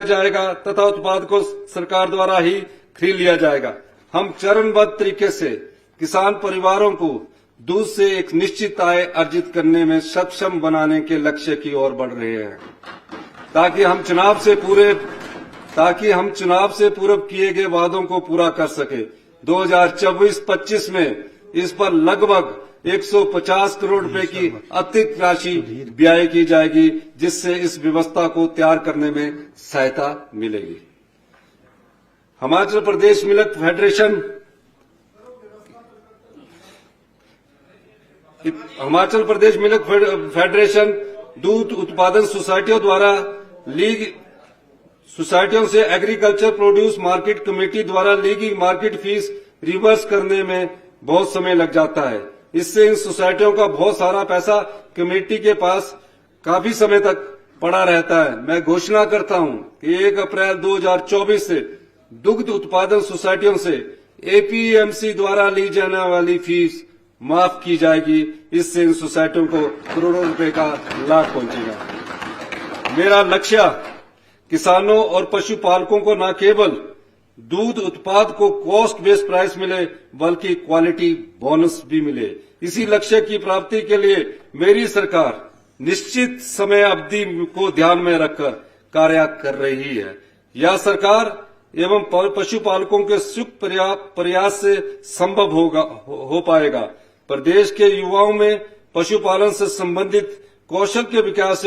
जाएगा तथा उत्पाद को सरकार द्वारा ही खरीद लिया जाएगा। हम चरणबद्ध तरीके से किसान परिवारों को दूध से एक निश्चित आय अर्जित करने में सक्षम बनाने के लक्ष्य की ओर बढ़ रहे हैं, ताकि हम चुनाव से पूर्व किए गए वादों को पूरा कर सके। 2024-25 में इस पर लगभग 150 करोड़ रुपए की अतिरिक्त राशि व्यय की जाएगी, जिससे इस व्यवस्था को तैयार करने में सहायता मिलेगी। हिमाचल प्रदेश मिल्क फेडरेशन दूध उत्पादन सोसाइटियों द्वारा लीग सोसाइटियों से एग्रीकल्चर प्रोड्यूस मार्केट कमेटी द्वारा ली गई मार्केट फीस रिवर्स करने में बहुत समय लग जाता है। इससे इन सोसाइटियों का बहुत सारा पैसा कमेटी के पास काफी समय तक पड़ा रहता है। मैं घोषणा करता हूं कि 1 अप्रैल 2024 से दुग्ध उत्पादन सोसाइटियों से एपीएमसी द्वारा ली जाने वाली फीस माफ की जाएगी। इससे इन सोसाइटियों को करोड़ों रुपए का लाभ पहुंचेगा। मेरा लक्ष्य किसानों और पशुपालकों को न केवल दूध उत्पाद को कॉस्ट बेस्ड प्राइस मिले, बल्कि क्वालिटी बोनस भी मिले। इसी लक्ष्य की प्राप्ति के लिए मेरी सरकार निश्चित समय अवधि को ध्यान में रखकर कार्य कर रही है। यह सरकार एवं पशुपालकों के संयुक्त प्रयास से संभव हो पाएगा। प्रदेश के युवाओं में पशुपालन से संबंधित कौशल के विकास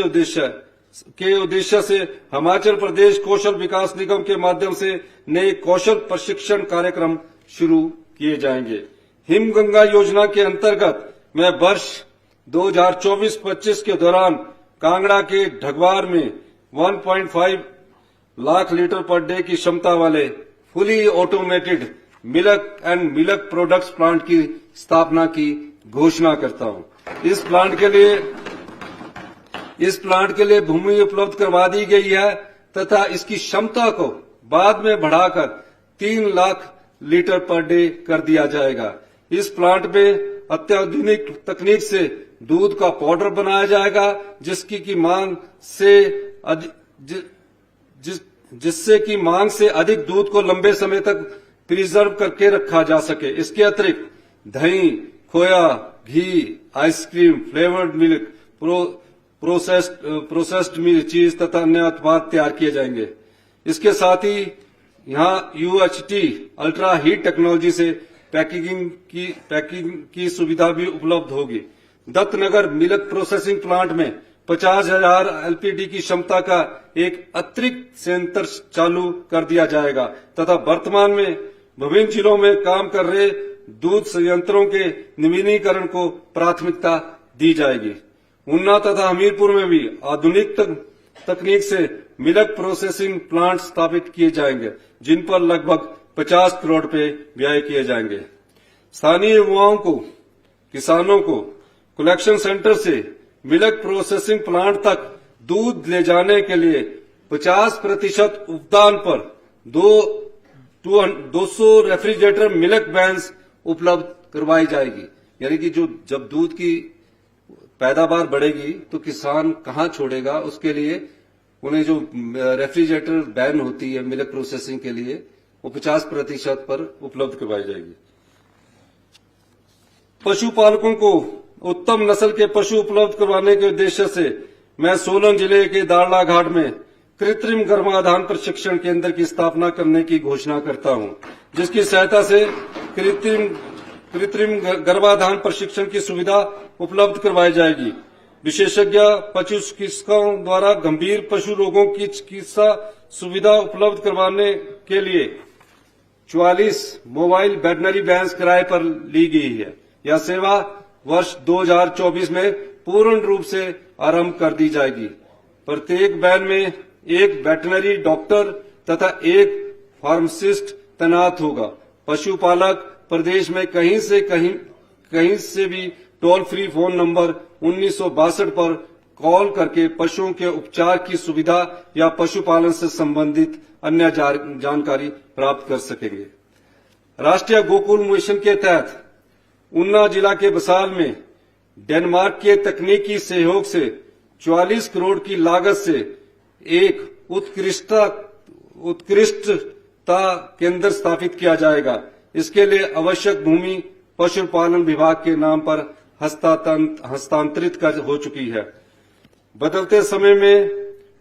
के उद्देश्य से हिमाचल प्रदेश कौशल विकास निगम के माध्यम से नए कौशल प्रशिक्षण कार्यक्रम शुरू किए जाएंगे। हिमगंगा योजना के अंतर्गत मैं वर्ष 2024-25 के दौरान कांगड़ा के ढगवार में 1.5 लाख लीटर पर डे की क्षमता वाले fully automated milk products plant की स्थापना की घोषणा करता हूं। इस प्लांट के लिए भूमि उपलब्ध करवा दी गई है तथा इसकी क्षमता को बाद में बढ़ाकर 3 लाख लीटर पर डे कर दिया जाएगा। इस प्लांट में अत्याधुनिक तकनीक से दूध का पाउडर बनाया जाएगा, जिससे कि मांग से अधिक दूध को लंबे समय तक प्रिजर्व करके रखा जा सके। इसके अतिरिक्त दही, खोया, घी, ice cream, flavoured milk, processed milk, cheese तथा अन्य उत्पाद तैयार किए जाएंगे। इसके साथ ही यहाँ UHT अल्ट्रा हीट टेक्नोलॉजी से पैकेजिंग की सुविधा भी उपलब्ध होगी। दत्तनगर मिल्क प्रोसेसिंग प्लांट में 50,000 LPD की क्षमता का एक अतिरिक्त संयंत्र चालू कर दिया जाएगा तथा वर्तमान में विभिन्न जिलों में काम कर रहे दूध संयंत्रों के नवीनीकरण को प्राथमिकता दी जाएगी। ऊना तथा हमीरपुर में भी आधुनिक तकनीक से मिल्क प्रोसेसिंग प्लांट स्थापित किए जाएंगे, जिन पर लगभग 50 करोड़ रुपए व्यय किए जाएंगे। स्थानीय युवाओं को, किसानों को कलेक्शन सेंटर से मिल्क प्रोसेसिंग प्लांट तक दूध ले जाने के लिए 50% उपदान पर 200 रेफ्रिजरेटर मिल्क वैन्स उपलब्ध करवाई जाएगी। यानी कि जब दूध की पैदावार बढ़ेगी तो किसान कहाँ छोड़ेगा, उसके लिए उन्हें जो रेफ्रिजरेटर वैन होती है मिल्क प्रोसेसिंग के लिए, वो 50% पर उपलब्ध करवाई जाएगी। पशुपालकों को उत्तम नस्ल के पशु उपलब्ध करवाने के उद्देश्य से मैं सोलन जिले के दाड़ला घाट में कृत्रिम गर्भाधान प्रशिक्षण केंद्र की स्थापना करने की घोषणा करता हूं, जिसकी सहायता से कृत्रिम गर्भाधान प्रशिक्षण की सुविधा उपलब्ध करवाई जाएगी। विशेषज्ञ पशु चिकित्सकों द्वारा गंभीर पशु रोगों की चिकित्सा सुविधा उपलब्ध करवाने के लिए 44 मोबाइल वेटनरी वैन्स किराए पर ली गई है। यह सेवा वर्ष 2024 में पूर्ण रूप से आरंभ कर दी जाएगी। प्रत्येक वैन में एक वेटनरी डॉक्टर तथा एक फार्मासिस्ट तैनात होगा। पशुपालक प्रदेश में कहीं से भी टोल फ्री फोन नंबर 1962 पर कॉल करके पशुओं के उपचार की सुविधा या पशुपालन से संबंधित अन्य जानकारी प्राप्त कर सकेंगे। राष्ट्रीय गोकुल मिशन के तहत ऊना जिला के बसाल में डेनमार्क के तकनीकी सहयोग से 44 करोड़ की लागत से एक उत्कृष्टता केंद्र स्थापित किया जाएगा। इसके लिए आवश्यक भूमि पशुपालन विभाग के नाम पर हस्तांतरित हो चुकी है। बदलते समय में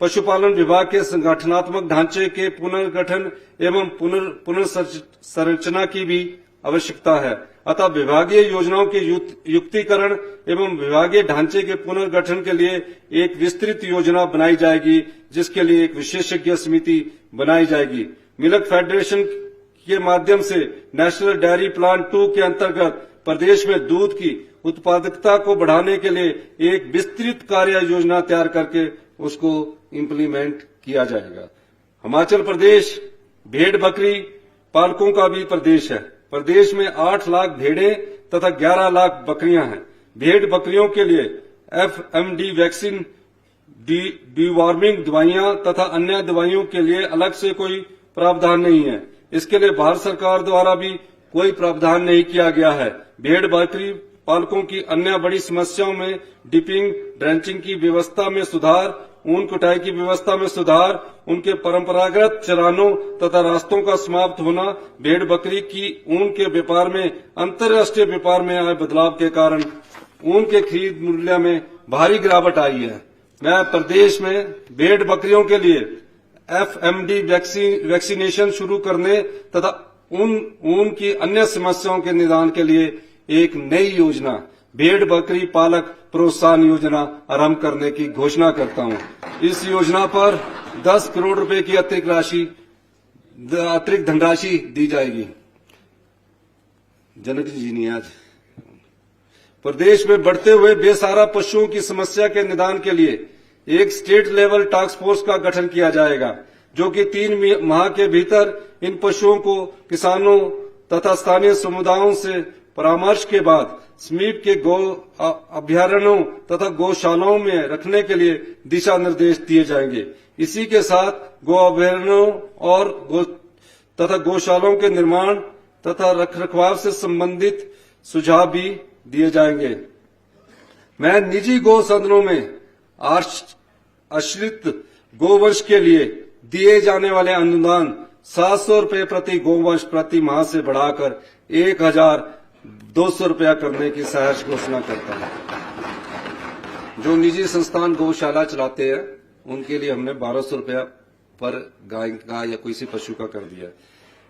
पशुपालन विभाग के संगठनात्मक ढांचे के पुनर्गठन एवं पुनर्संरचना की भी आवश्यकता है। अतः विभागीय योजनाओं के युक्तिकरण एवं विभागीय ढांचे के पुनर्गठन के लिए एक विस्तृत योजना बनाई जाएगी, जिसके लिए एक विशेषज्ञ समिति बनाई जाएगी। मिल्क फेडरेशन के माध्यम से नेशनल डेयरी प्लान 2 के अंतर्गत प्रदेश में दूध की उत्पादकता को बढ़ाने के लिए एक विस्तृत कार्य योजना तैयार करके उसको इम्प्लीमेंट किया जाएगा। हिमाचल प्रदेश भेड़ बकरी पालकों का भी प्रदेश है। प्रदेश में 8 लाख भेड़ें तथा 11 लाख बकरियां हैं। भेड़ बकरियों के लिए FMD वैक्सीन, डीवॉर्मिंग दवाइयां तथा अन्य दवाइयों के लिए अलग से कोई प्रावधान नहीं है। इसके लिए भारत सरकार द्वारा भी कोई प्रावधान नहीं किया गया है। भेड़ बकरी पालकों की अन्य बड़ी समस्याओं में डिपिंग, ड्रेंचिंग की व्यवस्था में सुधार, ऊन कुटाई की व्यवस्था में सुधार, उनके परंपरागत चरानों तथा रास्तों का समाप्त होना, भेड़ बकरी की ऊन के व्यापार में अंतर्राष्ट्रीय व्यापार में आए बदलाव के कारण ऊन के खरीद मूल्य में भारी गिरावट आई है। मैं प्रदेश में भेड़ बकरियों के लिए FMD वैक्सीनेशन शुरू करने तथा ऊन की अन्य समस्याओं के निदान के लिए एक नई योजना भेड़ बकरी पालक प्रोत्साहन योजना आरंभ करने की घोषणा करता हूं। इस योजना पर 10 करोड़ रुपए की अतिरिक्त धनराशि दी जाएगी। जनक जी ने आज प्रदेश में बढ़ते हुए बेसहारा पशुओं की समस्या के निदान के लिए एक स्टेट लेवल टास्क फोर्स का गठन किया जाएगा, जो कि 3 माह के भीतर इन पशुओं को किसानों तथा स्थानीय समुदायों से परामर्श के बाद समीप के गौ अभ्यारण्यों तथा गौशालाओं में रखने के लिए दिशा निर्देश दिए जाएंगे। इसी के साथ गौ अभ्यारण्यों और तथा गौशालाओं के निर्माण तथा रखरखाव से संबंधित सुझाव भी दिए जाएंगे। मैं निजी गौ सदनों में आश्रित गोवंश के लिए दिए जाने वाले अनुदान 700 रुपए प्रति गोवंश प्रति माह से बढ़ाकर 1200 रुपया करने की सहर्ष घोषणा करता हूं। जो निजी संस्थान गौशाला चलाते हैं उनके लिए हमने 1200 रुपया पर गाय का या किसी पशु का कर दिया।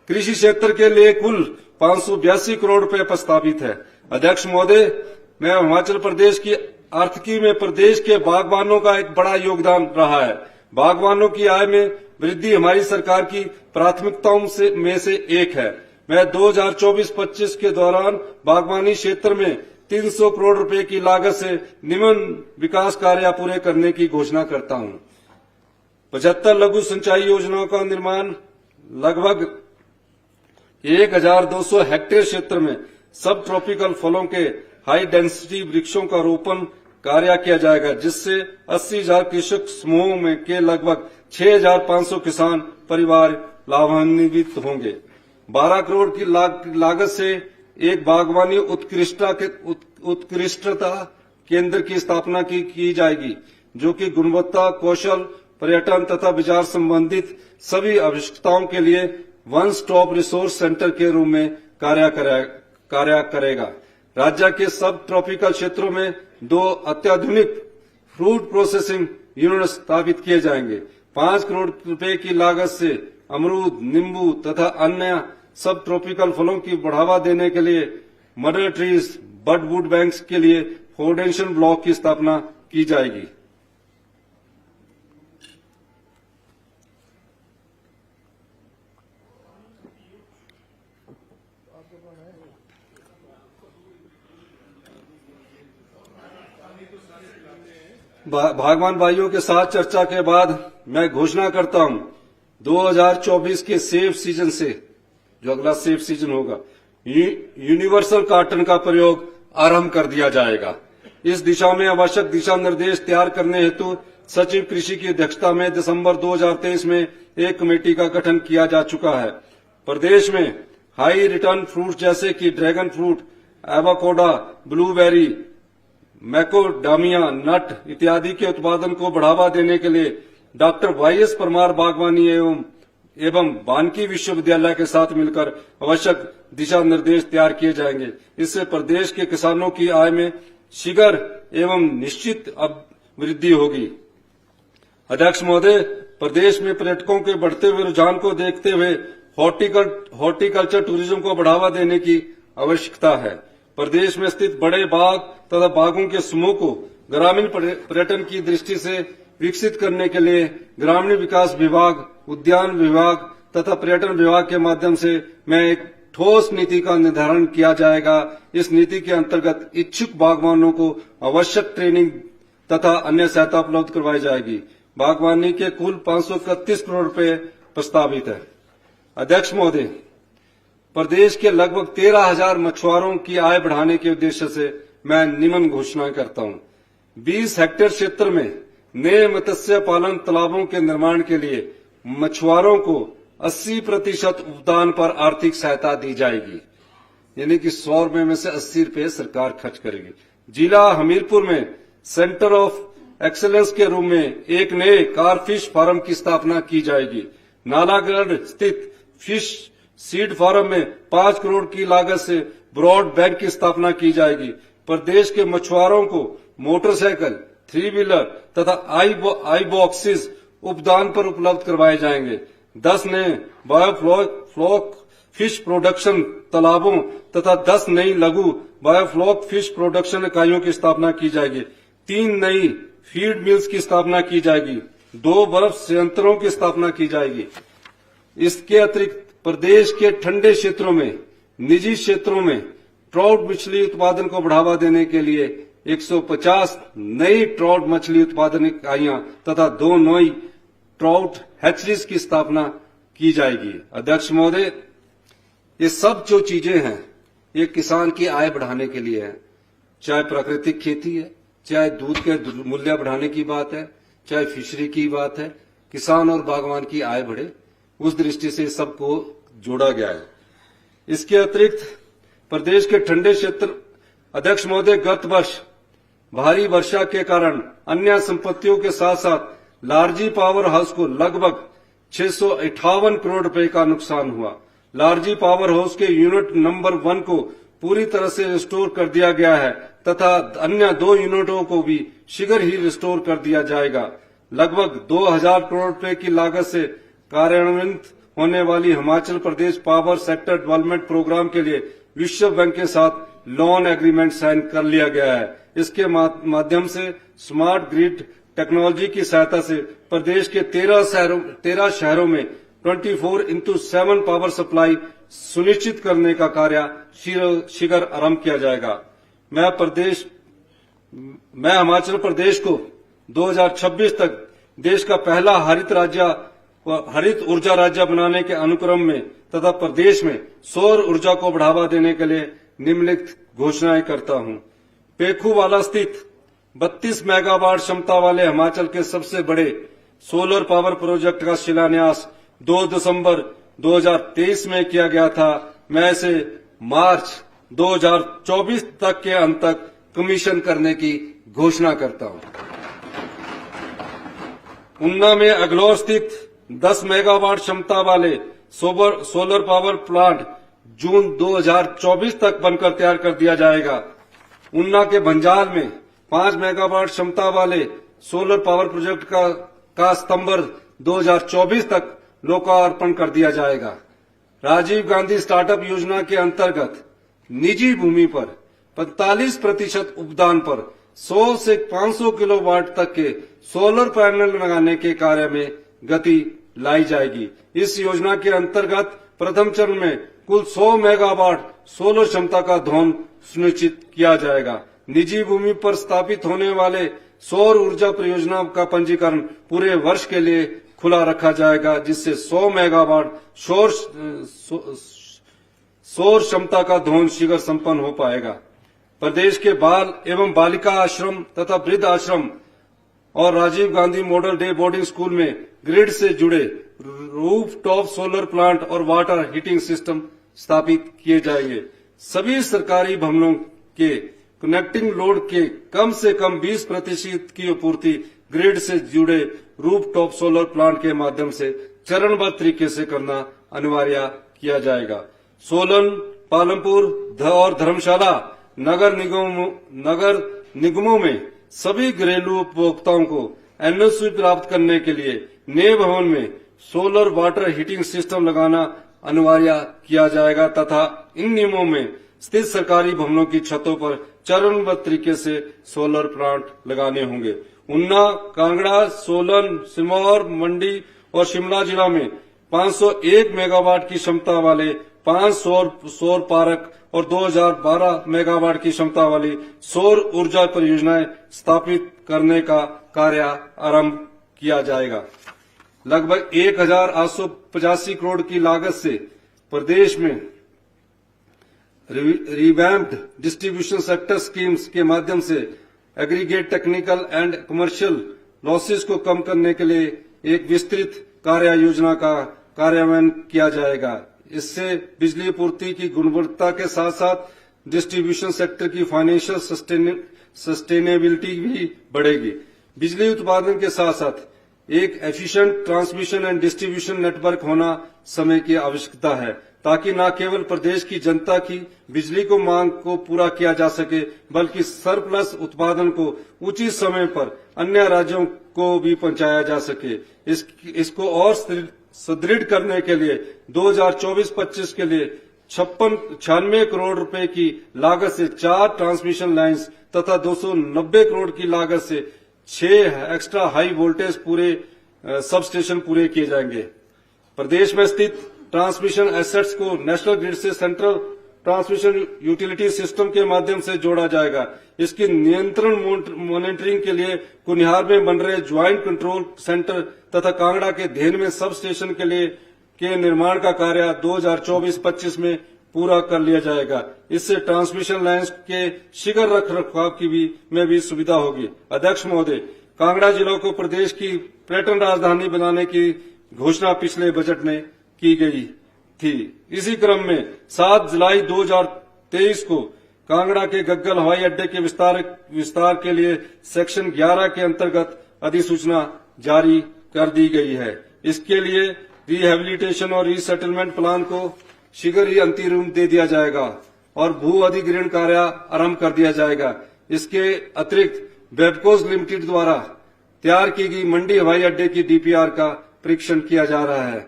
कृषि क्षेत्र के लिए कुल 582 करोड़ रुपए प्रस्तावित है। अध्यक्ष महोदय, मैं हिमाचल प्रदेश की आर्थिकी में प्रदेश के बागवानों का एक बड़ा योगदान रहा है। बागवानों की आय में वृद्धि हमारी सरकार की प्राथमिकताओं में से एक है। मैं 2024-25 के दौरान बागवानी क्षेत्र में 300 करोड़ रुपए की लागत से निम्न विकास कार्य पूरे करने की घोषणा करता हूं। 75 लघु सिंचाई योजनाओं का निर्माण, लगभग 1200 हेक्टेयर क्षेत्र में सब ट्रॉपिकल फलों के हाई डेंसिटी वृक्षों का रोपण कार्य किया जाएगा, जिससे 80,000 कृषक समूहों में के लगभग 6,500 किसान परिवार लाभान्वित होंगे। 12 करोड़ की लागत से एक बागवानी उत्कृष्टता केंद्र की स्थापना की जाएगी, जो कि गुणवत्ता, कौशल, पर्यटन तथा बाजार संबंधित सभी आवश्यकताओं के लिए वन स्टॉप रिसोर्स सेंटर के रूप में कार्य करेगा। राज्य के सब ट्रॉपिकल क्षेत्रों में 2 अत्याधुनिक फ्रूट प्रोसेसिंग यूनिट स्थापित किए जाएंगे। 5 करोड़ रुपए की लागत से अमरूद, नींबू तथा अन्य सब ट्रॉपिकल फलों की बढ़ावा देने के लिए mother trees bud wood banks के लिए फाउंडेशन ब्लॉक की स्थापना की जाएगी। बागवान भाइयों के साथ चर्चा के बाद मैं घोषणा करता हूं, 2024 के सेब सीजन से, जो अगला सेब सीजन होगा, यूनिवर्सल कार्टन का प्रयोग आरंभ कर दिया जाएगा। इस दिशा में आवश्यक दिशा निर्देश तैयार करने हेतु सचिव कृषि की अध्यक्षता में दिसंबर 2023 में एक कमेटी का गठन किया जा चुका है। प्रदेश में हाई रिटर्न फ्रूट जैसे कि ड्रैगन फ्रूट, एवोकाडो, ब्लूबेरी, मैकोडामिया, नट इत्यादि के उत्पादन को बढ़ावा देने के लिए डॉक्टर वाईएस परमार बागवानी एवं वानिकी विश्वविद्यालय के साथ मिलकर आवश्यक दिशा निर्देश तैयार किए जाएंगे। इससे प्रदेश के किसानों की आय में शीघ्र एवं निश्चित वृद्धि होगी। अध्यक्ष महोदय, प्रदेश में पर्यटकों के बढ़ते हुए रुझान को देखते हुए हॉर्टिकल्चर टूरिज्म को बढ़ावा देने की आवश्यकता है। प्रदेश में स्थित बड़े बाग तथा बागों के समूह को ग्रामीण पर्यटन की दृष्टि से विकसित करने के लिए ग्रामीण विकास विभाग, उद्यान विभाग तथा पर्यटन विभाग के माध्यम से मैं एक ठोस नीति का निर्धारण किया जाएगा। इस नीति के अंतर्गत इच्छुक बागवानों को आवश्यक ट्रेनिंग तथा अन्य सहायता उपलब्ध करवाई जाएगी। बागवानी के कुल 531 करोड़ रुपए प्रस्तावित है। अध्यक्ष महोदय, प्रदेश के लगभग 13,000 मछुआरों की आय बढ़ाने के उद्देश्य से मैं निम्न घोषणाएं करता हूं। 20 हेक्टेयर क्षेत्र में नए मत्स्य पालन तालाबों के निर्माण के लिए मछुआरों को 80% उपदान पर आर्थिक सहायता दी जाएगी, यानी कि 100 रुपए में से 80 रुपए सरकार खर्च करेगी। जिला हमीरपुर में सेंटर ऑफ एक्सीलेंस के रूप में एक नए कारफिश फार्म की स्थापना की जाएगी। नालागढ़ स्थित फिश सीड फार्म में 5 करोड़ की लागत से ब्रॉड बैंक की स्थापना की जाएगी। प्रदेश के मछुआरों को मोटरसाइकिल, 3 व्हीलर तथा आई बॉक्सेस उपदान पर उपलब्ध करवाए जाएंगे। 10 नए बायोफ्लॉक फिश प्रोडक्शन तालाबों तथा 10 नई लघु बायोफ्लॉक फिश प्रोडक्शन इकाइयों की स्थापना की जाएगी। 3 नई फीड मिल्स की स्थापना की जाएगी। 2 बर्फ संयंत्रों की स्थापना की जाएगी। इसके अतिरिक्त प्रदेश के ठंडे क्षेत्रों में, निजी क्षेत्रों में ट्राउट मछली उत्पादन को बढ़ावा देने के लिए 150 नई ट्राउट मछली उत्पादन इकाइयां तथा 2 नई ट्राउट हैचरीज की स्थापना की जाएगी। अध्यक्ष महोदय, ये सब जो चीजें हैं ये किसान की आय बढ़ाने के लिए है। चाहे प्राकृतिक खेती है, चाहे दूध के मूल्य बढ़ाने की बात है, चाहे फिशरी की बात है, किसान और बागवान की आय बढ़े, उस दृष्टि से सबको जोड़ा गया है। इसके अतिरिक्त प्रदेश के ठंडे क्षेत्र, अध्यक्ष महोदय, गत वर्ष भारी वर्षा के कारण अन्य संपत्तियों के साथ साथ लारजी पावर हाउस को लगभग 658 करोड़ रुपए का नुकसान हुआ। लारजी पावर हाउस के यूनिट नंबर 1 को पूरी तरह से रिस्टोर कर दिया गया है तथा अन्य 2 यूनिटों को भी शीघ्र ही रिस्टोर कर दिया जाएगा। लगभग 2000 करोड़ रुपए की लागत से कार्यान्वित होने वाली Himachal Pradesh power sector development programme के लिए विश्व बैंक के साथ लोन एग्रीमेंट साइन कर लिया गया है। इसके माध्यम से स्मार्ट ग्रिड टेक्नोलॉजी की सहायता से प्रदेश के 13 शहरों में 24/7 पावर सप्लाई सुनिश्चित करने का कार्य शीघ्र आरंभ किया जाएगा। मैं हिमाचल प्रदेश को 2026 तक देश का पहला हरित ऊर्जा राज्य बनाने के अनुक्रम में तथा प्रदेश में सौर ऊर्जा को बढ़ावा देने के लिए निम्नलिखित घोषणाएं करता हूं। पेखूवाला स्थित 32 मेगावाट क्षमता वाले हिमाचल के सबसे बड़े सोलर पावर प्रोजेक्ट का शिलान्यास 2 दिसंबर 2023 में किया गया था। मैं इसे मार्च 2024 तक के अंत तक कमीशन करने की घोषणा करता हूं। ऊना में अगलौर स्थित 10 मेगावाट क्षमता वाले सोलर पावर प्लांट जून 2024 तक बनकर तैयार कर दिया जाएगा। ऊना के भंजाल में 5 मेगावाट क्षमता वाले सोलर पावर प्रोजेक्ट का सितंबर 2024 तक लोकार्पण कर दिया जाएगा। राजीव गांधी स्टार्टअप योजना के अंतर्गत निजी भूमि पर 45% उपदान पर 100 से 500 किलोवाट तक के सोलर पैनल लगाने के कार्य में गति लाई जाएगी। इस योजना के अंतर्गत प्रथम चरण में कुल 100 मेगावाट सोलर क्षमता का धोन सुनिश्चित किया जाएगा। निजी भूमि पर स्थापित होने वाले सौर ऊर्जा परियोजना का पंजीकरण पूरे वर्ष के लिए खुला रखा जाएगा, जिससे 100 मेगावाट सौर क्षमता का धोन शीघ्र संपन्न हो पाएगा। प्रदेश के बाल एवं बालिका आश्रम तथा वृद्ध आश्रम और Rajiv Gandhi model day boarding school में ग्रिड से जुड़े रूफटॉप सोलर प्लांट और वाटर हीटिंग सिस्टम स्थापित किए जाएंगे। सभी सरकारी भवनों के कनेक्टिंग लोड के कम से कम 20% की आपूर्ति ग्रिड से जुड़े रूफटॉप सोलर प्लांट के माध्यम से चरणबद्ध तरीके से करना अनिवार्य किया जाएगा। सोलन, पालमपुर और धर्मशाला नगर निगमों में सभी घरेलू उपभोक्ताओं को एनओसी प्राप्त करने के लिए नए भवन में सोलर वाटर हीटिंग सिस्टम लगाना अनिवार्य किया जाएगा तथा इन नियमों में स्थित सरकारी भवनों की छतों पर चरणबद्ध तरीके से सोलर प्लांट लगाने होंगे। ऊना, कांगड़ा, सोलन, सिरमौर, मंडी और शिमला जिला में 501 मेगावाट की क्षमता वाले 5 सौर पार्क और 2012 मेगावाट की क्षमता वाली सौर ऊर्जा परियोजनाएं स्थापित करने का कार्य आरंभ किया जाएगा। लगभग 1885 करोड़ की लागत से प्रदेश में रिवैम्प्ड डिस्ट्रीब्यूशन सेक्टर स्कीम्स के माध्यम से aggregate technical and commercial losses को कम करने के लिए एक विस्तृत कार्य योजना का कार्यान्वयन किया जाएगा। इससे बिजली आपूर्ति की गुणवत्ता के साथ साथ डिस्ट्रीब्यूशन सेक्टर की फाइनेंशियल सस्टेनेबिलिटी भी बढ़ेगी। बिजली उत्पादन के साथ साथ एक efficient transmission and distribution network होना समय की आवश्यकता है ताकि न केवल प्रदेश की जनता की बिजली को मांग को पूरा किया जा सके बल्कि सरप्लस उत्पादन को उचित समय पर अन्य राज्यों को भी पहुंचाया जा सके। इसको और सुदृढ़ करने के लिए 2024-25 के लिए 96 करोड़ रुपए की लागत से 4 ट्रांसमिशन लाइंस तथा 290 करोड़ की लागत से 6 एक्स्ट्रा हाई वोल्टेज पूरे सब स्टेशन पूरे किए जाएंगे। प्रदेश में स्थित ट्रांसमिशन एसेट्स को नेशनल ग्रिड से सेंट्रल ट्रांसमिशन यूटिलिटी सिस्टम के माध्यम से जोड़ा जाएगा। इसकी नियंत्रण मॉनिटरिंग के लिए कुनिहार में बन रहे ज्वाइंट कंट्रोल सेंटर तथा कांगड़ा के धेन में सब स्टेशन के निर्माण का कार्य 2024-25 में पूरा कर लिया जाएगा। इससे ट्रांसमिशन लाइन्स के शीघ्र रखरखाव में भी सुविधा होगी। अध्यक्ष महोदय, कांगड़ा जिला को प्रदेश की पर्यटन राजधानी बनाने की घोषणा पिछले बजट में की गई थी। इसी क्रम में 7 जुलाई 2023 को कांगड़ा के गग्गल हवाई अड्डे के विस्तार के लिए सेक्शन 11 के अंतर्गत अधिसूचना जारी कर दी गई है। इसके लिए रिहेबिलिटेशन और रीसेटलमेंट प्लान को शीघ्र ही अंतिम रूप दे दिया जाएगा और भू अधिग्रहण कार्य आरंभ कर दिया जाएगा। इसके अतिरिक्त वेबकोस लिमिटेड द्वारा तैयार की गई मंडी हवाई अड्डे की डीपीआर का परीक्षण किया जा रहा है।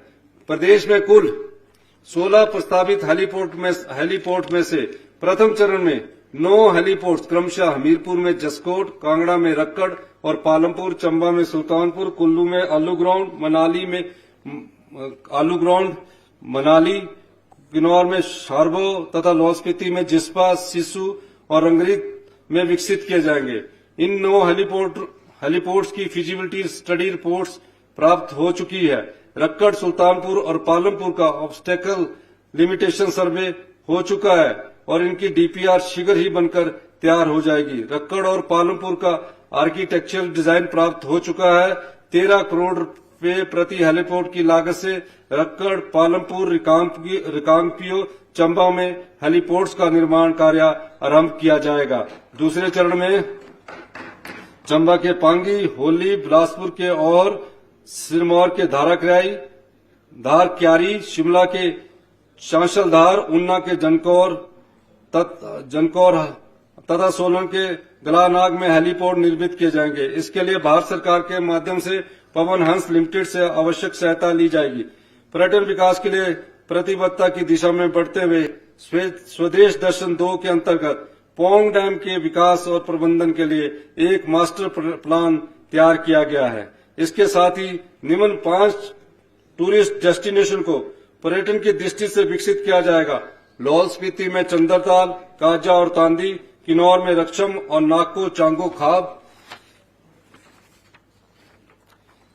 प्रदेश में कुल 16 प्रस्तावित हेलीपोर्ट में से प्रथम चरण में 9 हेलीपोर्ट क्रमशः हमीरपुर में जसकोट, कांगड़ा में रक्कड़ और पालमपुर, चंबा में सुल्तानपुर, कुल्लू में आलू ग्राउंड, मनाली, किन्नौर में शारबो तथा लाहौल स्पीति में जिस्पा, सिसु और रंगरीक में विकसित किए जाएंगे। इन 9 हेलीपोर्ट्स की फिजिबिलिटी स्टडी रिपोर्ट्स प्राप्त हो चुकी है। रक्कड़, सुल्तानपुर और पालमपुर का ऑब्स्टेकल लिमिटेशन सर्वे हो चुका है और इनकी डीपीआर शीघ्र ही बनकर तैयार हो जाएगी। रक्कड़ और पालमपुर का आर्किटेक्चरल डिजाइन प्राप्त हो चुका है। 13 करोड़ रुपए प्रति हेलीपोर्ट की लागत से रक्कड़, पालमपुर, रिकांगपियो, चंबा में हेलीपोर्ट्स का निर्माण कार्य आरंभ किया जाएगा। दूसरे चरण में चंबा के पांगी, होली, बिलासपुर के और सिरमौर के धारक्यारी, शिमला के चांशलधार, ऊना के जनकौर तथा सोलन के गलानाग में हेलीपोर्ट निर्मित किए जाएंगे। इसके लिए भारत सरकार के माध्यम से पवन हंस लिमिटेड से आवश्यक सहायता ली जाएगी। पर्यटन विकास के लिए प्रतिबद्धता की दिशा में बढ़ते हुए स्वदेश दर्शन 2 के अंतर्गत पोंग डैम के विकास और प्रबंधन के लिए एक मास्टर प्लान तैयार किया गया है। इसके साथ ही निम्न 5 टूरिस्ट डेस्टिनेशन को पर्यटन की दृष्टि से विकसित किया जाएगा। लाहौल स्पीति में चंदरताल, काजा और तांदी, किन्नौर में रक्षम और नाको चांगो खाब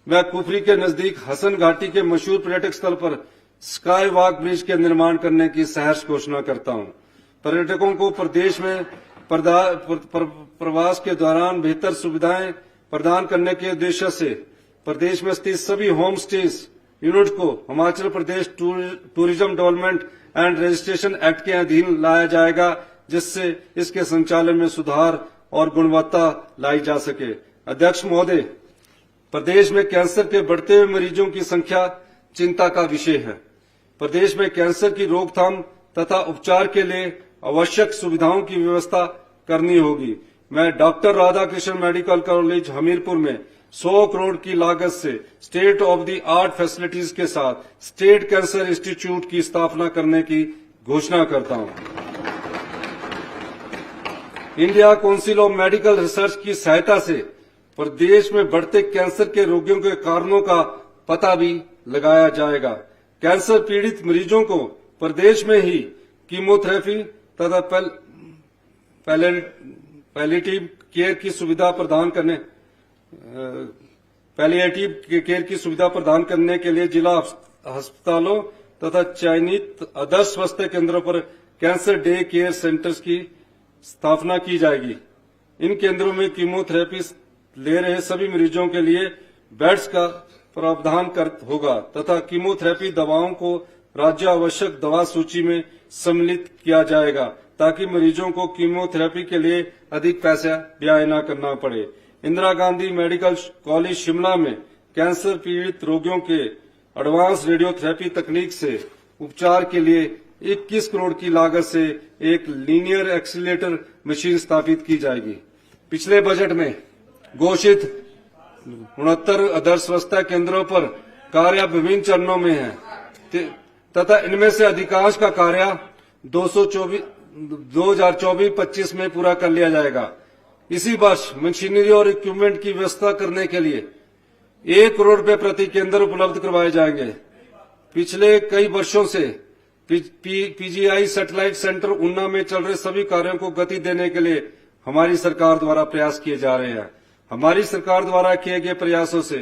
व कुफरी के नजदीक हसन घाटी के मशहूर पर्यटक स्थल पर स्काई वॉक ब्रिज के निर्माण करने की सहर्ष घोषणा करता हूं। पर्यटकों को प्रदेश में प्रवास के दौरान बेहतर सुविधाएं प्रदान करने के उद्देश्य से प्रदेश में स्थित सभी होम स्टेज यूनिट को Himachal Pradesh tourism development and registration act के अधीन लाया जाएगा, जिससे इसके संचालन में सुधार और गुणवत्ता लाई जा सके। अध्यक्ष महोदय, प्रदेश में कैंसर के बढ़ते हुए मरीजों की संख्या चिंता का विषय है। प्रदेश में कैंसर की रोकथाम तथा उपचार के लिए आवश्यक सुविधाओं की व्यवस्था करनी होगी। मैं doctor Radhakrishna medical college Hamirpur में 100 करोड़ की लागत से state of the art facilities के साथ स्टेट कैंसर इंस्टीट्यूट की स्थापना करने की घोषणा करता हूं। India council of medical research की सहायता से प्रदेश में बढ़ते कैंसर के रोगियों के कारणों का पता भी लगाया जाएगा। कैंसर पीड़ित मरीजों को प्रदेश में ही कीमोथेरेपी तथा पैलिएटिव केयर की सुविधा प्रदान करने के लिए जिला अस्पतालों तथा चयनित आदर्श स्वास्थ्य केंद्रों पर कैंसर डे केयर सेंटर्स की स्थापना की जाएगी। इन केंद्रों में कीमोथेरेपी ले रहे सभी मरीजों के लिए बेड्स का प्रावधान होगा तथा कीमोथेरेपी दवाओं को राज्य आवश्यक दवा सूची में सम्मिलित किया जाएगा ताकि मरीजों को कीमोथेरेपी के लिए अधिक पैसा व्यय न करना पड़े। इंदिरा गांधी मेडिकल कॉलेज शिमला में कैंसर पीड़ित रोगियों के एडवांस रेडियोथेरेपी तकनीक से उपचार के लिए 21 करोड़ की लागत से एक लीनियर एक्सीलरेटर मशीन स्थापित की जाएगी। पिछले बजट में घोषित 69 आदर्श स्वास्थ्य केंद्रों पर कार्य विभिन्न चरणों में है तथा इनमें से अधिकांश का कार्य 2024-25 में पूरा कर लिया जाएगा। इसी वर्ष मशीनरी और इक्विपमेंट की व्यवस्था करने के लिए 1 करोड़ रुपए प्रति केंद्र उपलब्ध करवाए जाएंगे। पिछले कई वर्षों से पीजीआई सैटेलाइट सेंटर ऊना में चल रहे सभी कार्यों को गति देने के लिए हमारी सरकार द्वारा प्रयास किए जा रहे हैं। हमारी सरकार द्वारा किए गए प्रयासों से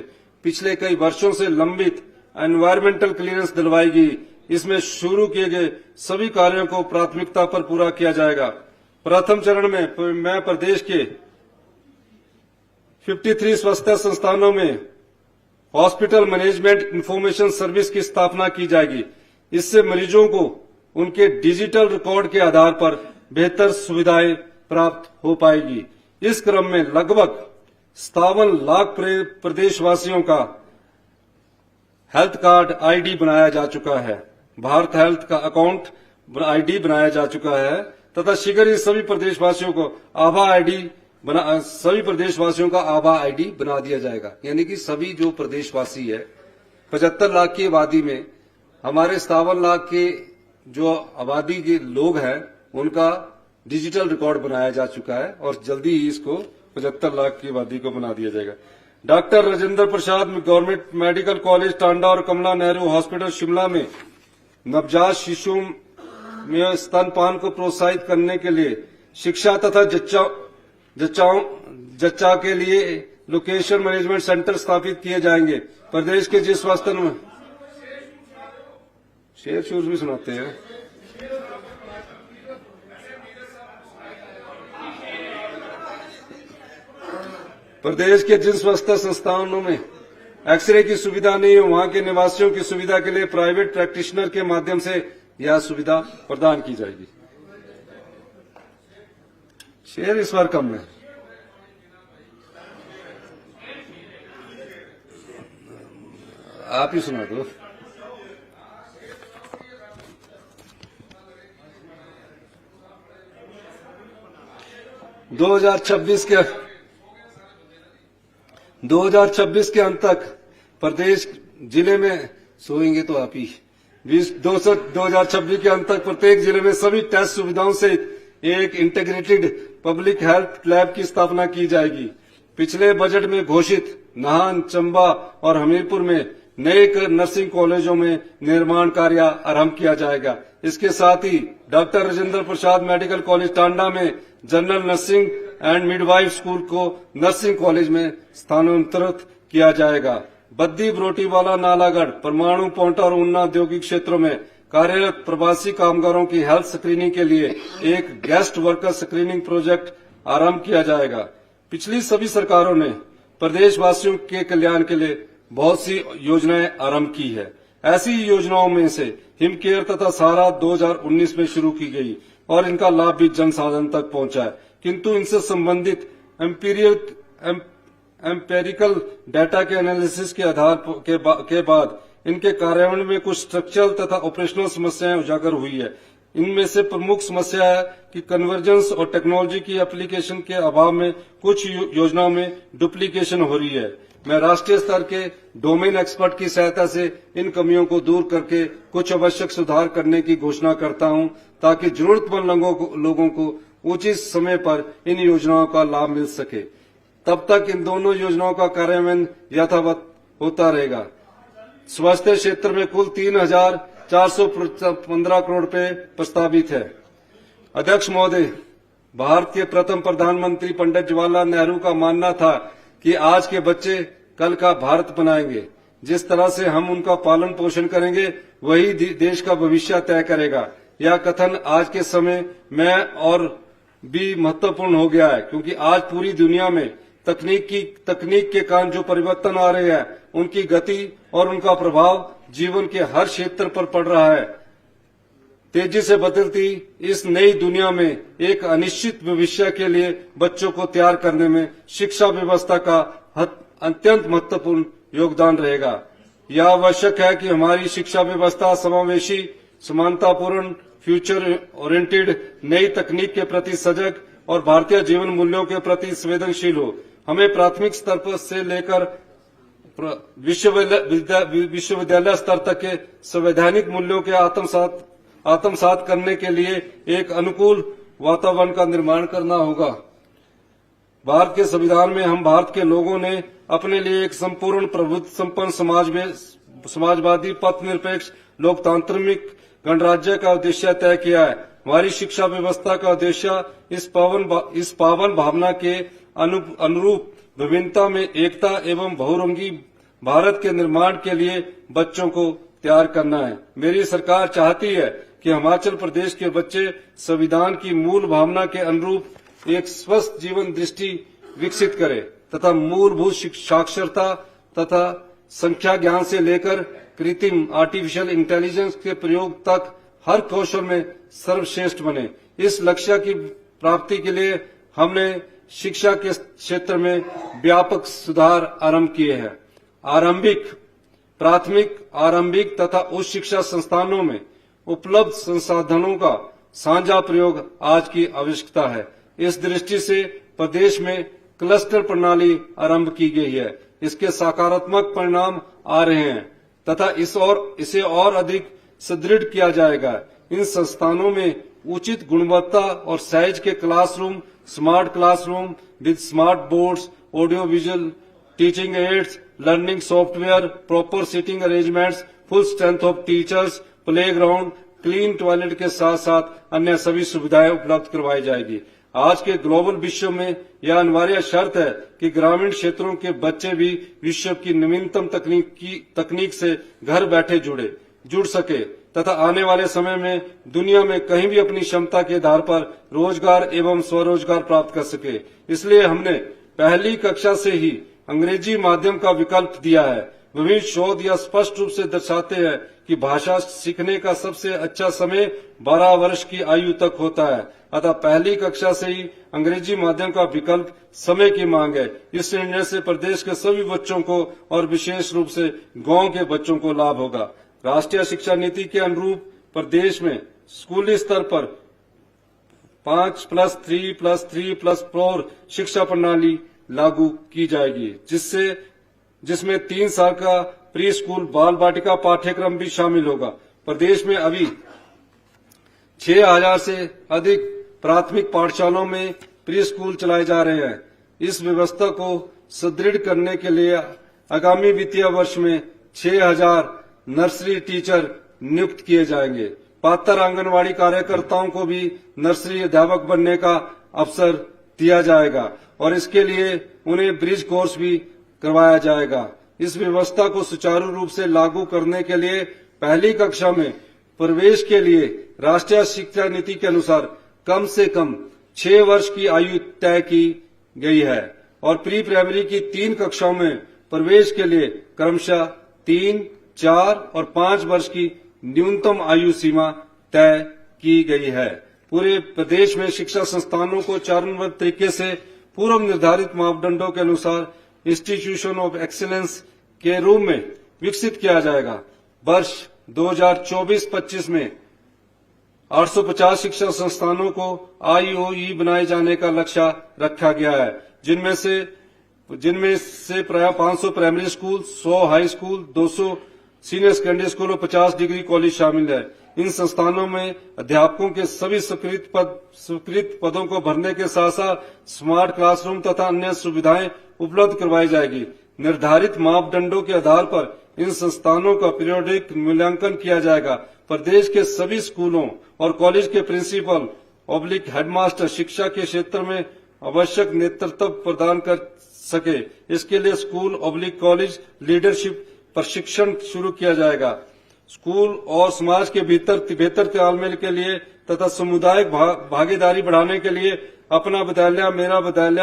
पिछले कई वर्षों से लंबित एनवायरमेंटल क्लियरेंस दिलवाई गई। इसमें शुरू किए गए सभी कार्यों को प्राथमिकता पर पूरा किया जाएगा। प्रथम चरण में मैं प्रदेश के 53 स्वास्थ्य संस्थानों में हॉस्पिटल मैनेजमेंट इंफॉर्मेशन सर्विस की स्थापना की जाएगी। इससे मरीजों को उनके डिजिटल रिकॉर्ड के आधार पर बेहतर सुविधाएं प्राप्त हो पाएगी। इस क्रम में लगभग 57 लाख प्रदेशवासियों का हेल्थ कार्ड आईडी बनाया जा चुका है। भारत हेल्थ का अकाउंट आईडी बनाया जा चुका है तथा शीघ्र ही सभी प्रदेशवासियों को आभा आईडी बना दिया जाएगा। यानी कि सभी जो प्रदेशवासी है 75 लाख की आबादी में हमारे 57 लाख के जो आबादी के लोग हैं उनका डिजिटल रिकॉर्ड बनाया जा चुका है और जल्दी ही इसको 75 लाख की आबादी को बना दिया जाएगा। Doctor Rajendra Prasad government medical college Tanda और कमला नेहरू हॉस्पिटल शिमला में नवजात शिशुओं में स्तनपान को प्रोत्साहित करने के लिए शिक्षा तथा जच्चा के लिए लोकेशन मैनेजमेंट सेंटर स्थापित किए जाएंगे। प्रदेश के जिस स्वास्थ्य में शेर शूर भी सुनाते हैं। प्रदेश के जिन स्वास्थ्य संस्थानों में एक्सरे की सुविधा नहीं है वहां के निवासियों की सुविधा के लिए प्राइवेट प्रैक्टिशनर के माध्यम से यह सुविधा प्रदान की जाएगी। शेर इस बार कम है। आप ही सुना दो। दो 2026 के अंत तक प्रदेश जिले में सोएंगे तो आप ही 2026 के अंत तक प्रत्येक जिले में सभी टेस्ट सुविधाओं से एक इंटीग्रेटेड पब्लिक हेल्थ लैब की स्थापना की जाएगी। पिछले बजट में घोषित नाहन, चंबा और हमीरपुर में नए नर्सिंग कॉलेजों में निर्माण कार्य आरंभ किया जाएगा। इसके साथ ही doctor Rajendra Prasad medical college Tanda में general nursing and midwife school को नर्सिंग कॉलेज में स्थानांतरित किया जाएगा। बद्दी, बरोटीवाला, नालागढ़, परमाणु, पोंटा और ऊना औद्योगिक क्षेत्रों में कार्यरत प्रवासी कामगारों की हेल्थ स्क्रीनिंग के लिए एक गेस्ट वर्कर स्क्रीनिंग प्रोजेक्ट आरंभ किया जाएगा। पिछली सभी सरकारों ने प्रदेशवासियों के कल्याण के लिए बहुत सी योजनाएं आरंभ की है। ऐसी योजनाओं में से हिम केयर तथा सहारा 2019 में शुरू की गई और इनका लाभ भी जन साधन तक पहुंचा है, किंतु इनसे संबंधित एम्पेरिकल डाटा के एनालिसिस के आधार के बाद इनके कार्यान्वयन में कुछ स्ट्रक्चरल तथा ऑपरेशनल समस्याएं उजागर हुई है। इनमें से प्रमुख समस्या है कि कन्वर्जेंस और टेक्नोलॉजी की एप्लीकेशन के अभाव में कुछ योजनाओं में डुप्लीकेशन हो रही है। मैं राष्ट्रीय स्तर के डोमेन एक्सपर्ट की सहायता से इन कमियों को दूर करके कुछ आवश्यक सुधार करने की घोषणा करता हूं, ताकि जरूरतमंद लोगों को उचित समय पर इन योजनाओं का लाभ मिल सके। तब तक इन दोनों योजनाओं का कार्यान्वयन यथावत होता रहेगा। स्वास्थ्य क्षेत्र में कुल 3,415 करोड़ रुपए प्रस्तावित है। अध्यक्ष महोदय, भारत के प्रथम प्रधानमंत्री पंडित जवाहरलाल नेहरू का मानना था कि आज के बच्चे कल का भारत बनाएंगे। जिस तरह से हम उनका पालन पोषण करेंगे, वही देश का भविष्य तय करेगा। यह कथन आज के समय में और भी महत्वपूर्ण हो गया है, क्योंकि आज पूरी दुनिया में तकनीक के कारण जो परिवर्तन आ रहे हैं, उनकी गति और उनका प्रभाव जीवन के हर क्षेत्र पर पड़ रहा है। तेजी से बदलती इस नई दुनिया में एक अनिश्चित भविष्य के लिए बच्चों को तैयार करने में शिक्षा व्यवस्था का अत्यंत महत्वपूर्ण योगदान रहेगा। यह आवश्यक है कि हमारी शिक्षा व्यवस्था समावेशी, समानतापूर्ण, फ्यूचर ओरिएंटेड, नई तकनीक के प्रति सजग और भारतीय जीवन मूल्यों के प्रति संवेदनशील हो। हमें प्राथमिक स्तर पर से लेकर विश्वविद्यालय स्तर तक के संवैधानिक मूल्यों के आत्मसात करने के लिए एक अनुकूल वातावरण का निर्माण करना होगा। भारत के संविधान में हम भारत के लोगों ने अपने लिए एक संपूर्ण प्रभुत्व संपन्न समाजवादी, पथनिरपेक्ष, लोकतांत्रिक गणराज्य का उद्देश्य तय किया है। हमारी शिक्षा व्यवस्था का उद्देश्य इस पावन भावना के अनुरूप विभिन्नता में एकता एवं बहुरंगी भारत के निर्माण के लिए बच्चों को तैयार करना है। मेरी सरकार चाहती है कि हिमाचल प्रदेश के बच्चे संविधान की मूल भावना के अनुरूप एक स्वस्थ जीवन दृष्टि विकसित करें तथा मूलभूत साक्षरता तथा संख्या ज्ञान से लेकर कृत्रिम आर्टिफिशियल इंटेलिजेंस के प्रयोग तक हर कौशल में सर्वश्रेष्ठ बने। इस लक्ष्य की प्राप्ति के लिए हमने शिक्षा के क्षेत्र में व्यापक सुधार आरंभ किए हैं। प्राथमिक, आरंभिक तथा उच्च शिक्षा संस्थानों में उपलब्ध संसाधनों का साझा प्रयोग आज की आवश्यकता है। इस दृष्टि से प्रदेश में क्लस्टर प्रणाली आरंभ की गई है। इसके सकारात्मक परिणाम आ रहे हैं तथा इसे और अधिक सुदृढ़ किया जाएगा। इन संस्थानों में उचित गुणवत्ता और साइज के classroom, smart classroom with smart boards, audio visual teaching aids, learning software, proper seating arrangements, full strength of teachers, playground, clean toilet के साथ साथ अन्य सभी सुविधाएं उपलब्ध करवाई जाएगी। आज के ग्लोबल विश्व में यह अनिवार्य शर्त है कि ग्रामीण क्षेत्रों के बच्चे भी विश्व की नवीनतम तकनीक से घर बैठे जुड़ सके तथा आने वाले समय में दुनिया में कहीं भी अपनी क्षमता के आधार पर रोजगार एवं स्वरोजगार प्राप्त कर सके। इसलिए हमने पहली कक्षा से ही अंग्रेजी माध्यम का विकल्प दिया है। विभिन्न शोध यह स्पष्ट रूप से दर्शाते हैं कि भाषा सीखने का सबसे अच्छा समय 12 वर्ष की आयु तक होता है। अतः पहली कक्षा से ही अंग्रेजी माध्यम का विकल्प समय की मांग है। इस निर्णय से प्रदेश के सभी बच्चों को और विशेष रूप से गांव के बच्चों को लाभ होगा। राष्ट्रीय शिक्षा नीति के अनुरूप प्रदेश में स्कूली स्तर पर 5+3+3+4 शिक्षा प्रणाली लागू की जाएगी, जिसमें 3 साल का प्री स्कूल बाल बाटिका पाठ्यक्रम भी शामिल होगा। प्रदेश में अभी 6,000 से अधिक प्राथमिक पाठशालाओं में प्री स्कूल चलाए जा रहे हैं। इस व्यवस्था को सुदृढ़ करने के लिए आगामी वित्तीय वर्ष में 6,000 नर्सरी टीचर नियुक्त किए जाएंगे। पात्र आंगनवाड़ी कार्यकर्ताओं को भी नर्सरी अध्यापक बनने का अवसर दिया जाएगा और इसके लिए उन्हें ब्रिज कोर्स भी करवाया जाएगा। इस व्यवस्था को सुचारू रूप से लागू करने के लिए पहली कक्षा में प्रवेश के लिए राष्ट्रीय शिक्षा नीति के अनुसार कम से कम 6 वर्ष की आयु तय की गई है और प्री प्राइमरी की 3 कक्षाओं में प्रवेश के लिए क्रमशः 3, 4 और 5 वर्ष की न्यूनतम आयु सीमा तय की गई है। पूरे प्रदेश में शिक्षा संस्थानों को चरणबद्ध तरीके से पूर्व निर्धारित मापदंडों के अनुसार इंस्टीट्यूशन ऑफ एक्सीलेंस के रूप में विकसित किया जाएगा। वर्ष 2024-25 में 850 शिक्षा संस्थानों को IOE बनाए जाने का लक्ष्य रखा गया है, जिनमें से प्राय 500 primary school, 100 high school, 200 senior secondary school और 50 डिग्री कॉलेज शामिल है। इन संस्थानों में अध्यापकों के सभी स्वीकृत पदों को भरने के साथ साथ स्मार्ट क्लासरूम तथा अन्य सुविधाएं उपलब्ध करवाई जाएगी। निर्धारित मापदंडों के आधार पर इन संस्थानों का पीरियोडिक मूल्यांकन किया जाएगा। प्रदेश के सभी स्कूलों और कॉलेज के प्रिंसिपल / हेडमास्टर शिक्षा के क्षेत्र में आवश्यक नेतृत्व प्रदान कर सके, इसके लिए स्कूल / कॉलेज लीडरशिप प्रशिक्षण शुरू किया जाएगा। स्कूल और समाज के भीतर बेहतर तालमेल के लिए तथा सामुदायिक भागीदारी बढ़ाने के लिए अपना विद्यालय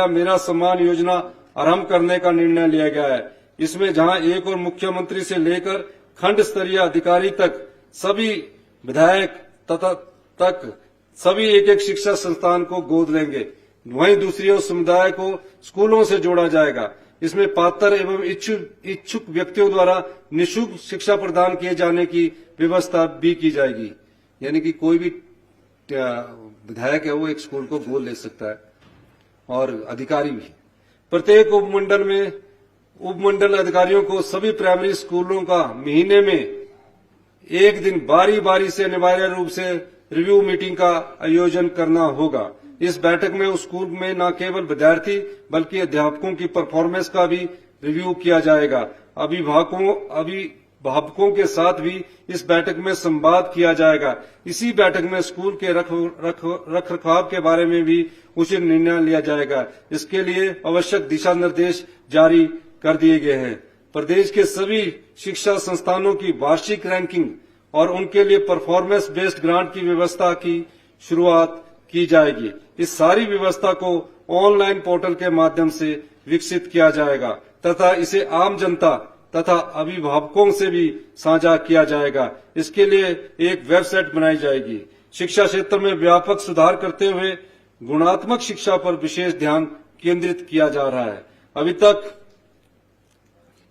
मेरा सम्मान योजना आरंभ करने का निर्णय लिया गया है। इसमें जहां एक और मुख्यमंत्री से लेकर खंड स्तरीय अधिकारी तक सभी विधायक तक सभी एक शिक्षा संस्थान को गोद लेंगे, वहीं दूसरी ओर समुदाय को स्कूलों से जोड़ा जाएगा। इसमें पात्र एवं इच्छुक व्यक्तियों द्वारा निःशुल्क शिक्षा प्रदान किए जाने की व्यवस्था भी की जाएगी। यानी कि कोई भी विधायक है वो एक स्कूल को गोद ले सकता है और अधिकारी भी। प्रत्येक उपमंडल अधिकारियों को सभी प्राइमरी स्कूलों का महीने में एक दिन बारी से अनिवार्य रूप से रिव्यू मीटिंग का आयोजन करना होगा। इस बैठक में उस स्कूल में न केवल विद्यार्थी बल्कि अध्यापकों की परफॉर्मेंस का भी रिव्यू किया जाएगा। अभिभावकों के साथ भी इस बैठक में संवाद किया जाएगा। इसी बैठक में स्कूल के रख रखाव के बारे में भी उचित निर्णय लिया जाएगा। इसके लिए आवश्यक दिशा निर्देश जारी कर दिए गए हैं। प्रदेश के सभी शिक्षा संस्थानों की वार्षिक रैंकिंग और उनके लिए परफॉर्मेंस बेस्ड ग्रांट की व्यवस्था की शुरुआत की जाएगी। इस सारी व्यवस्था को ऑनलाइन पोर्टल के माध्यम से विकसित किया जाएगा तथा इसे आम जनता तथा अभिभावकों से भी साझा किया जाएगा। इसके लिए एक वेबसाइट बनाई जाएगी। शिक्षा क्षेत्र में व्यापक सुधार करते हुए गुणात्मक शिक्षा पर विशेष ध्यान केंद्रित किया जा रहा है। अभी तक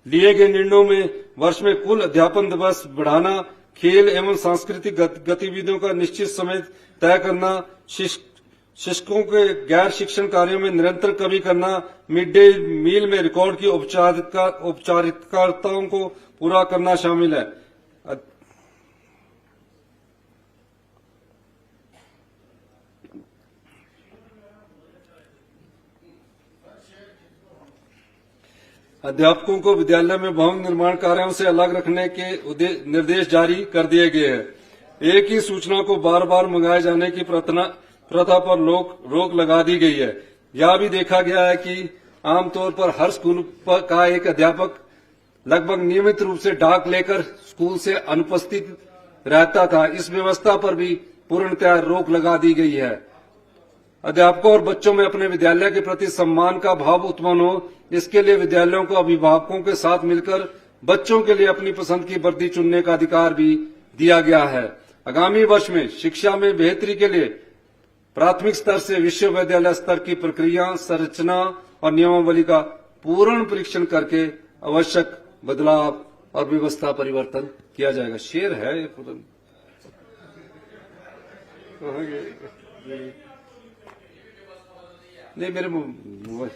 लिए गए निर्णयों में वर्ष में कुल अध्यापन दिवस बढ़ाना, खेल एवं सांस्कृतिक गतिविधियों का निश्चित समय तय करना, शिक्षकों के गैर शिक्षण कार्यों में निरंतर कमी करना, मिड डे मील में रिकॉर्ड की औपचारिकताओं को पूरा करना शामिल है। अध्यापकों को विद्यालय में भवन निर्माण कार्यों से अलग रखने के निर्देश जारी कर दिए गए हैं। एक ही सूचना को बार बार मंगाए जाने की प्रथा पर रोक लगा दी गई है। यह भी देखा गया है कि आमतौर पर हर स्कूल का एक अध्यापक लगभग नियमित रूप से डाक लेकर स्कूल से अनुपस्थित रहता था। इस व्यवस्था पर भी पूर्णतः रोक लगा दी गई है। अध्यापकों और बच्चों में अपने विद्यालय के प्रति सम्मान का भाव उत्पन्न हो, इसके लिए विद्यालयों को अभिभावकों के साथ मिलकर बच्चों के लिए अपनी पसंद की वर्दी चुनने का अधिकार भी दिया गया है। आगामी वर्ष में शिक्षा में बेहतरी के लिए प्राथमिक स्तर से विश्वविद्यालय स्तर की प्रक्रिया, संरचना और नियमावली का पूर्ण परीक्षण करके आवश्यक बदलाव और व्यवस्था परिवर्तन किया जाएगा। शेर है नहीं मेरे मोबाइल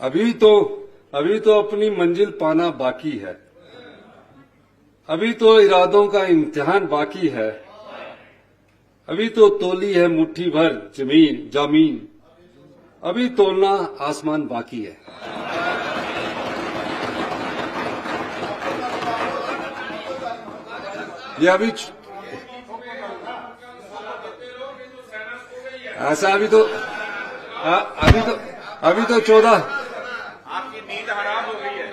अभी तो अपनी मंजिल पाना बाकी है। अभी तो इरादों का इम्तिहान बाकी है। अभी तो तोली है मुट्ठी भर जमीन, अभी तोलना आसमान बाकी है। ये अभी ऐसा अभी तो 14 आपकी नींद हराम हो गई है,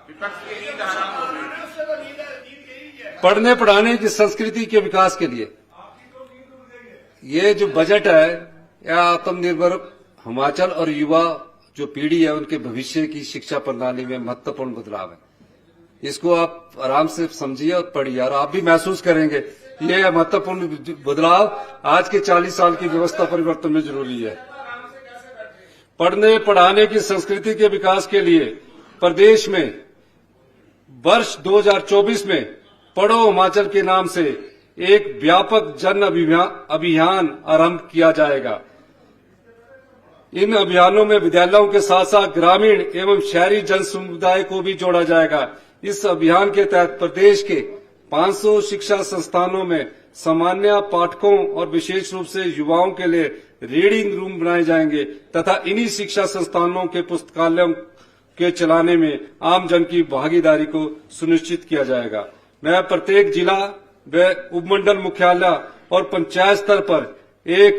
विपक्ष की नींद हराम हो गई है। पढ़ने पढ़ाने की संस्कृति के विकास के लिए ये जो बजट है, यह आत्मनिर्भर हिमाचल और युवा जो पीढ़ी है उनके भविष्य की शिक्षा प्रणाली में महत्वपूर्ण बदलाव है। इसको आप आराम से समझिए और पढ़िए और आप भी महसूस करेंगे ये महत्वपूर्ण बदलाव आज के 40 साल की व्यवस्था परिवर्तन में जरूरी है। पढ़ने पढ़ाने की संस्कृति के विकास के लिए प्रदेश में वर्ष 2024 में पढ़ो हिमाचल के नाम से एक व्यापक जन अभियान आरंभ किया जाएगा। इन अभियानों में विद्यालयों के साथ साथ ग्रामीण एवं शहरी जन समुदाय को भी जोड़ा जाएगा। इस अभियान के तहत प्रदेश के 500 शिक्षा संस्थानों में सामान्य पाठकों और विशेष रूप से युवाओं के लिए रीडिंग रूम बनाए जाएंगे तथा इन्हीं शिक्षा संस्थानों के पुस्तकालयों के चलाने में आम जन की भागीदारी को सुनिश्चित किया जाएगा। मैं प्रत्येक जिला व उपमंडल मुख्यालय और पंचायत स्तर पर एक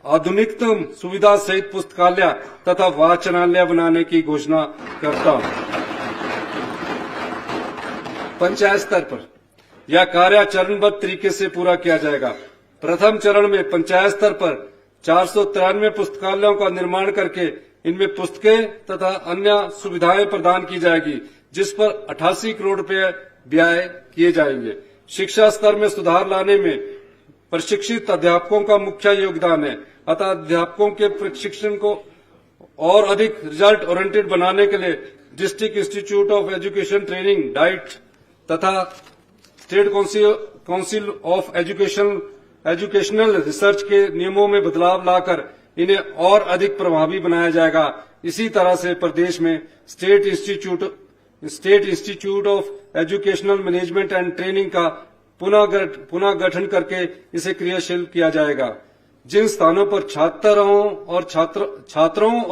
आधुनिकतम सुविधा सहित पुस्तकालय तथा वाचनालय बनाने की घोषणा करता हूं। पंचायत स्तर पर यह कार्य चरणबद्ध तरीके से पूरा किया जाएगा। प्रथम चरण में पंचायत स्तर पर 493 पुस्तकालयों का निर्माण करके इनमें पुस्तकें तथा अन्य सुविधाएं प्रदान की जाएगी, जिस पर 88 करोड़ रुपए व्यय किए जाएंगे। शिक्षा स्तर में सुधार लाने में प्रशिक्षित अध्यापकों का मुख्य योगदान है, अतः अध्यापकों के प्रशिक्षण को और अधिक रिजल्ट ओरिएंटेड बनाने के लिए district institute of education training diet तथा state council of educational research के नियमों में बदलाव लाकर इन्हें और अधिक प्रभावी बनाया जाएगा। इसी तरह से प्रदेश में state institute of educational management and training का पुनः गठन करके इसे क्रियाशील किया जाएगा। जिन स्थानों पर छात्रों और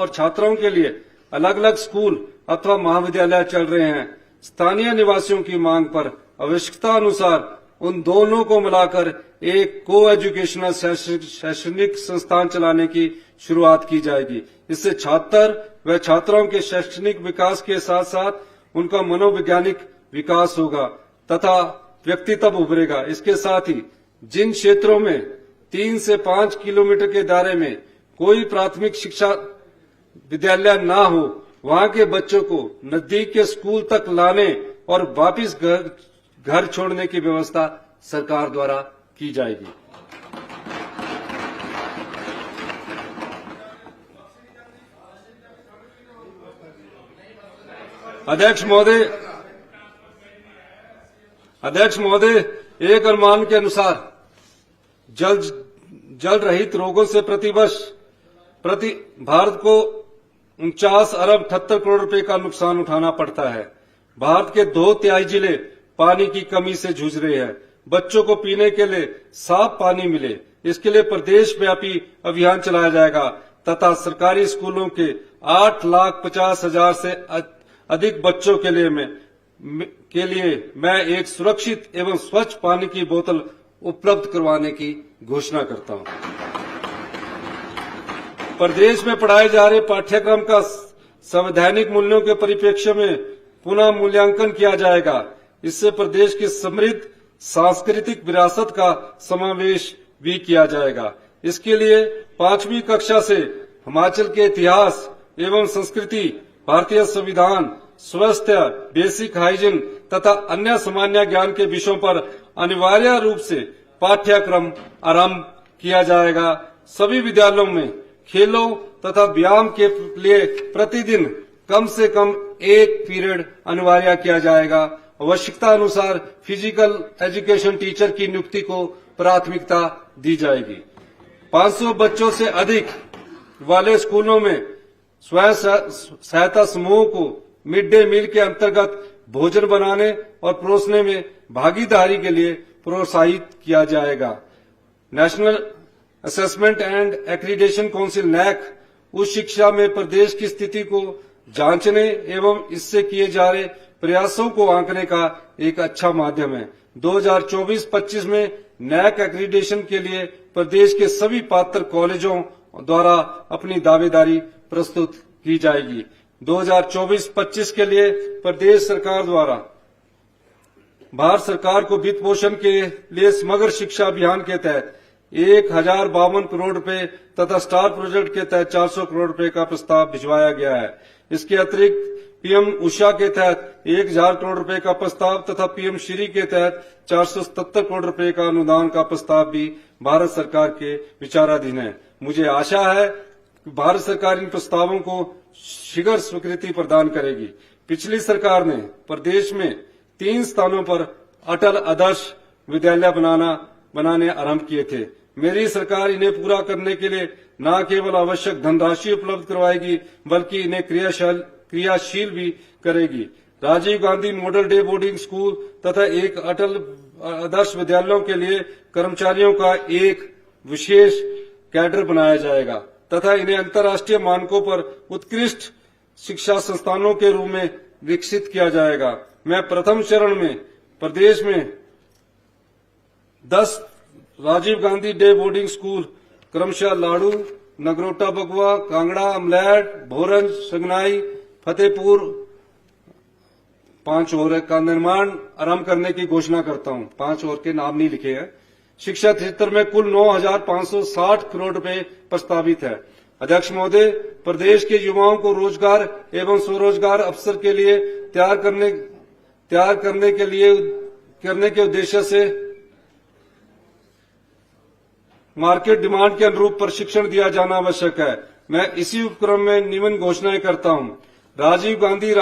छात्राओं के लिए अलग अलग स्कूल अथवा महाविद्यालय चल रहे हैं, स्थानीय निवासियों की मांग पर आवश्यकता अनुसार उन दोनों को मिलाकर एक को एजुकेशनल शैक्षणिक संस्थान चलाने की शुरुआत की जाएगी। इससे छात्र व छात्राओं के शैक्षणिक विकास के साथ साथ उनका मनोवैज्ञानिक विकास होगा तथा व्यक्तित्व उभरेगा। इसके साथ ही जिन क्षेत्रों में 3 से 5 किलोमीटर के दायरे में कोई प्राथमिक शिक्षा विद्यालय न हो, वहां के बच्चों को नजदीक के स्कूल तक लाने और वापस घर छोड़ने की व्यवस्था सरकार द्वारा की जाएगी। अध्यक्ष महोदय, एक अनुमान के अनुसार जल रहित रोगों से प्रतिवर्ष भारत को 49 अरब 78 करोड़ रुपए का नुकसान उठाना पड़ता है। भारत के 2/3 जिले पानी की कमी से जूझ रहे हैं। बच्चों को पीने के लिए साफ पानी मिले, इसके लिए प्रदेश व्यापी अभियान चलाया जाएगा तथा सरकारी स्कूलों के 8,50,000 से अधिक बच्चों के लिए मैं एक सुरक्षित एवं स्वच्छ पानी की बोतल उपलब्ध करवाने की घोषणा करता हूं। प्रदेश में पढ़ाए जा रहे पाठ्यक्रम का संवैधानिक मूल्यों के परिप्रेक्ष्य में पुनः मूल्यांकन किया जाएगा। इससे प्रदेश की समृद्ध सांस्कृतिक विरासत का समावेश भी किया जाएगा। इसके लिए 5वीं कक्षा से हिमाचल के इतिहास एवं संस्कृति, भारतीय संविधान, स्वास्थ्य, बेसिक हाइजीन तथा अन्य सामान्य ज्ञान के विषयों पर अनिवार्य रूप से पाठ्यक्रम आरंभ किया जाएगा। सभी विद्यालयों में खेलों तथा व्यायाम के लिए प्रतिदिन कम से कम 1 पीरियड अनिवार्य किया जाएगा। आवश्यकता अनुसार फिजिकल एजुकेशन टीचर की नियुक्ति को प्राथमिकता दी जाएगी। 500 बच्चों से अधिक वाले स्कूलों में स्वयं सहायता समूहों को मिड डे मील के अंतर्गत भोजन बनाने और परोसने में भागीदारी के लिए प्रोत्साहित किया जाएगा। National assessment and accreditation council NAAC उच्च शिक्षा में प्रदेश की स्थिति को जांचने एवं इससे किए जा रहे प्रयासों को आंकने का एक अच्छा माध्यम है। 2024-25 में नैक एक्रीडेशन के लिए प्रदेश के सभी पात्र कॉलेजों द्वारा अपनी दावेदारी प्रस्तुत की जाएगी। 2024-25 के लिए प्रदेश सरकार द्वारा भारत सरकार को वित्त पोषण के लिए समग्र शिक्षा अभियान के तहत 1052 करोड़ रुपए तथा स्टार प्रोजेक्ट के तहत 400 करोड़ रुपए का प्रस्ताव भिजवाया गया है। इसके अतिरिक्त पीएम उषा के तहत 1000 करोड़ रुपए का प्रस्ताव तथा पीएम श्री के तहत 477 करोड़ रुपए का अनुदान का प्रस्ताव भी भारत सरकार के विचाराधीन है। मुझे आशा है कि भारत सरकार इन प्रस्तावों को शीघ्र स्वीकृति प्रदान करेगी। पिछली सरकार ने प्रदेश में 3 स्थानों पर अटल आदर्श विद्यालय बनाने आरंभ किए थे। मेरी सरकार इन्हें पूरा करने के लिए न केवल आवश्यक धनराशि उपलब्ध करवाएगी बल्कि इन्हें क्रियाशील भी करेगी। Rajiv Gandhi model day boarding school तथा एक अटल आदर्श विद्यालयों के लिए कर्मचारियों का एक विशेष कैडर बनाया जाएगा तथा इन्हें अंतर्राष्ट्रीय मानकों पर उत्कृष्ट शिक्षा संस्थानों के रूप में विकसित किया जाएगा। मैं प्रथम चरण में प्रदेश में 10 Rajiv Gandhi day boarding school क्रमशः लाड़ू, नगरोटा बगवा, कांगड़ा, अमलैड, भोरंज, संगनाई, फतेहपुर 5 और का निर्माण आरंभ करने की घोषणा करता हूं। 5 और के नाम नहीं लिखे हैं। शिक्षा क्षेत्र में कुल 9,560 करोड़ रुपए प्रस्तावित है। अध्यक्ष महोदय, प्रदेश के युवाओं को रोजगार एवं स्वरोजगार अवसर के लिए तैयार करने के उद्देश्य से मार्केट डिमांड के अनुरूप प्रशिक्षण दिया जाना आवश्यक है। मैं इसी उपक्रम में निम्न घोषणाएं करता हूं। राजीव गांधी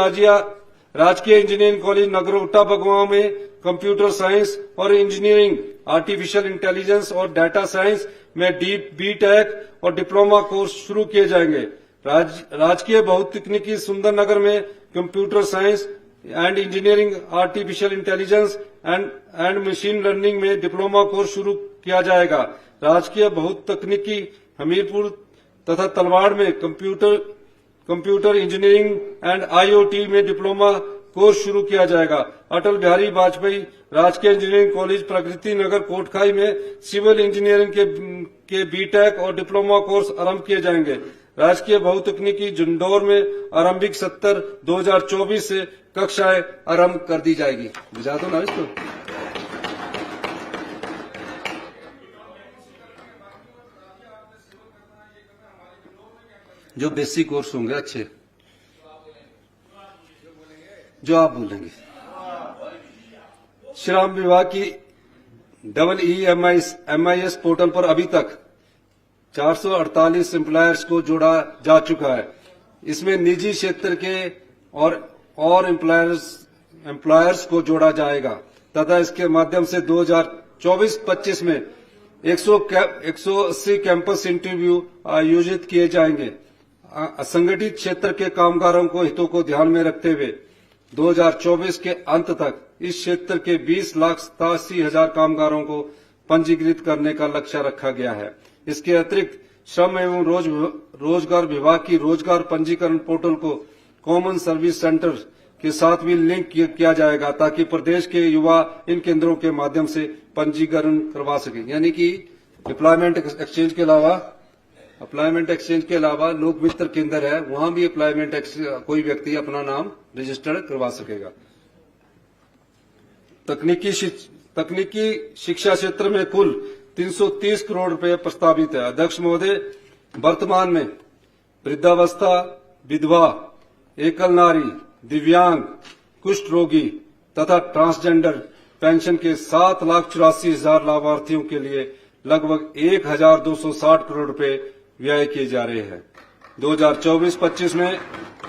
राजकीय इंजीनियरिंग कॉलेज नगरोटा बगवां में कंप्यूटर साइंस और इंजीनियरिंग, आर्टिफिशियल इंटेलिजेंस और डाटा साइंस में बी.टेक और डिप्लोमा कोर्स शुरू किए जाएंगे। राजकीय बहुतकनीकी सुंदरनगर में computer science and engineering, artificial intelligence and machine learning में डिप्लोमा कोर्स शुरू किया जाएगा। राजकीय बहुतकनीकी हमीरपुर तथा तलवाड़ में कंप्यूटर इंजीनियरिंग एंड आईओटी में डिप्लोमा कोर्स शुरू किया जाएगा। अटल बिहारी वाजपेयी राजकीय इंजीनियरिंग कॉलेज प्रगति नगर कोटखाई में सिविल इंजीनियरिंग के बी.टेक और डिप्लोमा कोर्स आरंभ किए जाएंगे। राजकीय बहुतकनीकी जुंडौर में आरंभिक सत्र 2024 से कक्षाएं आरंभ कर दी जाएगी। बुझा दो ना इसको। जो बेसिक कोर्स होंगे अच्छे, जो आप बोलेंगे। श्रम विभाग की EEMIS पोर्टल पर अभी तक 448 एम्प्लॉयर्स को जोड़ा जा चुका है। इसमें निजी क्षेत्र के और एम्प्लॉयर्स को जोड़ा जाएगा तथा इसके माध्यम से 2024-25 में 180 कैंपस इंटरव्यू आयोजित किए जाएंगे। असंगठित क्षेत्र के कामगारों को हितों को ध्यान में रखते हुए 2024 के अंत तक इस क्षेत्र के 20,87,000 कामगारों को पंजीकृत करने का लक्ष्य रखा गया है। इसके अतिरिक्त श्रम एवं रोजगार विभाग की रोजगार पंजीकरण पोर्टल को कॉमन सर्विस सेंटर के साथ भी लिंक किया जाएगा ताकि प्रदेश के युवा इन केंद्रों के माध्यम से पंजीकरण करवा सके। यानी कि एम्प्लॉयमेंट एक्सचेंज के अलावा लोक मित्र केंद्र है, वहां भी कोई व्यक्ति अपना नाम रजिस्टर्ड करवा सकेगा। तकनीकी शिक्षा क्षेत्र में कुल 330 करोड़ रुपए प्रस्तावित है। अध्यक्ष महोदय, वर्तमान में वृद्धावस्था, विधवा, एकल नारी, दिव्यांग, कुष्ठ रोगी तथा ट्रांसजेंडर पेंशन के 7,84,000 लाभार्थियों के लिए लगभग 1,260 करोड़ रुपए व्यय किए जा रहे हैं। 2024-25 में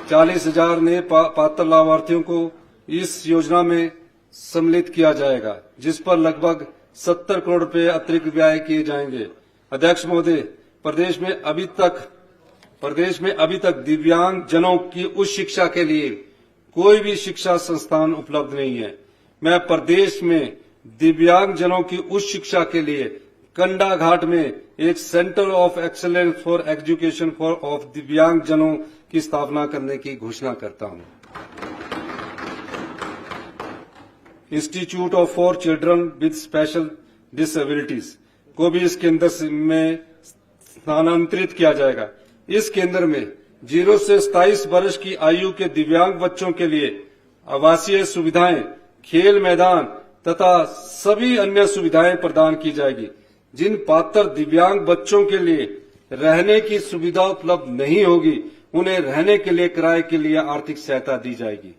40,000 नए पात्र लाभार्थियों को इस योजना में सम्मिलित किया जाएगा, जिस पर लगभग 70 करोड़ रुपए अतिरिक्त व्यय किए जाएंगे। अध्यक्ष महोदय, प्रदेश में अभी तक दिव्यांग जनों की उच्च शिक्षा के लिए कोई भी शिक्षा संस्थान उपलब्ध नहीं है। मैं प्रदेश में दिव्यांग जनों की उच्च शिक्षा के लिए कंडा घाट में एक centre of excellence for education of दिव्यांग जनों की स्थापना करने की घोषणा करता हूं। Institute for children with disabilities को भी इस केंद्र में स्थानांतरित किया जाएगा। इस केंद्र में 0 से 27 वर्ष की आयु के दिव्यांग बच्चों के लिए आवासीय सुविधाएं, खेल मैदान तथा सभी अन्य सुविधाएं प्रदान की जाएगी। जिन पात्र दिव्यांग बच्चों के लिए रहने की सुविधा उपलब्ध नहीं होगी, उन्हें रहने के लिए किराए के लिए आर्थिक सहायता दी जाएगी।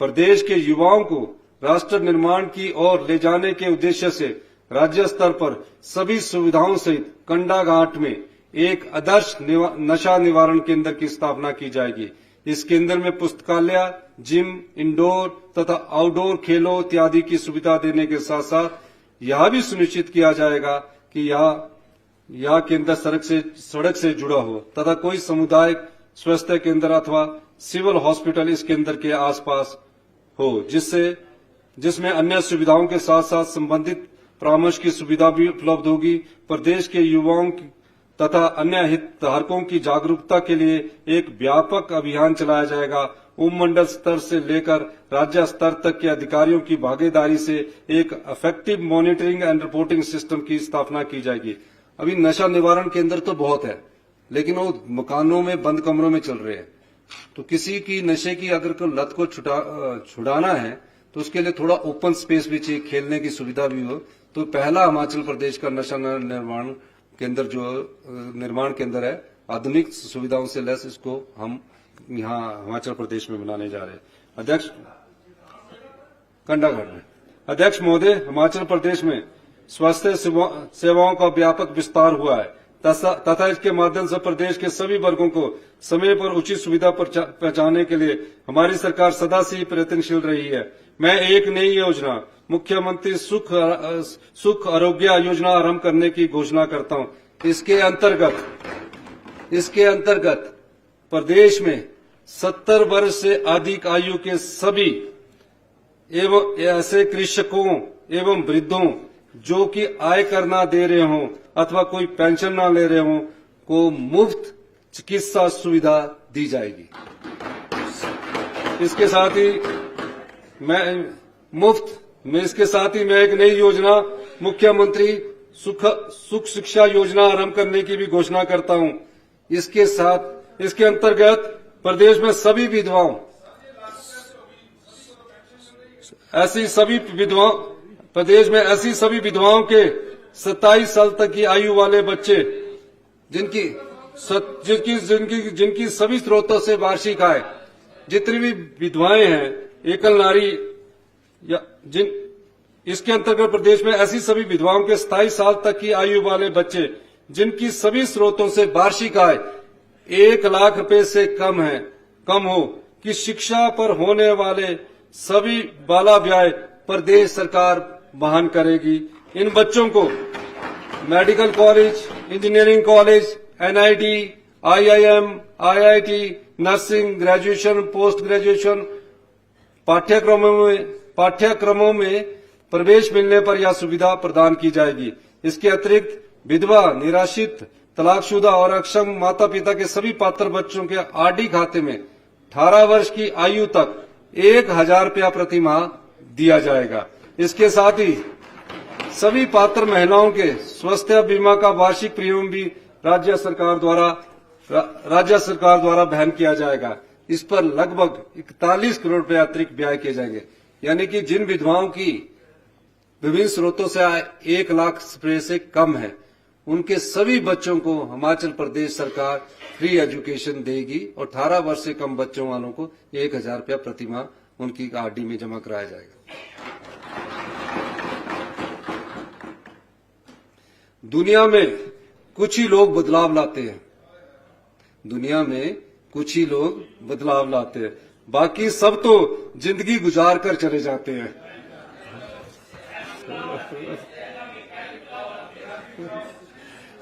प्रदेश के युवाओं को राष्ट्र निर्माण की ओर ले जाने के उद्देश्य से राज्य स्तर पर सभी सुविधाओं सहित कंडाघाट में एक आदर्श नशा निवारण केंद्र की स्थापना की जाएगी। इस केंद्र में पुस्तकालय, जिम, इंडोर तथा आउटडोर खेलों इत्यादि की सुविधा देने के साथ साथ यह भी सुनिश्चित किया जाएगा कि यह केंद्र सड़क से जुड़ा हो तथा कोई सामुदायिक स्वास्थ्य केंद्र अथवा सिविल हॉस्पिटल इस केंद्र के आसपास हो, जिसमें अन्य सुविधाओं के साथ साथ संबंधित परामर्श की सुविधा भी उपलब्ध होगी। प्रदेश के युवाओं तथा अन्य हितधारकों की जागरूकता के लिए एक व्यापक अभियान चलाया जाएगा। उपमंडल स्तर से लेकर राज्य स्तर तक के अधिकारियों की भागीदारी से एक effective monitoring and reporting system की स्थापना की जाएगी। अभी नशा निवारण केंद्र तो बहुत है, लेकिन वो मकानों में बंद कमरों में चल रहे हैं। तो किसी की नशे की अगर को लत को छुड़ाना है तो उसके लिए थोड़ा ओपन स्पेस भी चाहिए, खेलने की सुविधा भी हो। तो पहला हिमाचल प्रदेश का नशा निर्माण केंद्र जो निर्माण केंद्र है, आधुनिक सुविधाओं से लैस, इसको हम यहाँ हिमाचल प्रदेश में बनाने जा रहे हैं। अध्यक्ष, कंडाघाट में अध्यक्ष महोदय, हिमाचल प्रदेश में स्वास्थ्य सेवाओं का व्यापक विस्तार हुआ है तथा इसके माध्यम से प्रदेश के सभी वर्गों को समय पर उचित सुविधा पहुंचाने के लिए हमारी सरकार सदा से ही प्रयत्नशील रही है। मैं एक नई योजना मुख्यमंत्री सुख आरोग्य योजना आरंभ करने की घोषणा करता हूं। इसके अंतर्गत प्रदेश में 70 वर्ष से अधिक आयु के सभी एवं ऐसे कृषकों एवं वृद्धों जो कि आय कर ना दे रहे हों अथवा कोई पेंशन ना ले रहे हों को मुफ्त चिकित्सा सुविधा दी जाएगी। इसके साथ ही मैं एक नई योजना मुख्यमंत्री सुख शिक्षा योजना आरंभ करने की भी घोषणा करता हूं। इसके अंतर्गत प्रदेश में ऐसी सभी विधवाओं के 27 साल तक की आयु वाले बच्चे जिनकी सभी स्रोतों से वार्षिक आय, जितनी भी विधवाएं हैं, एकल नारी इसके अंतर्गत प्रदेश में ऐसी सभी विधवाओं के 27 साल तक की आयु वाले बच्चे जिनकी सभी स्रोतों से वार्षिक आय 1 लाख रुपए से कम हो कि शिक्षा पर होने वाले सभी बाला व्यय प्रदेश सरकार वहन करेगी। इन बच्चों को medical college, engineering college, NIT, IIM, IIT, nursing, graduation, post graduation पाठ्यक्रमों में प्रवेश मिलने पर यह सुविधा प्रदान की जाएगी। इसके अतिरिक्त विधवा, निराश्रित, तलाकशुदा और अक्षम माता पिता के सभी पात्र बच्चों के आरडी खाते में 18 वर्ष की आयु तक 1000 रुपया प्रति माह दिया जाएगा। इसके साथ ही सभी पात्र महिलाओं के स्वास्थ्य बीमा का वार्षिक प्रीमियम भी राज्य सरकार द्वारा वहन किया जाएगा। इस पर लगभग 41 करोड़ रुपए अतिरिक्त व्यय किए जाएंगे। यानी कि जिन विधवाओं की विभिन्न स्रोतों से आय 1 लाख रुपए से कम है, उनके सभी बच्चों को हिमाचल प्रदेश सरकार फ्री एजुकेशन देगी और 18 वर्ष से कम बच्चों वालों को 1000 रुपया प्रति माह उनकी आरडी में जमा कराया जाएगा। दुनिया में कुछ ही लोग बदलाव लाते हैं, बाकी सब तो जिंदगी गुजार कर चले जाते हैं।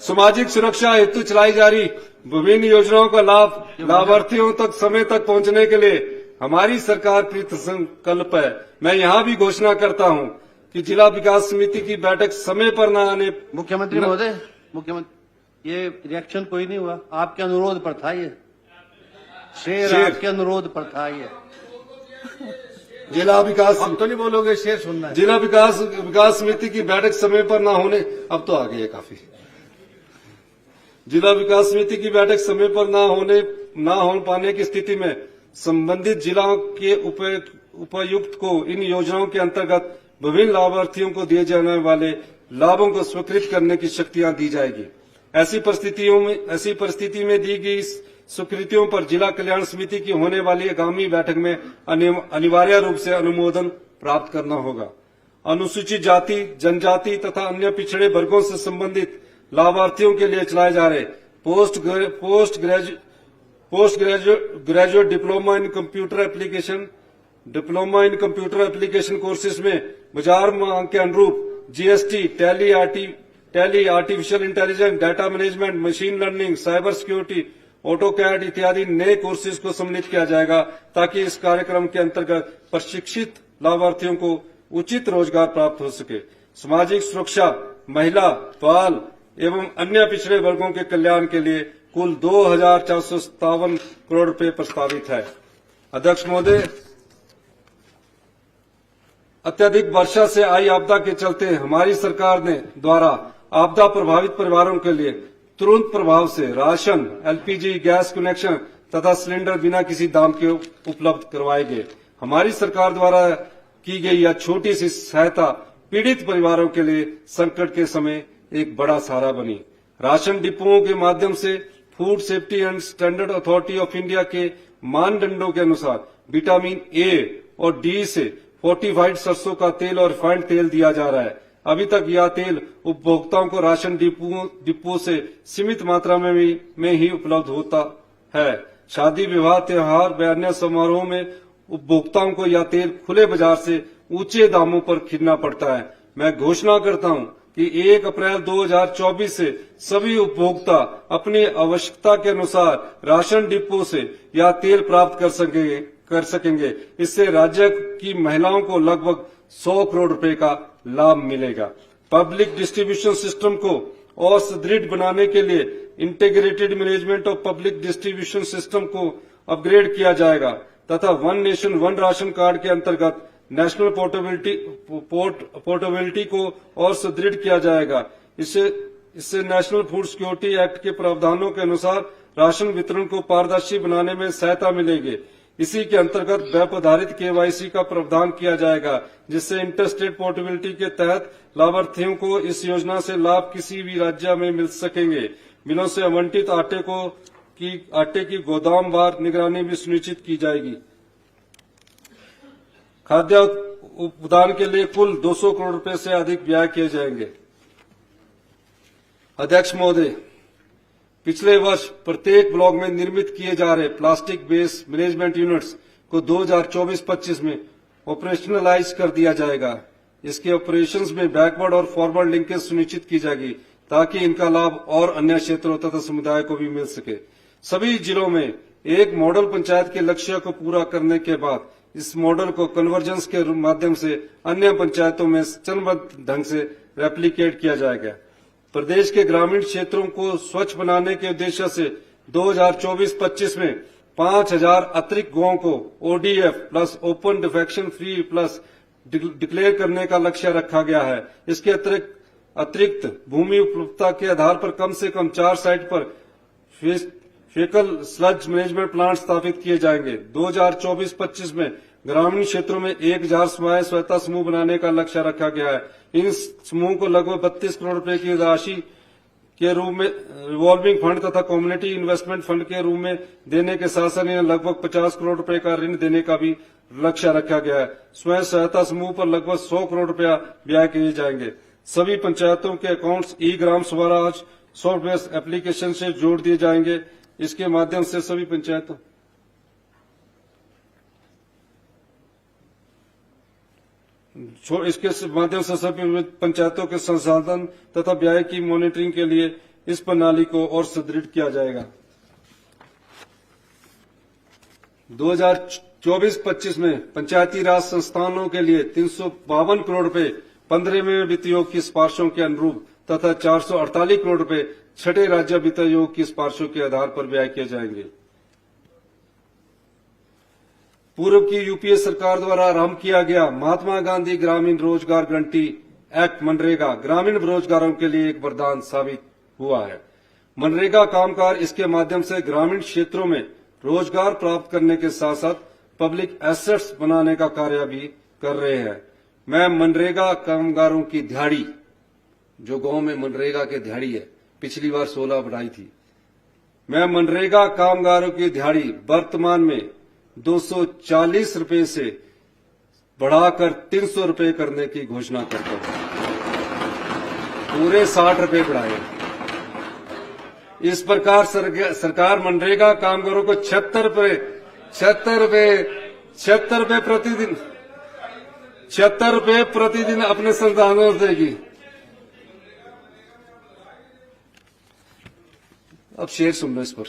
सामाजिक सुरक्षा हेतु चलाई जा रही विभिन्न योजनाओं का लाभ लाभार्थियों तक समय तक पहुंचने के लिए हमारी सरकार कृत संकल्प है। मैं यहां भी घोषणा करता हूं कि जिला विकास समिति की बैठक समय पर न आने। मुख्यमंत्री महोदय, ये रिएक्शन कोई नहीं हुआ, आपके अनुरोध पर था ये शेर आपके अनुरोध पर था ये। जिला विकास अब तो नहीं बोलोगे, शेर सुनना है। जिला विकास समिति की बैठक समय पर न होने, अब तो आ गई है काफी। जिला विकास समिति की बैठक समय पर न हो पाने की स्थिति में संबंधित जिलाओं के उपायुक्त को इन योजनाओं के अंतर्गत विभिन्न लाभार्थियों को दिए जाने वाले लाभों को स्वीकृत करने की शक्तियां दी जाएगी। ऐसी परिस्थिति में दी गई स्वीकृतियों पर जिला कल्याण समिति की होने वाली आगामी बैठक में अनिवार्य रूप से अनुमोदन प्राप्त करना होगा। अनुसूचित जाति, जनजाति तथा अन्य पिछड़े वर्गों से संबंधित लाभार्थियों के लिए चलाए जा रहे post graduate diploma in computer application courses में बाजार मांग के अनुरूप GST, tally, artificial intelligence, data management, machine learning, cyber security, AutoCAD इत्यादि नए कोर्सेज को सम्मिलित किया जाएगा, ताकि इस कार्यक्रम के अंतर्गत प्रशिक्षित लाभार्थियों को उचित रोजगार प्राप्त हो सके। सामाजिक सुरक्षा, महिला, बाल एवं अन्य पिछड़े वर्गों के कल्याण के लिए कुल 2,457 करोड़ रुपए प्रस्तावित है। अध्यक्ष महोदय, अत्यधिक वर्षा से आई आपदा के चलते हमारी सरकार ने द्वारा आपदा प्रभावित परिवारों के लिए तुरंत प्रभाव से राशन, एलपीजी गैस कनेक्शन तथा सिलेंडर बिना किसी दाम के उपलब्ध करवाए गए। हमारी सरकार द्वारा की गई यह छोटी सी सहायता पीड़ित परिवारों के लिए संकट के समय एक बड़ा सहारा बनी। राशन डिपोओं के माध्यम से food safety and standard authority of India के मानदंडों के अनुसार विटामिन ए और डी से फोर्टिफाइड सरसों का तेल और रिफाइंड तेल दिया जा रहा है। अभी तक यह तेल उपभोक्ताओं को राशन डिपो से सीमित मात्रा में ही उपलब्ध होता है। शादी, विवाह, त्योहार व अन्य समारोह में उपभोक्ताओं को यह तेल खुले बाजार से ऊंचे दामों पर खरीदना पड़ता है। मैं घोषणा करता हूं कि 1 अप्रैल 2024 से सभी उपभोक्ता अपनी आवश्यकता के अनुसार राशन डिपो से यह तेल प्राप्त कर सकेंगे। इससे राज्य की महिलाओं को लगभग 100 करोड़ रुपए का लाभ मिलेगा। पब्लिक डिस्ट्रीब्यूशन सिस्टम को और सुदृढ़ बनाने के लिए integrated management of public distribution system को अपग्रेड किया जाएगा तथा one nation one ration card के अंतर्गत नेशनल पोर्टेबिलिटी को और सुदृढ़ किया जाएगा। इससे नेशनल फूड सिक्योरिटी एक्ट के प्रावधानों के अनुसार राशन वितरण को पारदर्शी बनाने में सहायता मिलेगी। इसी के अंतर्गत वेब आधारित केवाईसी का प्रावधान किया जाएगा, जिससे इंटरस्टेट पोर्टेबिलिटी के तहत लाभार्थियों को इस योजना से लाभ किसी भी राज्य में मिल सकेंगे। मिलों से आवंटित आटे की गोदामवार निगरानी भी सुनिश्चित की जाएगी। खाद्य उत्पादन के लिए कुल 200 करोड़ रुपए से अधिक व्यय किए जाएंगे। अध्यक्ष महोदय, पिछले वर्ष प्रत्येक ब्लॉक में निर्मित किए जा रहे प्लास्टिक बेस मैनेजमेंट यूनिट्स को 2024-25 में ऑपरेशनलाइज कर दिया जाएगा। इसके ऑपरेशंस में बैकवर्ड और फॉरवर्ड लिंकेज सुनिश्चित की जाएगी, ताकि इनका लाभ और अन्य क्षेत्रों तथा समुदाय को भी मिल सके। सभी जिलों में एक मॉडल पंचायत के लक्ष्य को पूरा करने के बाद इस मॉडल को कन्वर्जेंस के माध्यम से अन्य पंचायतों में चरणबद्ध ढंग से रेप्लिकेट किया जाएगा। प्रदेश के ग्रामीण क्षेत्रों को स्वच्छ बनाने के उद्देश्य से 2024-25 में 5,000 अतिरिक्त गांवों को ODF plus open defection free plus declare करने का लक्ष्य रखा गया है। इसके अतिरिक्त भूमि उपलब्धता के आधार पर कम से कम 4 साइट पर फेकल स्लज मैनेजमेंट प्लांट स्थापित किए जाएंगे। 2024-25 में ग्रामीण क्षेत्रों में 1,000 स्वायत्ता समूह बनाने का लक्ष्य रखा गया है। इन समूह को लगभग 32 करोड़ रुपए की राशि के रूप में रिवॉल्विंग फंड तथा कम्युनिटी इन्वेस्टमेंट फंड के रूप में देने के साथ साथ इन्हें लगभग 50 करोड़ रुपए का ऋण देने का भी लक्ष्य रखा गया है। स्वयं सहायता समूह पर लगभग 100 करोड़ रुपया व्यय किए जाएंगे। सभी पंचायतों के अकाउंट्स ई ग्राम स्वराज सॉफ्टवेयर एप्लीकेशन से जोड़ दिए जाएंगे। इसके माध्यम से सभी पंचायतों सभी पंचायतों के संसाधन तथा व्यय की मॉनिटरिंग के लिए इस प्रणाली को और सुदृढ़ किया जाएगा। 2024-25 में पंचायती राज संस्थानों के लिए 352 करोड़ रुपए 15वें वित्त आयोग की सिफारिशों के अनुरूप तथा 448 करोड़ रुपए 6ठे राज्य वित्त आयोग की सिफारिशों के आधार पर व्यय किए जाएंगे। पूर्व की यूपीए सरकार द्वारा आरंभ किया गया महात्मा गांधी ग्रामीण रोजगार गारंटी एक्ट मनरेगा ग्रामीण बेरोजगारों के लिए एक वरदान साबित हुआ है। मनरेगा कामगार इसके माध्यम से ग्रामीण क्षेत्रों में रोजगार प्राप्त करने के साथ साथ पब्लिक एसेट्स बनाने का कार्य भी कर रहे हैं। मैं मनरेगा कामगारों की दिहाड़ी, जो गांव में मनरेगा के दिहाड़ी है, पिछली बार 16 बढ़ाई थी, मैं मनरेगा कामगारों की दिहाड़ी वर्तमान में 240 रुपए से बढ़ाकर 300 रुपए करने की घोषणा करता हूं। पूरे 60 रुपए बढ़ाए। इस प्रकार सरकार मनरेगा कामगारों को 76 रुपए प्रतिदिन अपने संसाधनों से देगी। अब शेर सुन लो इस पर।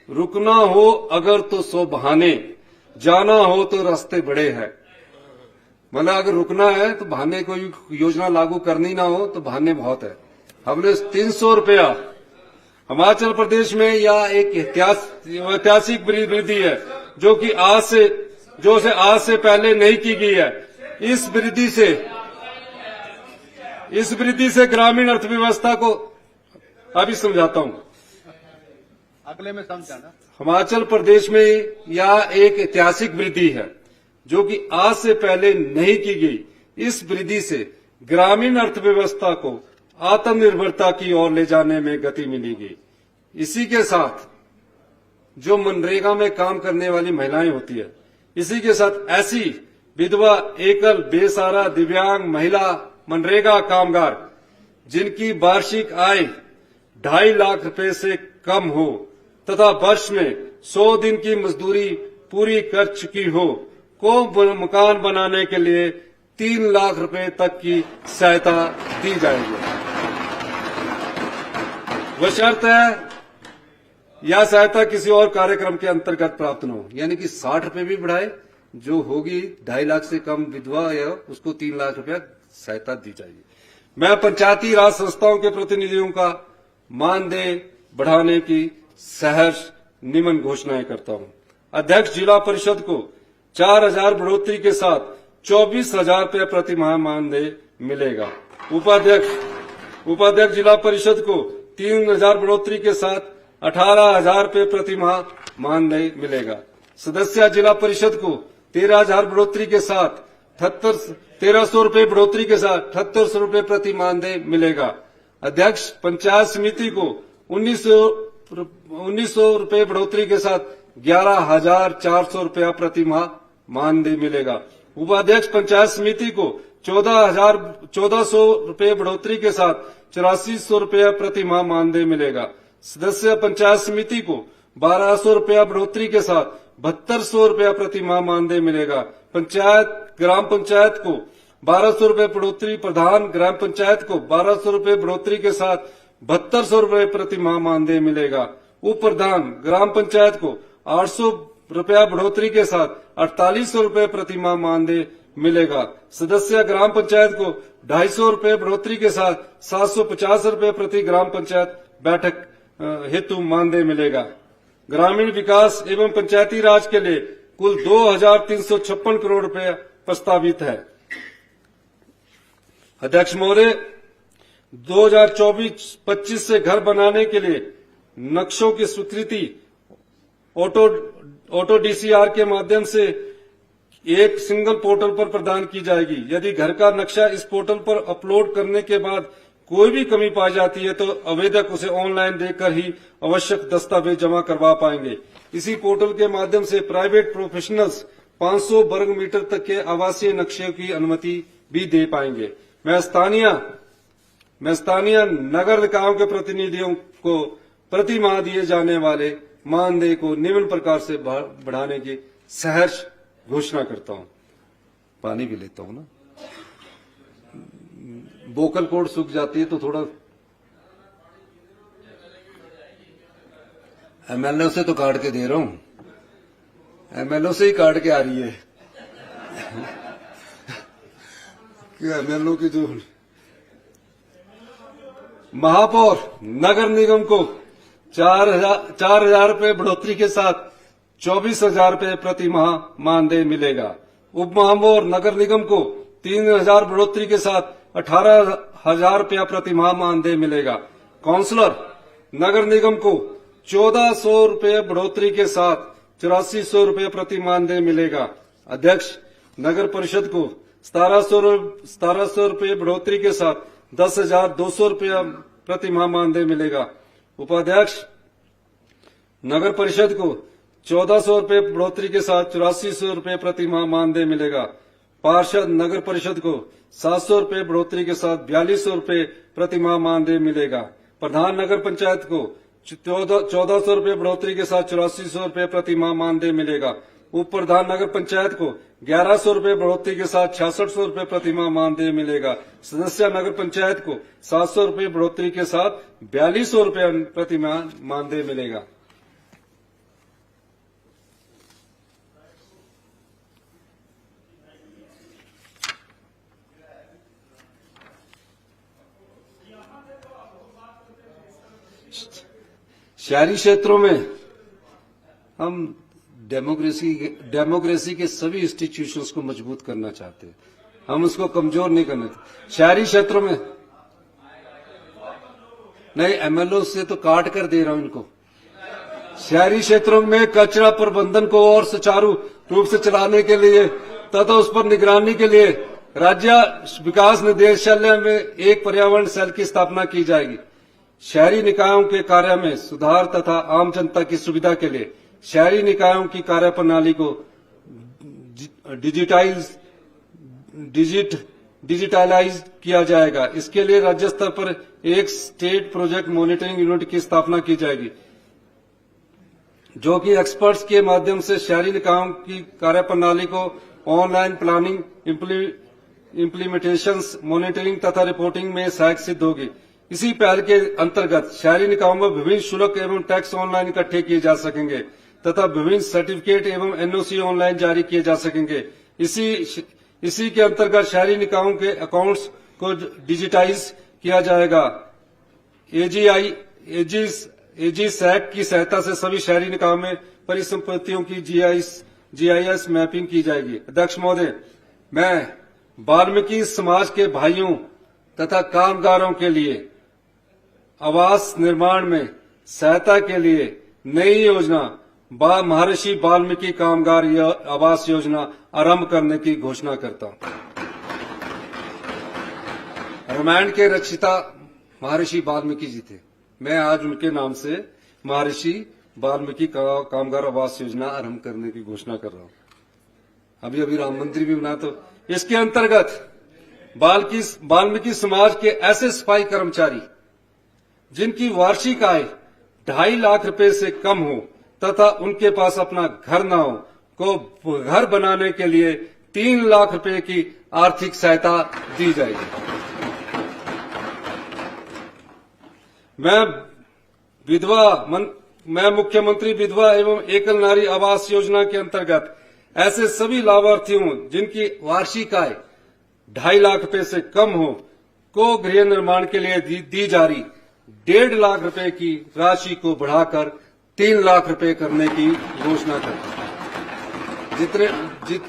रुकना हो अगर तो 100 बहाने, जाना हो तो रास्ते बड़े हैं। मतलब अगर रुकना है तो बहाने, कोई योजना लागू करनी ना हो तो बहाने बहुत है। हमने 300 रुपया हिमाचल प्रदेश में यह एक ऐतिहासिक वृद्धि है जो कि आज से पहले नहीं की गई है। इस वृद्धि से ग्रामीण अर्थव्यवस्था को अभी समझाता हूं। अगले में समझाना। हिमाचल प्रदेश में यह एक ऐतिहासिक वृद्धि है जो कि आज से पहले नहीं की गई। इस वृद्धि से ग्रामीण अर्थव्यवस्था को आत्मनिर्भरता की ओर ले जाने में गति मिलेगी। इसी के साथ जो मनरेगा में काम करने वाली महिलाएं होती है, इसी के साथ ऐसी विधवा, एकल, बेसहारा, दिव्यांग महिला मनरेगा कामगार जिनकी वार्षिक आय 2.5 लाख रुपए से कम हो तथा वर्ष में 100 दिन की मजदूरी पूरी कर चुकी हो को मकान बनाने के लिए 3 लाख रुपए तक की सहायता दी जाएगी। वह शर्त है यह सहायता किसी और कार्यक्रम के अंतर्गत प्राप्त न हो। यानी कि 60 रुपए भी बढ़ाए, जो होगी 2.5 लाख से कम विधवा या उसको 3 लाख रुपया सहायता दी जाएगी। मैं पंचायती राज संस्थाओं के प्रतिनिधियों का मानदेय बढ़ाने की सहर्ष निम्न घोषणाएं करता हूं। अध्यक्ष जिला परिषद को 4,000 बढ़ोतरी के साथ 24,000 रुपये प्रति माह मानदेय मिलेगा। उपाध्यक्ष जिला परिषद को 3,000 बढ़ोतरी के साथ 18,000 रुपये प्रति माह मानदेय मिलेगा। सदस्य जिला परिषद को 13,000 बढ़ोतरी के साथ 1,300 रुपये बढ़ोतरी के साथ 7,800 रुपये प्रति मानदेय मिलेगा। अध्यक्ष पंचायत समिति को 1,900 रुपये बढ़ोतरी के साथ 11,400 रुपया प्रति माह मानदेय मिलेगा। उपाध्यक्ष पंचायत समिति को 1,400 रुपये बढ़ोतरी के साथ 8,400 रुपया प्रति माह मानदेय मिलेगा। सदस्य पंचायत समिति को 1,200 रुपया बढ़ोतरी के साथ 7,200 रुपया प्रति माह मानदेय मिलेगा। ग्राम पंचायत को 1,200 रुपये बढ़ोतरी, प्रधान ग्राम पंचायत को 1,200 रुपये बढ़ोतरी के साथ 7,200 रुपये प्रति माह मानदेय मिलेगा। उप प्रधान ग्राम पंचायत को 800 रुपया बढ़ोतरी के साथ 4,800 रुपये प्रति माह मानदेय मिलेगा। सदस्य ग्राम पंचायत को 250 रुपये बढ़ोतरी के साथ 750 रुपये प्रति ग्राम पंचायत बैठक हेतु मानदेय मिलेगा। ग्रामीण विकास एवं पंचायती राज के लिए कुल 2,356 करोड़ रुपए प्रस्तावित है। अध्यक्ष महोदय, 2024-25 से घर बनाने के लिए नक्शों की स्वीकृति ऑटो डीसीआर के माध्यम से एक सिंगल पोर्टल पर प्रदान की जाएगी। यदि घर का नक्शा इस पोर्टल पर अपलोड करने के बाद कोई भी कमी पाई जाती है तो आवेदक उसे ऑनलाइन देकर ही आवश्यक दस्तावेज जमा करवा पाएंगे। इसी पोर्टल के माध्यम से प्राइवेट प्रोफेशनल्स 500 वर्ग मीटर तक के आवासीय नक्शे की अनुमति भी दे पाएंगे। मैं स्थानीय नगर निकायों के प्रतिनिधियों को प्रति माह दिए जाने वाले मानदेय को निम्न प्रकार से बढ़ाने की सहर्ष घोषणा करता हूं। पानी भी लेता हूं ना, वोकल कॉर्ड सूख जाती है तो थोड़ा एमएलओ से तो काट के दे रहा हूं, एमएलओ से ही काट के आ रही है क्या एमएलओ की जो महापौर नगर निगम को 4,000 रुपये बढ़ोतरी के साथ 24,000 रुपये प्रति माह मानदेय मिलेगा। उप महापौर और नगर निगम को 3,000 बढ़ोतरी के साथ 18,000 रुपया प्रति माह मानदेय मिलेगा। काउंसलर नगर निगम को 1,400 रुपये बढ़ोतरी के साथ 8,400 रुपये प्रति मानदेय मिलेगा। अध्यक्ष नगर परिषद को 1,700 रुपये बढ़ोतरी के साथ 10,200 रुपया प्रति माह मानदेय मिलेगा। उपाध्यक्ष नगर परिषद को 1,400 रुपये बढ़ोतरी के साथ 8,400 रुपये प्रति माह मानदेय मिलेगा। पार्षद नगर परिषद को 700 रुपये बढ़ोतरी के साथ 4,200 रुपये प्रति माह मानदेय मिलेगा। प्रधान नगर पंचायत को 1,400 रुपये बढ़ोतरी के साथ 8,400 रुपये प्रति माह मानदेय मिलेगा। उप प्रधान नगर पंचायत को 1,100 रुपये बढ़ोतरी के साथ 6,600 रुपये प्रति माह मानदेय मिलेगा। सदस्य नगर पंचायत को 700 रुपये बढ़ोतरी के साथ 4,200 रुपये प्रति माह मानदेय मिलेगा। शहरी क्षेत्रों में हम डेमोक्रेसी के सभी इंस्टीट्यूशंस को मजबूत करना चाहते हैं। हम उसको कमजोर नहीं करना चाहते। शहरी क्षेत्रों में नहीं, एमएलओ से तो काट कर दे रहा हूं इनको। शहरी क्षेत्रों में कचरा प्रबंधन को और सुचारू रूप से चलाने के लिए तथा उस पर निगरानी के लिए राज्य विकास निदेशालय में एक पर्यावरण सेल की स्थापना की जाएगी। शहरी निकायों के कार्य में सुधार तथा आम जनता की सुविधा के लिए शहरी निकायों की कार्यप्रणाली को डिजिटलाइज किया जाएगा। इसके लिए राज्य स्तर पर एक स्टेट प्रोजेक्ट मॉनिटरिंग यूनिट की स्थापना की जाएगी, जो कि एक्सपर्ट्स के माध्यम से शहरी निकायों की कार्यप्रणाली को ऑनलाइन प्लानिंग, इम्प्लीमेंटेशंस, मॉनिटरिंग तथा रिपोर्टिंग में सहायक सिद्ध होगी। इसी पहल के अंतर्गत शहरी निकायों में विभिन्न शुल्क एवं टैक्स ऑनलाइन इकट्ठे किए जा सकेंगे तथा विभिन्न सर्टिफिकेट एवं एनओसी ऑनलाइन जारी किए जा सकेंगे। इसी के अंतर्गत शहरी निकायों के अकाउंट्स को डिजिटाइज किया जाएगा। एजी सैक की सहायता से सभी शहरी निकायों में परिसंपत्तियों की जीआईएस मैपिंग की जाएगी। अध्यक्ष महोदय, मैं वाल्मीकि समाज के भाइयों तथा कामगारों के लिए आवास निर्माण में सहायता के लिए नई योजना महर्षि वाल्मीकि कामगार आवास योजना आरंभ करने की घोषणा करता हूं। रामायण के रचयिता महर्षि वाल्मीकि जी थे। मैं आज उनके नाम से महर्षि वाल्मीकि कामगार आवास योजना आरंभ करने की घोषणा कर रहा हूं। अभी राम मंदिर भी बना, तो इसके अंतर्गत वाल्मीकि समाज के ऐसे सफाई कर्मचारी जिनकी वार्षिक आय 2.5 लाख रुपए से कम हो तथा उनके पास अपना घर न हो को घर बनाने के लिए 3 लाख रुपए की आर्थिक सहायता दी जाएगी। मैं मुख्यमंत्री विधवा एवं एकल नारी आवास योजना के अंतर्गत ऐसे सभी लाभार्थियों जिनकी वार्षिक आय 2.5 लाख रुपए से कम हो को गृह निर्माण के लिए दी जा रही 1.5 लाख रुपए की राशि को बढ़ाकर 3 लाख रुपए करने की घोषणा करता हूं।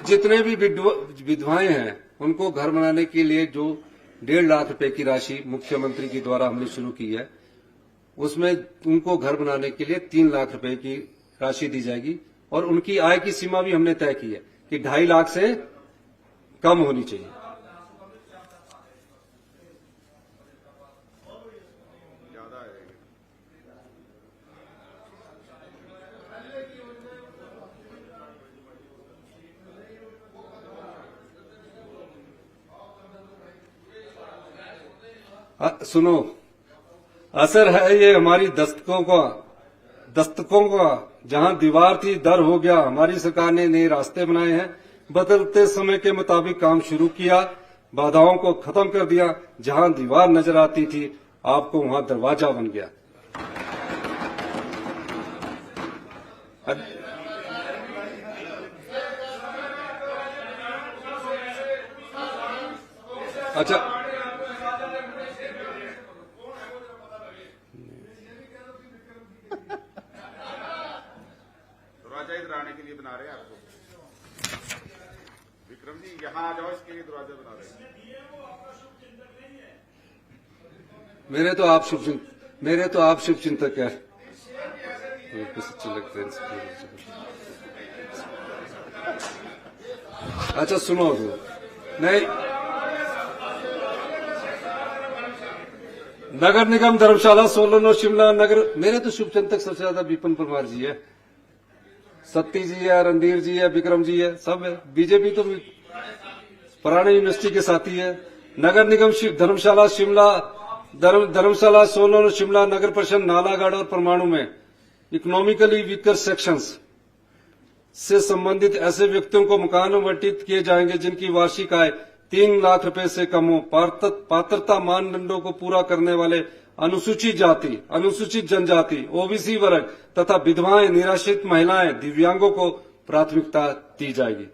जितने भी विधवाएं हैं उनको घर बनाने के लिए जो 1.5 लाख रुपए की राशि मुख्यमंत्री के द्वारा हमने शुरू की है, उसमें उनको घर बनाने के लिए 3 लाख रुपए की राशि दी जाएगी और उनकी आय की सीमा भी हमने तय की है कि 2.5 लाख से कम होनी चाहिए। सुनो, असर है ये हमारी दस्तकों का। जहां दीवार थी दर हो गया। हमारी सरकार ने नए रास्ते बनाए हैं, बदलते समय के मुताबिक काम शुरू किया, बाधाओं को खत्म कर दिया। जहां दीवार नजर आती थी आपको वहां दरवाजा बन गया। अच्छा, लिए बना रहे हैं आपको। विक्रम जी यहाँ आ जाओ, इसके लिए दरवाजा बना रहे हैं। मेरे तो आप शुभ चिंतक है। अच्छा सुनो तो नहीं, नगर निगम धर्मशाला, सोलन और शिमला नगर, मेरे तो शुभ चिंतक सबसे ज्यादा विपिन परमार जी है, सत्ती जी है, रणधीर जी है, विक्रम जी है, सब है। बीजेपी तो पुराने यूनिवर्सिटी के साथी है। नगर निगम धर्मशाला, धर्मशाला, सोलन और शिमला नगर परिषद नालागढ़ और परमाणु में इकोनॉमिकली वीकर सेक्शंस से संबंधित ऐसे व्यक्तियों को मकान आवंटित किए जाएंगे जिनकी वार्षिक आय 3 लाख रुपए से कम हो। पात्रता मानदंडों को पूरा करने वाले अनुसूचित जाति, अनुसूचित जनजाति, ओबीसी वर्ग तथा विधवाएं, निराश्रित महिलाएं, दिव्यांगों को प्राथमिकता दी जाएगी।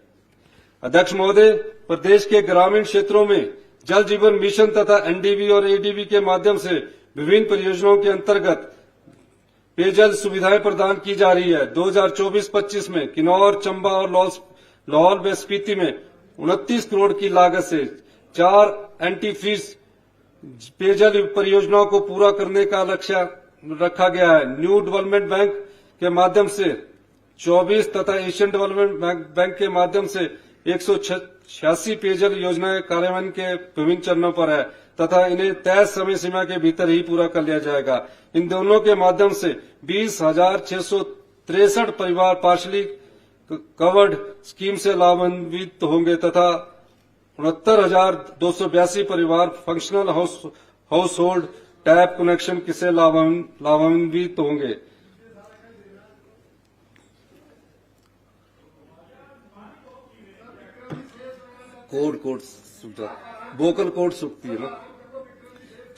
अध्यक्ष महोदय, प्रदेश के ग्रामीण क्षेत्रों में जल जीवन मिशन तथा एनडीबी और एडीबी के माध्यम से विभिन्न परियोजनाओं के अंतर्गत पेयजल सुविधाएं प्रदान की जा रही है। 2024-25 में किन्नौर, चंबा और लाहौल व स्पीति में 29 करोड़ की लागत से 4 एंटी फ्रीज पेयजल परियोजनाओं को पूरा करने का लक्ष्य रखा गया है। न्यू डेवलपमेंट बैंक के माध्यम से 24 तथा एशियन डेवलपमेंट बैंक के माध्यम से 186 पेयजल योजनाएं कार्यान्वयन के विभिन्न चरणों पर है तथा इन्हें तय समय सीमा के भीतर ही पूरा कर लिया जाएगा। इन दोनों के माध्यम से 20,663 परिवार पार्शली कवर्ड स्कीम से लाभान्वित होंगे तथा 69,282 परिवार functional house hold tap connection से लाभान्वित होंगे। कोड वोकल कोड सूखती है ना।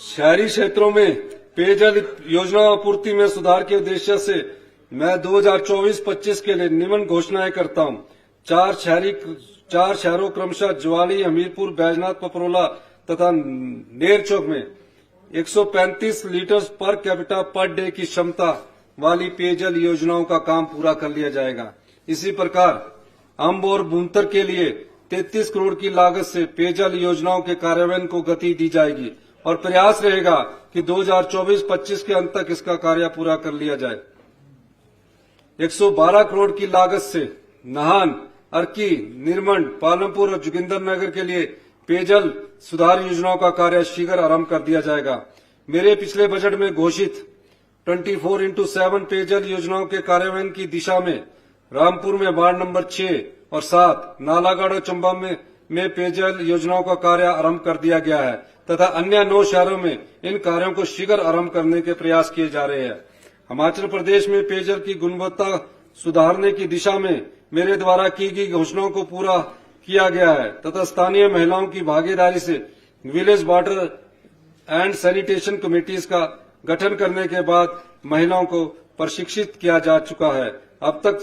शहरी क्षेत्रों में पेयजल योजना आपूर्ति में सुधार के उद्देश्य से मैं 2024-25 के लिए निम्न घोषणाएं करता हूं। 4 शहरों क्रमशः ज्वाली, हमीरपुर, बैजनाथ, पपरोला तथा नेरचौक में 135 litre per capita per day की क्षमता वाली पेयजल योजनाओं का काम पूरा कर लिया जाएगा। इसी प्रकार अंब और बुनतर के लिए 33 करोड़ की लागत से पेयजल योजनाओं के कार्यान्वयन को गति दी जाएगी और प्रयास रहेगा कि 2024-25 के अंत तक इसका कार्य पूरा कर लिया जाए। 112 करोड़ की लागत से नाहन, अर्की, निर्मंड, पालमपुर और जोगिंदरनगर के लिए पेयजल सुधार योजनाओं का कार्य शीघ्र आरंभ कर दिया जाएगा। मेरे पिछले बजट में घोषित 24x7 पेयजल योजनाओं के कार्यान्वयन की दिशा में रामपुर में वार्ड नंबर 6 और 7, नालागढ़ और चंबा में पेयजल योजनाओं का कार्य आरंभ कर दिया गया है तथा अन्य 9 शहरों में इन कार्यों को शीघ्र आरंभ करने के प्रयास किए जा रहे हैं। हिमाचल प्रदेश में पेयजल की गुणवत्ता सुधारने की दिशा में मेरे द्वारा की गई घोषणाओं को पूरा किया गया है तथा स्थानीय महिलाओं की भागीदारी से village water and sanitation committees का गठन करने के बाद महिलाओं को प्रशिक्षित किया जा चुका है। अब तक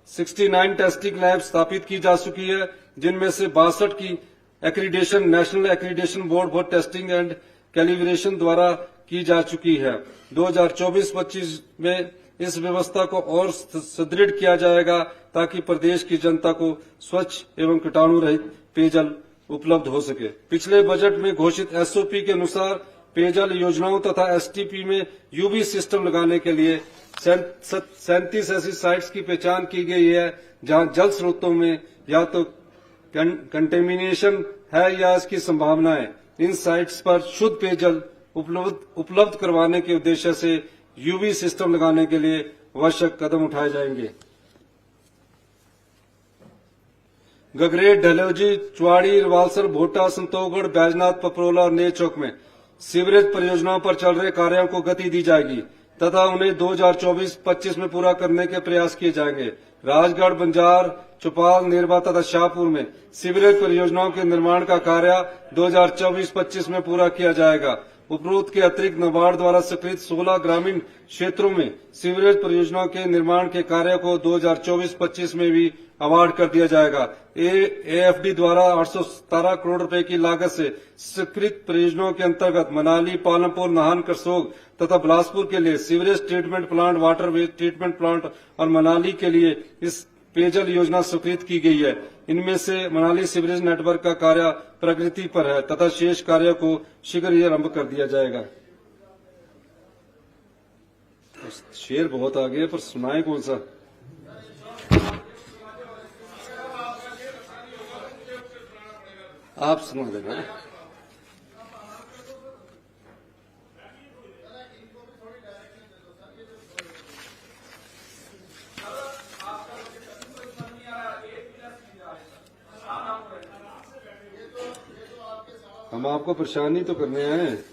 69 टेस्टिंग लैब स्थापित की जा चुकी है, जिनमें से 62 की accreditation national accreditation board for testing and calibration द्वारा की जा चुकी है। 2024-25 में इस व्यवस्था को और सुदृढ़ किया जाएगा ताकि प्रदेश की जनता को स्वच्छ एवं कीटाणु रहित पेयजल उपलब्ध हो सके। पिछले बजट में घोषित एसओपी के अनुसार पेयजल योजनाओं तथा एसटीपी में यूवी सिस्टम लगाने के लिए 37 ऐसी साइट्स की पहचान की गई है जहां जल स्रोतों में या तो कंटेमिनेशन है या इसकी संभावना है। इन साइट्स पर शुद्ध पेयजल उपलब्ध करवाने के उद्देश्य से यूवी सिस्टम लगाने के लिए आवश्यक कदम उठाए जाएंगे। गगरेट, डलहौजी, चुवाड़ी, रिवाल्सर, भोटा, संतोषगढ़, बैजनाथ, पपरोला और नेरचौक में सीवरेज परियोजनाओं पर चल रहे कार्यों को गति दी जाएगी तथा उन्हें 2024-25 में पूरा करने के प्रयास किए जाएंगे। राजगढ़, बंजार, चौपाल, नेरवा तथा शाहपुर में सीवरेज परियोजनाओं के निर्माण का कार्य 2024-25 में पूरा किया जाएगा। उपरोक्त के अतिरिक्त नाबार्ड द्वारा स्वीकृत 16 ग्रामीण क्षेत्रों में सीवरेज परियोजनाओं के निर्माण के कार्य को 2024-25 में भी अवार्ड कर दिया जाएगा। एएफडी द्वारा 817 करोड़ रुपए की लागत से स्वीकृत परियोजनाओं के अंतर्गत मनाली, पालमपुर, नाहन, करसोग तथा बिलासपुर के लिए sewerage treatment plant, water waste treatment plant और मनाली के लिए इस पेयजल योजना स्वीकृत की गई है। इनमें से मनाली सीवरेज नेटवर्क का कार्य प्रगति पर है तथा शेष कार्य को शीघ्र ही आरंभ कर दिया जाएगा। शेर बहुत आ गए पर सुनाए कौन सा। आप सुना देना। हम आपको परेशानी तो करने आए हैं।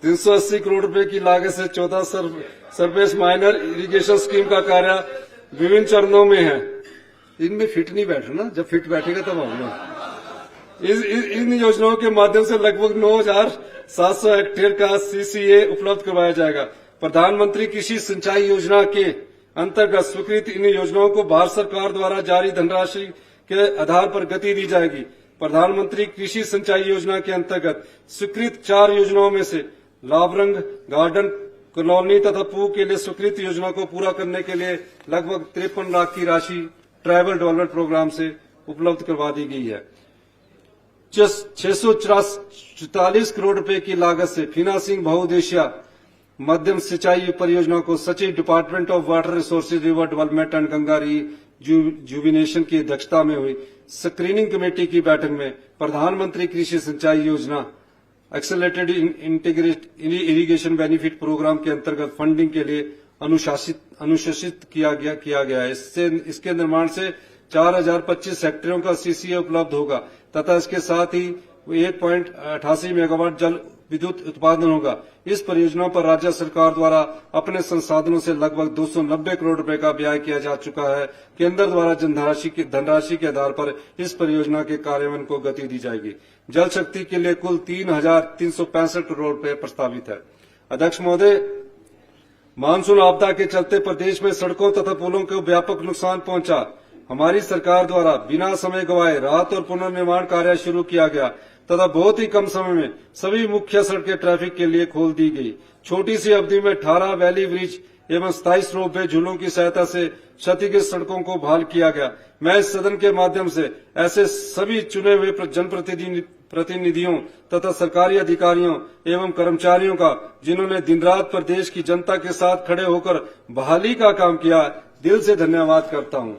380 करोड़ रुपए की लागत से 14 सरफेस माइनर इरिगेशन स्कीम का कार्य विभिन्न चरणों में है। इनमें फिट नहीं बैठना, जब फिट बैठेगा तब होगा। इन योजनाओं के माध्यम से लगभग 9,700 हेक्टेयर का सीसीए उपलब्ध करवाया जाएगा। प्रधानमंत्री कृषि सिंचाई योजना के अंतर्गत स्वीकृत इन योजनाओं को भारत सरकार द्वारा जारी धनराशि के आधार पर गति दी जाएगी। प्रधानमंत्री कृषि सिंचाई योजना के अंतर्गत स्वीकृत 4 योजनाओं में से लाभरंग गार्डन कॉलोनी तथा पू के लिए स्वीकृत योजना को पूरा करने के लिए लगभग 53 लाख की राशि ट्राइबल डेवलपमेंट प्रोग्राम से उपलब्ध करवा दी गई है। 644 करोड़ रुपए की लागत से फिनासिंग बहुउद्देशीय मध्यम सिंचाई परियोजना को सचिव department of water resources river development and Ganga rejuvenation की अध्यक्षता में हुई स्क्रीनिंग कमेटी की बैठक में प्रधानमंत्री Krishi Sinchai Yojana accelerated integrated irrigation benefit programme के अंतर्गत फंडिंग के लिए अनुशंसित किया गया है। इसके निर्माण से 4,025 हेक्टेयरों का सीसीए उपलब्ध होगा तथा इसके साथ ही 1.88 मेगावाट जल विद्युत उत्पादन होगा। इस परियोजना पर राज्य सरकार द्वारा अपने संसाधनों से लगभग 290 करोड़ रुपए का व्यय किया जा चुका है। केंद्र द्वारा धनराशि के आधार पर इस परियोजना के कार्यान्वयन को गति दी जाएगी। जल शक्ति के लिए कुल 3,365 करोड़ रुपए प्रस्तावित है। अध्यक्ष महोदय, मानसून आपदा के चलते प्रदेश में सड़कों तथा पुलों को व्यापक नुकसान पहुंचा। हमारी सरकार द्वारा बिना समय गंवाए राहत और पुनर्निर्माण कार्य शुरू किया गया तथा बहुत ही कम समय में सभी मुख्य सड़कें ट्रैफिक के लिए खोल दी गई। छोटी सी अवधि में 18 वैली ब्रिज एवं स्थायी स्लोप वे झूलों की सहायता से क्षतिग्रस्त सड़कों को बहाल किया गया। मैं इस सदन के माध्यम से ऐसे सभी चुने हुए जनप्रतिनिधियों तथा सरकारी अधिकारियों एवं कर्मचारियों का जिन्होंने दिन रात प्रदेश की जनता के साथ खड़े होकर बहाली का काम किया, दिल से धन्यवाद करता हूं।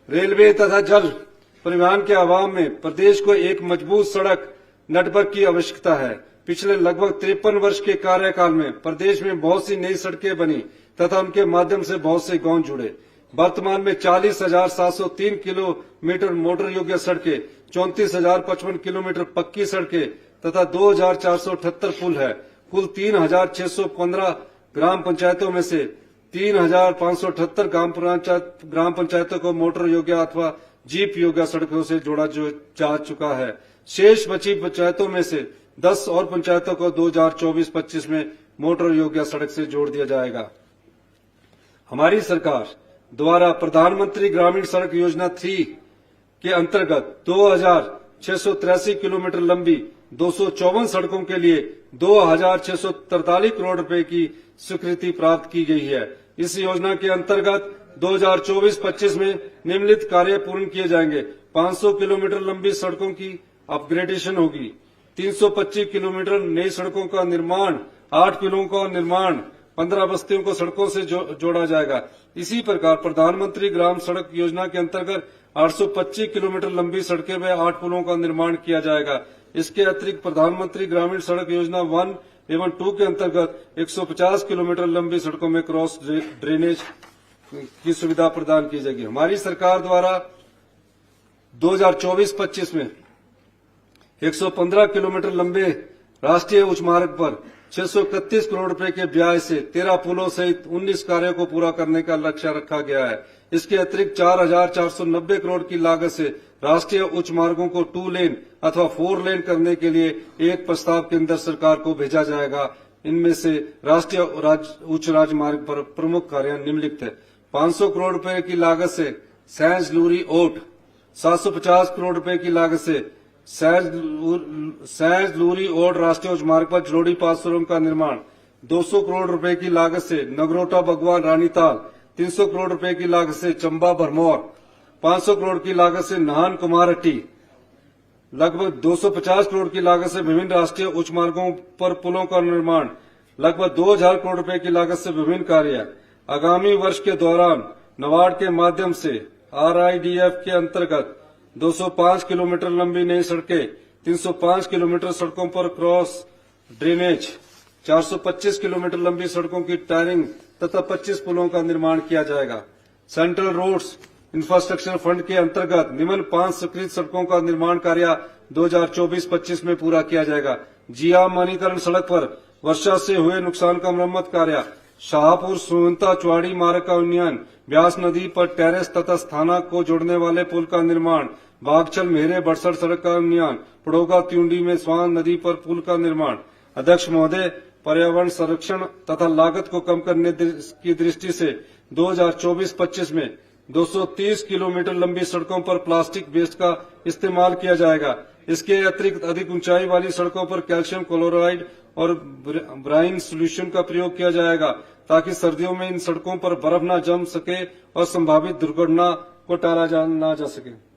रेलवे तथा जल परिवहन के अभाव में प्रदेश को एक मजबूत सड़क नेटवर्क की आवश्यकता है। पिछले लगभग 53 वर्ष के कार्यकाल में प्रदेश में बहुत सी नई सड़कें बनी तथा उनके माध्यम से बहुत से गांव जुड़े। वर्तमान में 40,703 किलोमीटर मोटर योग्य सड़कें, 34,055 किलोमीटर पक्की सड़कें तथा 2,478 पुल है। कुल 3,615 ग्राम पंचायतों में से 3,578 ग्राम पंचायतों को मोटर योग्य अथवा जीप योग्य सड़कों से जोड़ा जा चुका है। शेष बची पंचायतों में से 10 और पंचायतों को 2024-25 में मोटर योग्य सड़क से जोड़ दिया जाएगा। हमारी सरकार द्वारा प्रधानमंत्री ग्रामीण सड़क योजना 3 के अंतर्गत 2,683 किलोमीटर लंबी 254 सड़कों के लिए 2,643 करोड़ रुपए की स्वीकृति प्राप्त की गई है। इस योजना के अंतर्गत 2024-25 में निम्नलिखित कार्य पूर्ण किए जाएंगे। 500 किलोमीटर लंबी सड़कों की अपग्रेडेशन होगी, 325 किलोमीटर नई सड़कों का निर्माण, 8 पुलों का निर्माण, 15 बस्तियों को सड़कों से जोड़ा जाएगा। इसी प्रकार प्रधानमंत्री ग्राम सड़क योजना के अंतर्गत 825 किलोमीटर लंबी सड़कें व 8 पुलों का निर्माण किया जाएगा। इसके अतिरिक्त प्रधानमंत्री ग्रामीण सड़क योजना 1 एवं 2 के अंतर्गत 150 किलोमीटर लंबी सड़कों में क्रॉस ड्रेनेज की सुविधा प्रदान की जाएगी। हमारी सरकार द्वारा 2024-25 में 115 किलोमीटर लंबे राष्ट्रीय उच्च मार्ग पर 631 करोड़ रुपए के व्यय से 13 पुलों सहित 19 कार्यों को पूरा करने का लक्ष्य रखा गया है। इसके अतिरिक्त 4,490 करोड़ की लागत से राष्ट्रीय उच्च मार्गों को 2 लेन अथवा 4 लेन करने के लिए एक प्रस्ताव केंद्र सरकार को भेजा जाएगा। इनमें से राष्ट्रीय उच्च राजमार्ग पर प्रमुख कार्य निम्नलिखित है। 500 करोड़ रुपए की लागत से सैंज लूरी ओट, 750 करोड़ रुपए की लागत से सैंज लूरी ओट राष्ट्रीय उच्च मार्ग पर जलोड़ी पास सुरंग का निर्माण, 200 करोड़ रुपए की लागत से नगरोटा भगवान रानीताल 300 करोड़ रुपए की लागत से चंबा भरमौर, 500 करोड़ की लागत से नाहन कुमारहट्टी, लगभग 250 करोड़ की लागत से विभिन्न राष्ट्रीय उच्च मार्गों पर पुलों का निर्माण, लगभग 2000 करोड़ रुपए की लागत से विभिन्न कार्य। आगामी वर्ष के दौरान नाबार्ड के माध्यम से RIDF के अंतर्गत 205 किलोमीटर लंबी नई सड़कें, 305 किलोमीटर सड़कों पर क्रॉस ड्रेनेज, 425 किलोमीटर लंबी सड़कों की टायरिंग तथा 25 पुलों का निर्माण किया जाएगा। सेंट्रल रोड्स इंफ्रास्ट्रक्चर फंड के अंतर्गत निम्न 5 स्वीकृत सड़कों का निर्माण कार्य 2024-25 में पूरा किया जाएगा। जिया मानीकरण सड़क पर वर्षा से हुए नुकसान का मरम्मत कार्य, शाहपुर सुवंता चुवाड़ी मार्ग का उन्नयन, ब्यास नदी पर टेरेस तथा स्थाना को जोड़ने वाले पुल का निर्माण, बागछल मेहरे बड़सर सड़क का उन्नयन, पड़ोगा त्यूंडी में स्वान नदी पर पुल का निर्माण। अध्यक्ष महोदय, पर्यावरण संरक्षण तथा लागत को कम करने की दृष्टि से 2024-25 में 230 किलोमीटर लंबी सड़कों पर प्लास्टिक वेस्ट का इस्तेमाल किया जाएगा। इसके अतिरिक्त अधिक ऊंचाई वाली सड़कों पर कैल्शियम क्लोराइड और ब्राइन सोल्यूशन का प्रयोग किया जाएगा ताकि सर्दियों में इन सड़कों पर बर्फ न जम सके और संभावित दुर्घटना को टाला जा सके।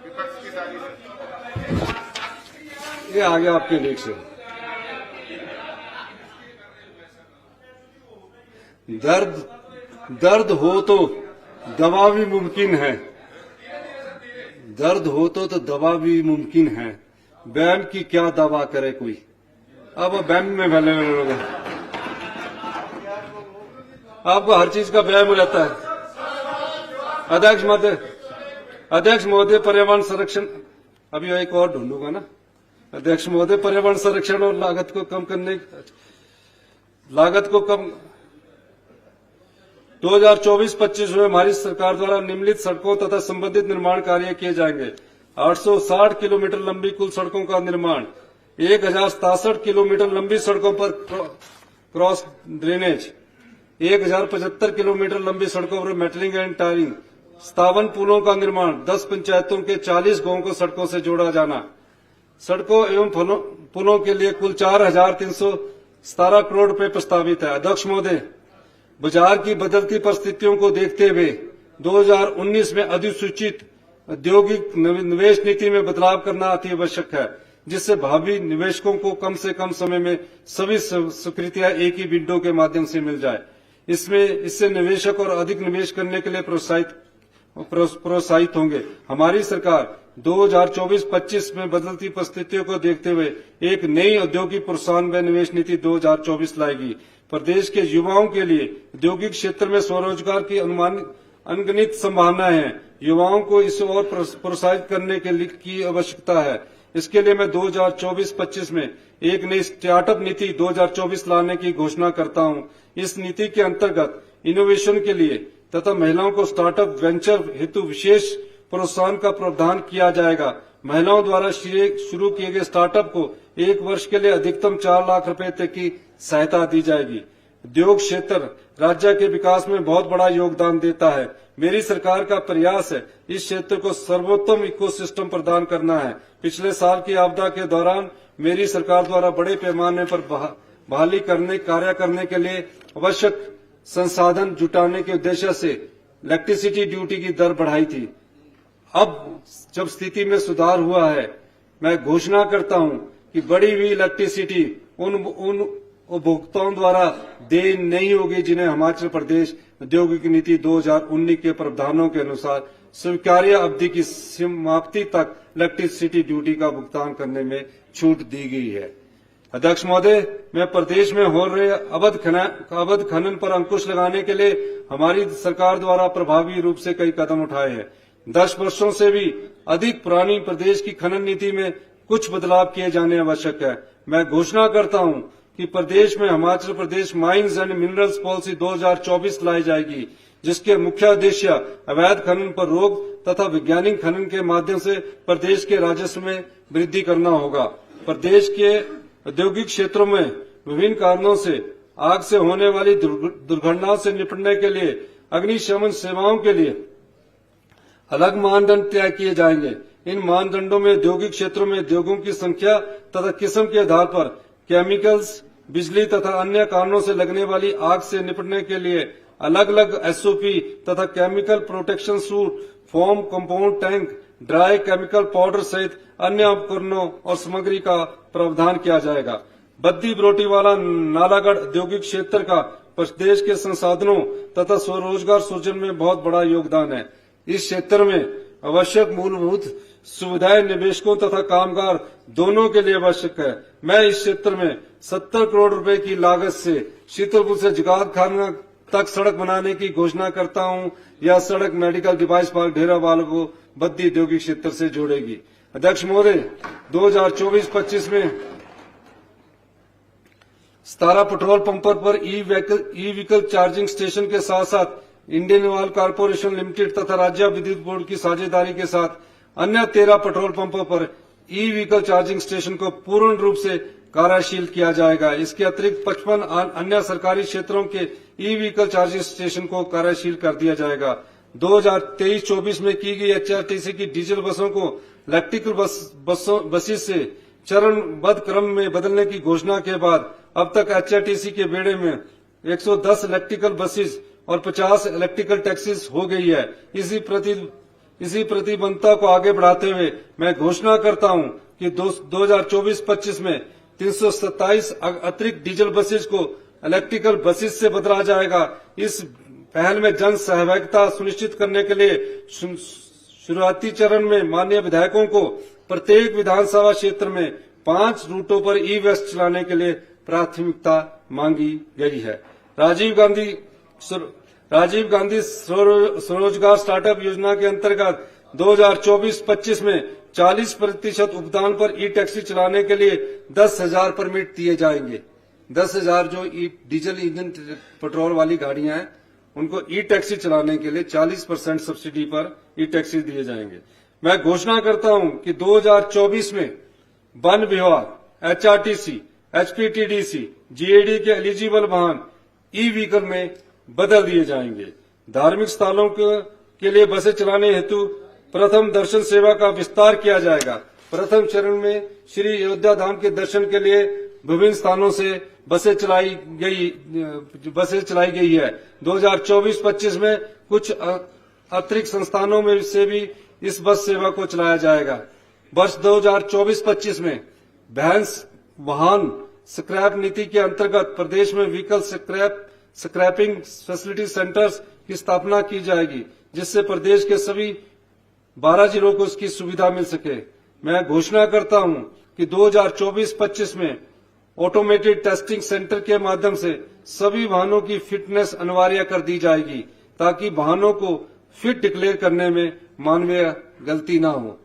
विपक्ष की साजिश है। ये आ गया आपके लेख से। दर्द हो तो दवा भी मुमकिन है, दर्द हो तो दवा भी मुमकिन है, बैम की क्या दवा करे कोई। अब बैम में भले लोग आपको हर चीज का बैम रहता है। अध्यक्ष महोदय पर्यावरण संरक्षण, अभी एक और ढूंढूंगा ना। अध्यक्ष महोदय, पर्यावरण संरक्षण और लागत को कम 2024-25 में हमारी सरकार द्वारा निम्नलिखित सड़कों तथा संबंधित निर्माण कार्य किए जाएंगे। 860 किलोमीटर लंबी कुल सड़कों का निर्माण, 1067 किलोमीटर लंबी सड़कों पर क्रॉस ड्रेनेज, 1075 किलोमीटर लंबी सड़कों पर मेटलिंग एंड टायरिंग, 57 पुलों का निर्माण, 10 पंचायतों के 40 गांवों को सड़कों से जोड़ा जाना। सड़कों एवं पुलों के लिए कुल 4,317 करोड़ रुपए प्रस्तावित है। अध्यक्ष महोदय, बाजार की बदलती परिस्थितियों को देखते हुए 2019 में अधिसूचित औद्योगिक निवेश नीति में बदलाव करना अति आवश्यक है, जिससे भावी निवेशकों को कम से कम समय में सभी स्वीकृतियां एक ही विंडो के माध्यम से मिल जाए। इससे निवेशक और अधिक निवेश करने के लिए प्रोत्साहित होंगे। हमारी सरकार 2024-25 में बदलती परिस्थितियों को देखते हुए एक नई औद्योगिक प्रोत्साहन व निवेश नीति 2024 लाएगी। प्रदेश के युवाओं के लिए औद्योगिक क्षेत्र में स्वरोजगार की अनगिनत संभावनाएं हैं। युवाओं को इस ओर प्रोत्साहित करने की आवश्यकता है। इसके लिए मैं 2024-25 में एक नई स्टार्टअप नीति 2024 लाने की घोषणा करता हूं। इस नीति के अंतर्गत इनोवेशन के लिए तथा महिलाओं को स्टार्टअप वेंचर हेतु विशेष प्रोत्साहन का प्रावधान किया जाएगा। महिलाओं द्वारा शुरू किए गए स्टार्टअप को 1 वर्ष के लिए अधिकतम 4 लाख रुपए तक की सहायता दी जाएगी। उद्योग क्षेत्र राज्य के विकास में बहुत बड़ा योगदान देता है। मेरी सरकार का प्रयास है इस क्षेत्र को सर्वोत्तम इकोसिस्टम प्रदान करना है। पिछले साल की आपदा के दौरान मेरी सरकार द्वारा बड़े पैमाने पर बहाली कार्य करने के लिए आवश्यक संसाधन जुटाने के उद्देश्य से इलेक्ट्रिसिटी ड्यूटी की दर बढ़ाई थी। अब जब स्थिति में सुधार हुआ है, मैं घोषणा करता हूं कि बढ़ी हुई इलेक्ट्रिसिटी उन उपभोक्ताओं द्वारा देय नहीं होगी जिन्हें हिमाचल प्रदेश औद्योगिक नीति 2019 के प्रावधानों के अनुसार स्वीकार्य अवधि की समाप्ति तक इलेक्ट्रिसिटी ड्यूटी का भुगतान करने में छूट दी गई है। अध्यक्ष महोदय, मैं प्रदेश में हो रहे अवैध खनन पर अंकुश लगाने के लिए हमारी सरकार द्वारा प्रभावी रूप से कई कदम उठाए हैं। 10 वर्षों से भी अधिक पुरानी प्रदेश की खनन नीति में कुछ बदलाव किए जाने आवश्यक है। मैं घोषणा करता हूं कि प्रदेश में Himachal Pradesh mines and minerals policy 2024 लाई जाएगी, जिसके मुख्य उद्देश्य अवैध खनन पर रोक तथा वैज्ञानिक खनन के माध्यम से प्रदेश के राजस्व में वृद्धि करना होगा। प्रदेश के औद्योगिक क्षेत्रों में विभिन्न कारणों से आग से होने वाली दुर्घटनाओं से निपटने के लिए अग्निशमन सेवाओं के लिए अलग मानदंड तय किए जाएंगे। इन मानदंडों में औद्योगिक क्षेत्रों में उद्योगों की संख्या तथा किस्म के आधार पर केमिकल्स, बिजली तथा अन्य कारणों से लगने वाली आग से निपटने के लिए अलग अलग एसओपी तथा chemical protection suit, foam, compound tank, dry chemical powder सहित अन्य उपकरणों और सामग्री का प्रावधान किया जाएगा। बद्दी बरोटीवाला नालागढ़ औद्योगिक क्षेत्र का प्रदेश के संसाधनों तथा स्वरोजगार सृजन में बहुत बड़ा योगदान है। इस क्षेत्र में आवश्यक मूलभूत सुविधाएं निवेशकों तथा कामगार दोनों के लिए आवश्यक है। मैं इस क्षेत्र में 70 करोड़ रुपए की लागत से शीतलपुर से जगात खाना तक सड़क बनाने की घोषणा करता हूं। यह सड़क मेडिकल डिवाइस पार्क ढेरावाल को बद्दी औद्योगिक क्षेत्र से जोड़ेगी। अध्यक्ष महोदय, 2024-25 में 17 पेट्रोल पंपों पर ई व्हीकल चार्जिंग स्टेशन के साथ साथ इंडियन ऑयल कॉर्पोरेशन लिमिटेड तथा राज्य विद्युत बोर्ड की साझेदारी के साथ अन्य 13 पेट्रोल पंपों पर ई व्हीकल चार्जिंग स्टेशन को पूर्ण रूप से कार्यशील किया जाएगा। इसके अतिरिक्त 55 अन्य सरकारी क्षेत्रों के ई व्हीकल चार्जिंग स्टेशन को कार्यशील कर दिया जाएगा। 2023-24 में की गई एचआरटीसी की डीजल बसों को इलेक्ट्रिकल बसेस से चरणबद्ध क्रम में बदलने की घोषणा के बाद अब तक एचआरटीसी के बेड़े में 110 इलेक्ट्रिकल बसेस और 50 इलेक्ट्रिकल टैक्सीज हो गई है। इसी प्रतिबद्धता को आगे बढ़ाते हुए मैं घोषणा करता हूं कि 2024-25 में 327 अतिरिक्त डीजल बसेस को इलेक्ट्रिकल बसेस से बदला जाएगा। इस पहल में जन सहभागिता सुनिश्चित करने के लिए शुरुआती चरण में माननीय विधायकों को प्रत्येक विधानसभा क्षेत्र में 5 रूटों पर ई वेस्ट चलाने के लिए प्राथमिकता मांगी गई है। राजीव गांधी स्वरोजगार स्टार्टअप योजना के अंतर्गत 2024-25 में 40% उपदान पर ई टैक्सी चलाने के लिए 10,000 परमिट दिए जाएंगे। 10,000 जो ई डीजल इंजन पेट्रोल वाली गाड़ियां हैं उनको ई टैक्सी चलाने के लिए 40% सब्सिडी पर ई टैक्सी दिए जाएंगे। मैं घोषणा करता हूं कि 2024 में वन विभाग, एचआरटीसी, एचपीटीडीसी, जीएडी के एलिजिबल वाहन ई व्हीकल में बदल दिए जाएंगे। धार्मिक स्थलों के लिए बसें चलाने हेतु प्रथम दर्शन सेवा का विस्तार किया जाएगा। प्रथम चरण में श्री अयोध्या धाम के दर्शन के लिए विभिन्न स्थानों से बसें चलाई गई है। 2024-25 में कुछ अतिरिक्त संस्थानों में से भी इस बस सेवा को चलाया जाएगा। वर्ष 2024-25 में भैंस वाहन स्क्रैप नीति के अंतर्गत प्रदेश में व्हीकल स्क्रैपिंग फैसिलिटी सेंटर्स की स्थापना की जाएगी, जिससे प्रदेश के सभी 12 जिलों को इसकी सुविधा मिल सके। मैं घोषणा करता हूं कि 2024-25 में ऑटोमेटेड टेस्टिंग सेंटर के माध्यम से सभी वाहनों की फिटनेस अनिवार्य कर दी जाएगी, ताकि वाहनों को फिट डिक्लेयर करने में मानवीय गलती न हो।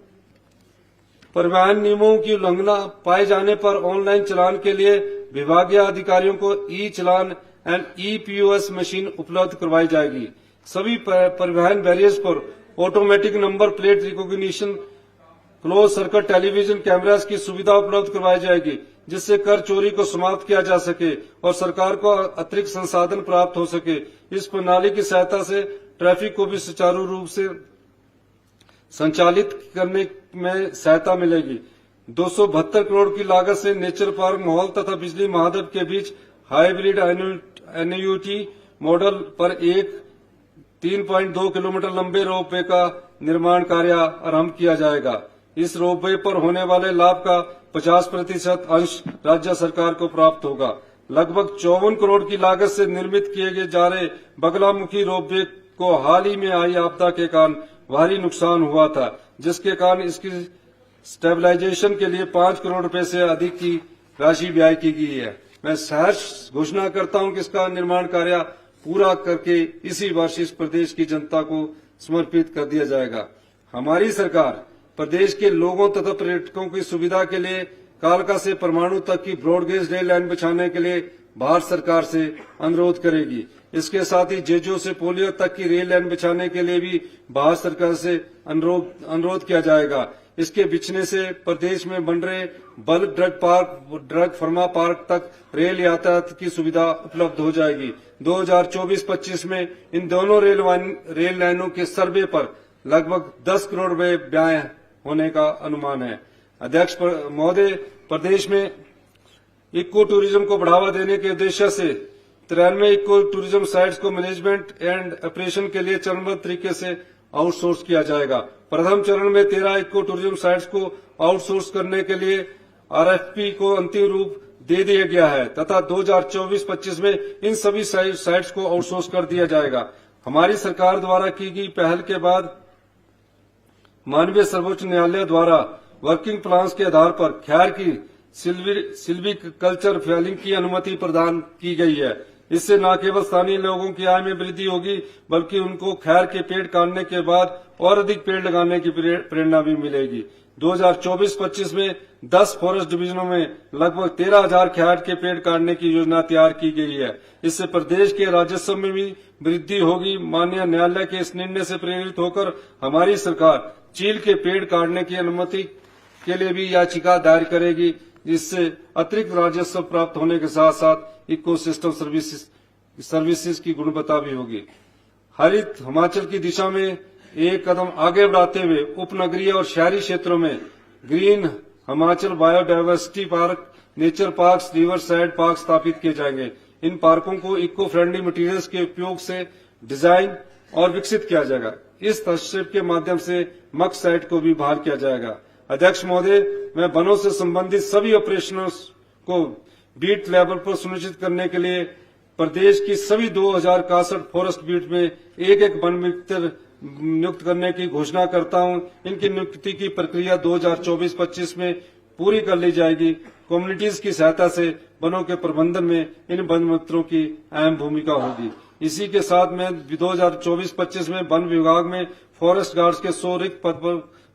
परिवहन नियमों की उल्लंघना पाए जाने पर ऑनलाइन चालान के लिए विभागीय अधिकारियों को ई चालान एंड ई पीओएस मशीन उपलब्ध करवाई जाएगी। सभी परिवहन बैरियर्स पर automatic number plate recognition, close circuit television cameras की सुविधा उपलब्ध करवाई जाएगी, जिससे कर चोरी को समाप्त किया जा सके और सरकार को अतिरिक्त संसाधन प्राप्त हो सके। इस प्रणाली की सहायता से ट्रैफिक को भी सुचारू रूप से संचालित करने में सहायता मिलेगी। 272 करोड़ की लागत से नेचर पार्क माहौल तथा बिजली महादेव के बीच हाइब्रिड एन्यूटी मॉडल पर एक 3.2 किलोमीटर लंबे रोपवे का निर्माण कार्य आरंभ किया जाएगा। इस रोपवे पर होने वाले लाभ का 50% अंश राज्य सरकार को प्राप्त होगा। लगभग 54 करोड़ की लागत से निर्मित किए जा रहे बगलामुखी रोपवे को हाल ही में आई आपदा के कारण भारी नुकसान हुआ था, जिसके कारण इसकी स्टेबलाइजेशन के लिए 5 करोड़ रुपए से अधिक की राशि व्यय की गई है। मैं सहर्ष घोषणा करता हूं कि इसका निर्माण कार्य पूरा करके इसी वर्ष इस प्रदेश की जनता को समर्पित कर दिया जाएगा। हमारी सरकार प्रदेश के लोगों तथा पर्यटकों की सुविधा के लिए कालका से परमाणु तक की ब्रॉडगेज रेल लाइन बिछाने के लिए भारत सरकार से अनुरोध करेगी। इसके साथ ही जेजो से पोलियो तक की रेल लाइन बिछाने के लिए भी भारत सरकार से अनुरोध किया जाएगा। इसके बिछने से प्रदेश में बन रहे बल्क ड्रग फर्मा पार्क तक रेल यातायात की सुविधा उपलब्ध हो जाएगी। 2024-25 में इन दोनों रेल लाइनों के सर्वे पर लगभग 10 करोड़ रुपए व्यय होने का अनुमान है। अध्यक्ष महोदय, प्रदेश में इको टूरिज्म को बढ़ावा देने के उद्देश्य से 93 इको टूरिज्म साइट्स को मैनेजमेंट एंड ऑपरेशन के लिए चरणबद्ध तरीके से आउटसोर्स किया जाएगा। प्रथम चरण में 13 इको टूरिज्म साइट्स को आउटसोर्स करने के लिए आरएफपी को अंतिम रूप दे दिया गया है तथा 2024-25 में इन सभी साइट्स को आउटसोर्स कर दिया जाएगा। हमारी सरकार द्वारा की गई पहल के बाद माननीय सर्वोच्च न्यायालय द्वारा वर्किंग प्लान्स के आधार पर खैर की सिल्वी कल्चर फैलिंग की अनुमति प्रदान की गई है। इससे न केवल स्थानीय लोगों की आय में वृद्धि होगी बल्कि उनको खैर के पेड़ काटने के बाद और अधिक पेड़ लगाने की प्रेरणा भी मिलेगी। 2024-25 में 10 फॉरेस्ट डिवीजनों में लगभग 13,000 खैर के पेड़ काटने की योजना तैयार की गई है। इससे प्रदेश के राजस्व में भी वृद्धि होगी। माननीय न्यायालय के इस निर्णय से प्रेरित होकर हमारी सरकार चील के पेड़ काटने की अनुमति के लिए भी याचिका दायर करेगी, जिससे अतिरिक्त राजस्व प्राप्त होने के साथ साथ इकोसिस्टम सर्विसेज की गुणवत्ता भी होगी। हरित हिमाचल की दिशा में एक कदम आगे बढ़ाते हुए उपनगरीय और शहरी क्षेत्रों में green Himachal biodiversity park, nature park, river side park स्थापित किए जाएंगे। इन पार्कों को इको फ्रेंडली मटेरियल्स के उपयोग से डिजाइन और विकसित किया जाएगा। इस हस्तक्षेप के माध्यम से मक साइट को भी बहाल किया जाएगा। अध्यक्ष महोदय, मैं वनों से संबंधित सभी ऑपरेशनों को बीट लेवल पर सुनिश्चित करने के लिए प्रदेश की सभी 2061 फॉरेस्ट बीट में एक वन मित्र नियुक्त करने की घोषणा करता हूं। इनकी नियुक्ति की प्रक्रिया 2024-25 में पूरी कर ली जाएगी। कम्युनिटीज की सहायता से वनों के प्रबंधन में इन वन मित्रों की अहम भूमिका होगी। इसी के साथ में 2024-25 में वन विभाग में फॉरेस्ट गार्ड्स के 100 रिक्त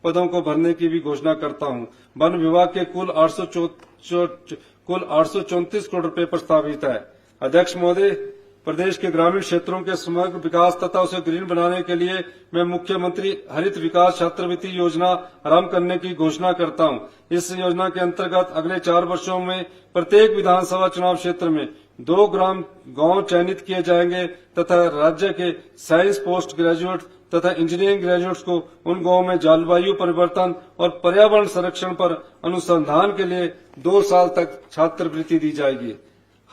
पदों को भरने की भी घोषणा करता हूं। वन विभाग के कुल 834 करोड़ रुपए प्रस्तावित है। अध्यक्ष महोदय, प्रदेश के ग्रामीण क्षेत्रों के समग्र विकास तथा उसे ग्रीन बनाने के लिए मैं मुख्यमंत्री हरित विकास छात्रवृत्ति योजना आरंभ करने की घोषणा करता हूं। इस योजना के अंतर्गत अगले 4 वर्षों में प्रत्येक विधानसभा चुनाव क्षेत्र में 2 गांव चयनित किए जाएंगे तथा राज्य के साइंस पोस्ट ग्रेजुएट तथा इंजीनियरिंग ग्रेजुएट्स को उन गांवों में जलवायु परिवर्तन और पर्यावरण संरक्षण पर अनुसंधान के लिए 2 साल तक छात्रवृत्ति दी जाएगी।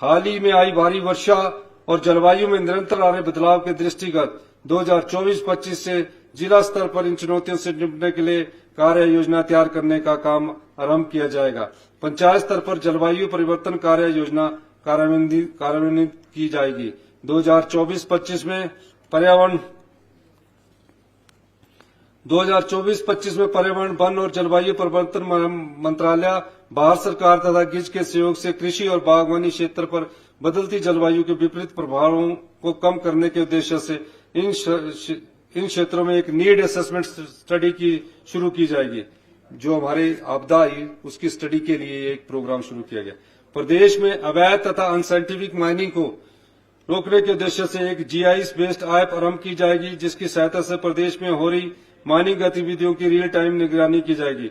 हाल ही में आई भारी वर्षा और जलवायु में निरंतर आ रहे बदलाव के दृष्टिगत 2024-25 से जिला स्तर पर इन चुनौतियों से निपटने के लिए कार्य योजना तैयार करने का काम आरंभ किया जाएगा। पंचायत स्तर पर जलवायु परिवर्तन कार्य योजना कार्यान्वित की जाएगी। 2024-25 में पर्यावरण 2024-25 में पर्यावरण, वन और जलवायु परिवर्तन मंत्रालय, भारत सरकार तथा गिज के सहयोग से कृषि और बागवानी क्षेत्र पर बदलती जलवायु के विपरीत प्रभावों को कम करने के उद्देश्य से इन क्षेत्रों में एक नीड असेसमेंट स्टडी शुरू की जाएगी। जो हमारे आपदा आई उसकी स्टडी के लिए एक प्रोग्राम शुरू किया गया। प्रदेश में अवैध तथा अनसाइंटिफिक माइनिंग को रोकने के उद्देश्य से एक जीआईएस बेस्ड ऐप आरंभ की जाएगी, जिसकी सहायता से प्रदेश में हो रही माइनिंग गतिविधियों की रियल टाइम निगरानी की जाएगी।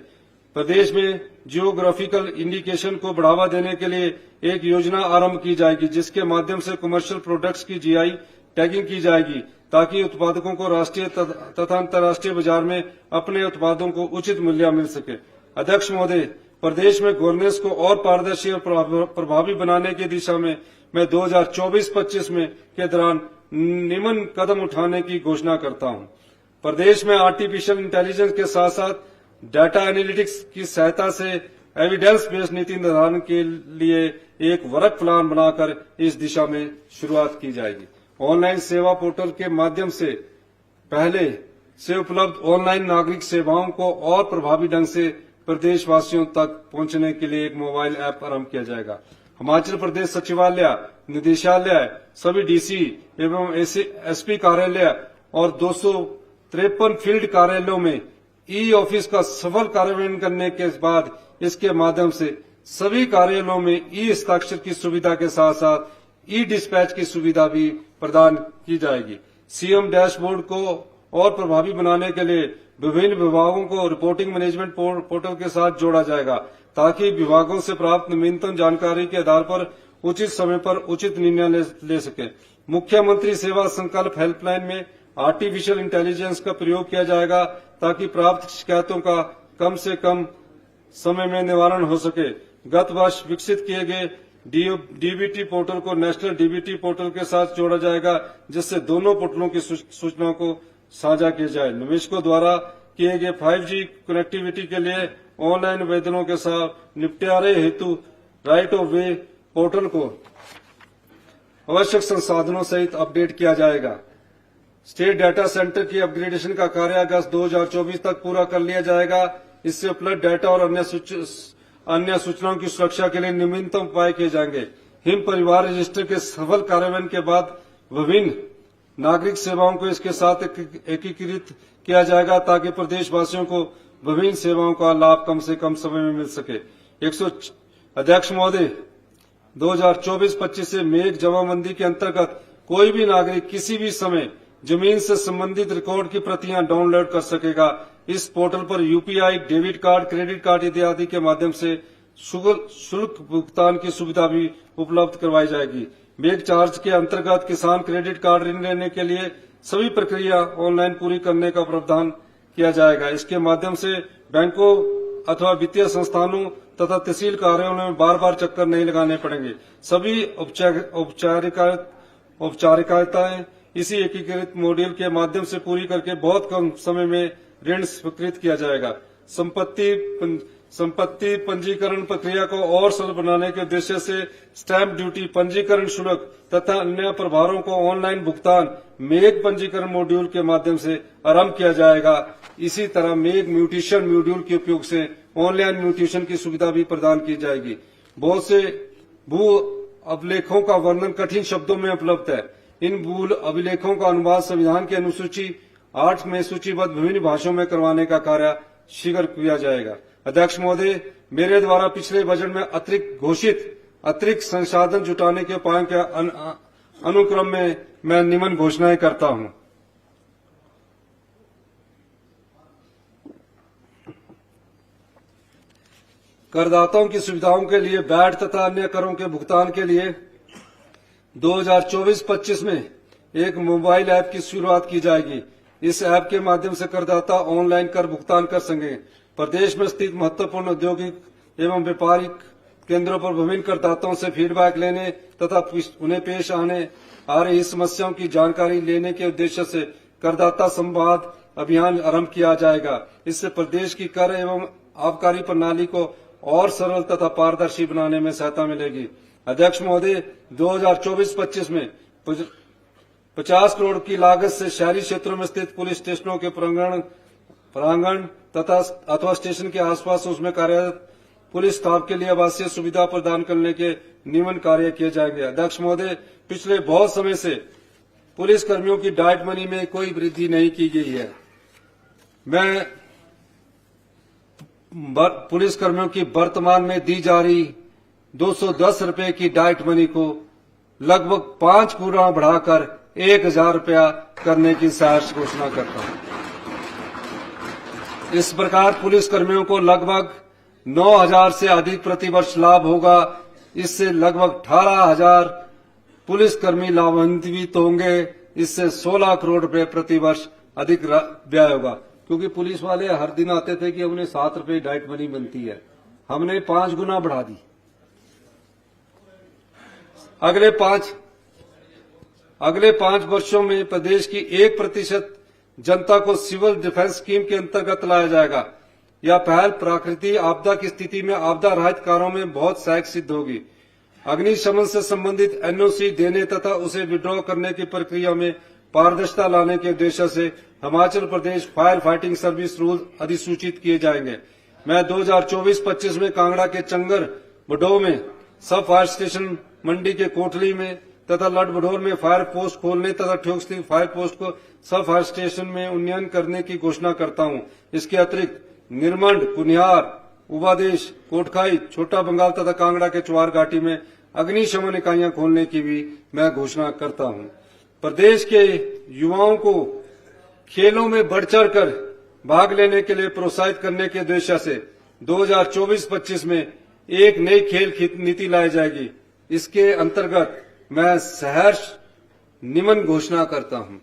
प्रदेश में जियोग्राफिकल इंडिकेशन को बढ़ावा देने के लिए एक योजना आरंभ की जाएगी, जिसके माध्यम से कमर्शियल प्रोडक्ट्स की जीआई टैगिंग की जाएगी ताकि उत्पादकों को राष्ट्रीय तथा अंतर्राष्ट्रीय बाजार में अपने उत्पादों को उचित मूल्य मिल सके। अध्यक्ष महोदय, प्रदेश में गवर्नेंस को और पारदर्शी और प्रभावी बनाने की दिशा में मैं 2024-25 में के दौरान निम्न कदम उठाने की घोषणा करता हूं। प्रदेश में आर्टिफिशियल इंटेलिजेंस के साथ साथ डाटा एनालिटिक्स की सहायता से एविडेंस बेस्ड नीति निर्धारण के लिए एक वर्क प्लान बनाकर इस दिशा में शुरुआत की जाएगी। ऑनलाइन सेवा पोर्टल के माध्यम से पहले से उपलब्ध ऑनलाइन नागरिक सेवाओं को और प्रभावी ढंग से प्रदेशवासियों तक पहुंचने के लिए एक मोबाइल ऐप आरंभ किया जाएगा। हिमाचल प्रदेश सचिवालय, निदेशालय, सभी डीसी एवं एसपी कार्यालय और 253 फील्ड कार्यालयों में ई ऑफिस का सफल कार्यान्वयन करने के बाद इसके माध्यम से सभी कार्यालयों में ई हस्ताक्षर की सुविधा के साथ साथ ई डिस्पैच की सुविधा भी प्रदान की जाएगी। सीएम डैशबोर्ड को और प्रभावी बनाने के लिए विभिन्न विभागों को रिपोर्टिंग मैनेजमेंट पोर्टल के साथ जोड़ा जाएगा, ताकि विभागों से प्राप्त नवीनतम जानकारी के आधार पर उचित समय पर उचित निर्णय ले सके। मुख्यमंत्री सेवा संकल्प हेल्पलाइन में आर्टिफिशियल इंटेलिजेंस का प्रयोग किया जाएगा, ताकि प्राप्त शिकायतों का कम से कम समय में निवारण हो सके। गत वर्ष विकसित किए गए डीबीटी पोर्टल को नेशनल डीबीटी पोर्टल के साथ जोड़ा जाएगा, जिससे दोनों पोर्टलों की सूचनाओं को साझा किया जाए। निवेशकों द्वारा किए गए 5G कनेक्टिविटी के लिए ऑनलाइन आवेदनों के साथ निपटारे हेतु राइट ऑफ वे पोर्टल को आवश्यक संसाधनों सहित अपडेट किया जाएगा। स्टेट डाटा सेंटर की अपग्रेडेशन का कार्य अगस्त 2024 तक पूरा कर लिया जाएगा। इससे उपलब्ध डाटा और अन्य सूचनाओं की सुरक्षा के लिए नवीनतम उपाय किए जाएंगे। हिम परिवार रजिस्टर के सफल कार्यान्वयन के बाद विभिन्न नागरिक सेवाओं को इसके साथ एकीकृत किया जाएगा, ताकि प्रदेशवासियों को विभिन्न सेवाओं का लाभ कम से कम समय में मिल सके। अध्यक्ष महोदय, 2024-25 से मेघ जमाबंदी के अंतर्गत कोई भी नागरिक किसी भी समय जमीन से संबंधित रिकॉर्ड की प्रतियां डाउनलोड कर सकेगा। इस पोर्टल पर UPI, debit card, credit card इत्यादि के माध्यम से शुल्क भुगतान की सुविधा भी उपलब्ध करवाई जाएगी। मेघ चार्ज के अंतर्गत किसान क्रेडिट कार्ड ऋण लेने के लिए सभी प्रक्रिया ऑनलाइन पूरी करने का प्रावधान किया जाएगा। इसके माध्यम से बैंकों अथवा वित्तीय संस्थानों तथा तहसील कार्यालयों में बार बार चक्कर नहीं लगाने पड़ेंगे। सभी औपचारिकताएं इसी एकीकृत मॉड्यूल के माध्यम से पूरी करके बहुत कम समय में ऋण स्वीकृत किया जाएगा। संपत्ति पंजीकरण प्रक्रिया को और सरल बनाने के उद्देश्य से स्टैंप ड्यूटी, पंजीकरण शुल्क तथा अन्य प्रभारों को ऑनलाइन भुगतान मेघ पंजीकरण मॉड्यूल के माध्यम से आरंभ किया जाएगा। इसी तरह मेघ म्यूटेशन मॉड्यूल के उपयोग से ऑनलाइन म्यूटेशन की सुविधा भी प्रदान की जाएगी। बहुत से भू अभिलेखों का वर्णन कठिन शब्दों में उपलब्ध है। इन भू अभिलेखों का अनुवाद संविधान की अनुसूची 8 में सूचीबद्ध विभिन्न भाषाओं में करवाने का कार्य शीघ्र किया जाएगा। अध्यक्ष महोदय, मेरे द्वारा पिछले बजट में अतिरिक्त संसाधन जुटाने के उपायों के अनुक्रम में मैं निम्न घोषणाएं करता हूं। करदाताओं की सुविधाओं के लिए वैट तथा अन्य करों के भुगतान के लिए 2024-25 में एक मोबाइल ऐप की शुरुआत की जाएगी। इस ऐप के माध्यम से करदाता ऑनलाइन कर भुगतान कर सकेंगे। प्रदेश में स्थित महत्वपूर्ण औद्योगिक एवं व्यापारिक केंद्रों पर विभिन्न करदाताओं से फीडबैक लेने तथा उन्हें पेश आ रही समस्याओं की जानकारी लेने के उद्देश्य से करदाता संवाद अभियान आरंभ किया जाएगा। इससे प्रदेश की कर एवं आबकारी प्रणाली को और सरल तथा पारदर्शी बनाने में सहायता मिलेगी। अध्यक्ष महोदय, 2024-25 में 50 करोड़ की लागत से शहरी क्षेत्रों में स्थित पुलिस स्टेशनों के प्रांगण तथा अथवा स्टेशन के आसपास उसमें कार्यरत पुलिस स्टाफ के लिए आवासीय सुविधा प्रदान करने के निम्न कार्य किए जाएंगे। अध्यक्ष महोदय, पिछले बहुत समय से पुलिस कर्मियों की डाइट मनी में कोई वृद्धि नहीं की गई है। मैं पुलिस कर्मियों की वर्तमान में दी जा रही 210 रुपए की डाइट मनी को लगभग 5 गुना बढ़ाकर 1000 रुपया करने की सहर्ष घोषणा करता हूं। इस प्रकार पुलिस कर्मियों को लगभग 9000 से अधिक प्रतिवर्ष लाभ होगा। इससे लगभग 18000 पुलिसकर्मी लाभान्वित होंगे। इससे 16 करोड़ रुपए प्रतिवर्ष अधिक व्यय होगा, क्योंकि पुलिस वाले हर दिन आते थे कि उन्हें 7 रुपए डाइट मनी बनती है, हमने 5 गुना बढ़ा दी। अगले 5 वर्षों में प्रदेश की 1% जनता को सिविल डिफेंस स्कीम के अंतर्गत लाया जाएगा। यह पहल प्राकृतिक आपदा की स्थिति में आपदा राहत कार्यों में बहुत सहायक सिद्ध होगी। अग्निशमन से संबंधित एनओसी देने तथा उसे विड्रॉ करने की प्रक्रिया में पारदर्शिता लाने के उद्देश्य से Himachal Pradesh fire fighting service rule अधिसूचित किए जाएंगे। मैं 2024-25 में कांगड़ा के चंगर बडोह में सब फायर स्टेशन, मंडी के कोटली में तथा लटबडोर में फायर पोस्ट खोलने तथा ठियोग स्थित फायर पोस्ट को सब फायर स्टेशन में उन्नयन करने की घोषणा करता हूं। इसके अतिरिक्त निर्मंड, कुनिहार, उबादेश, कोटखाई, छोटा बंगाल तथा कांगड़ा के चुआर घाटी में अग्निशमन इकाइयां खोलने की भी मैं घोषणा करता हूं। प्रदेश के युवाओं को खेलों में बढ़ चढ़कर भाग लेने के लिए प्रोत्साहित करने के उद्देश्य से 2024-25 में एक नई खेल नीति लाई जाएगी। इसके अंतर्गत मैं सहर्ष निमन घोषणा करता हूं।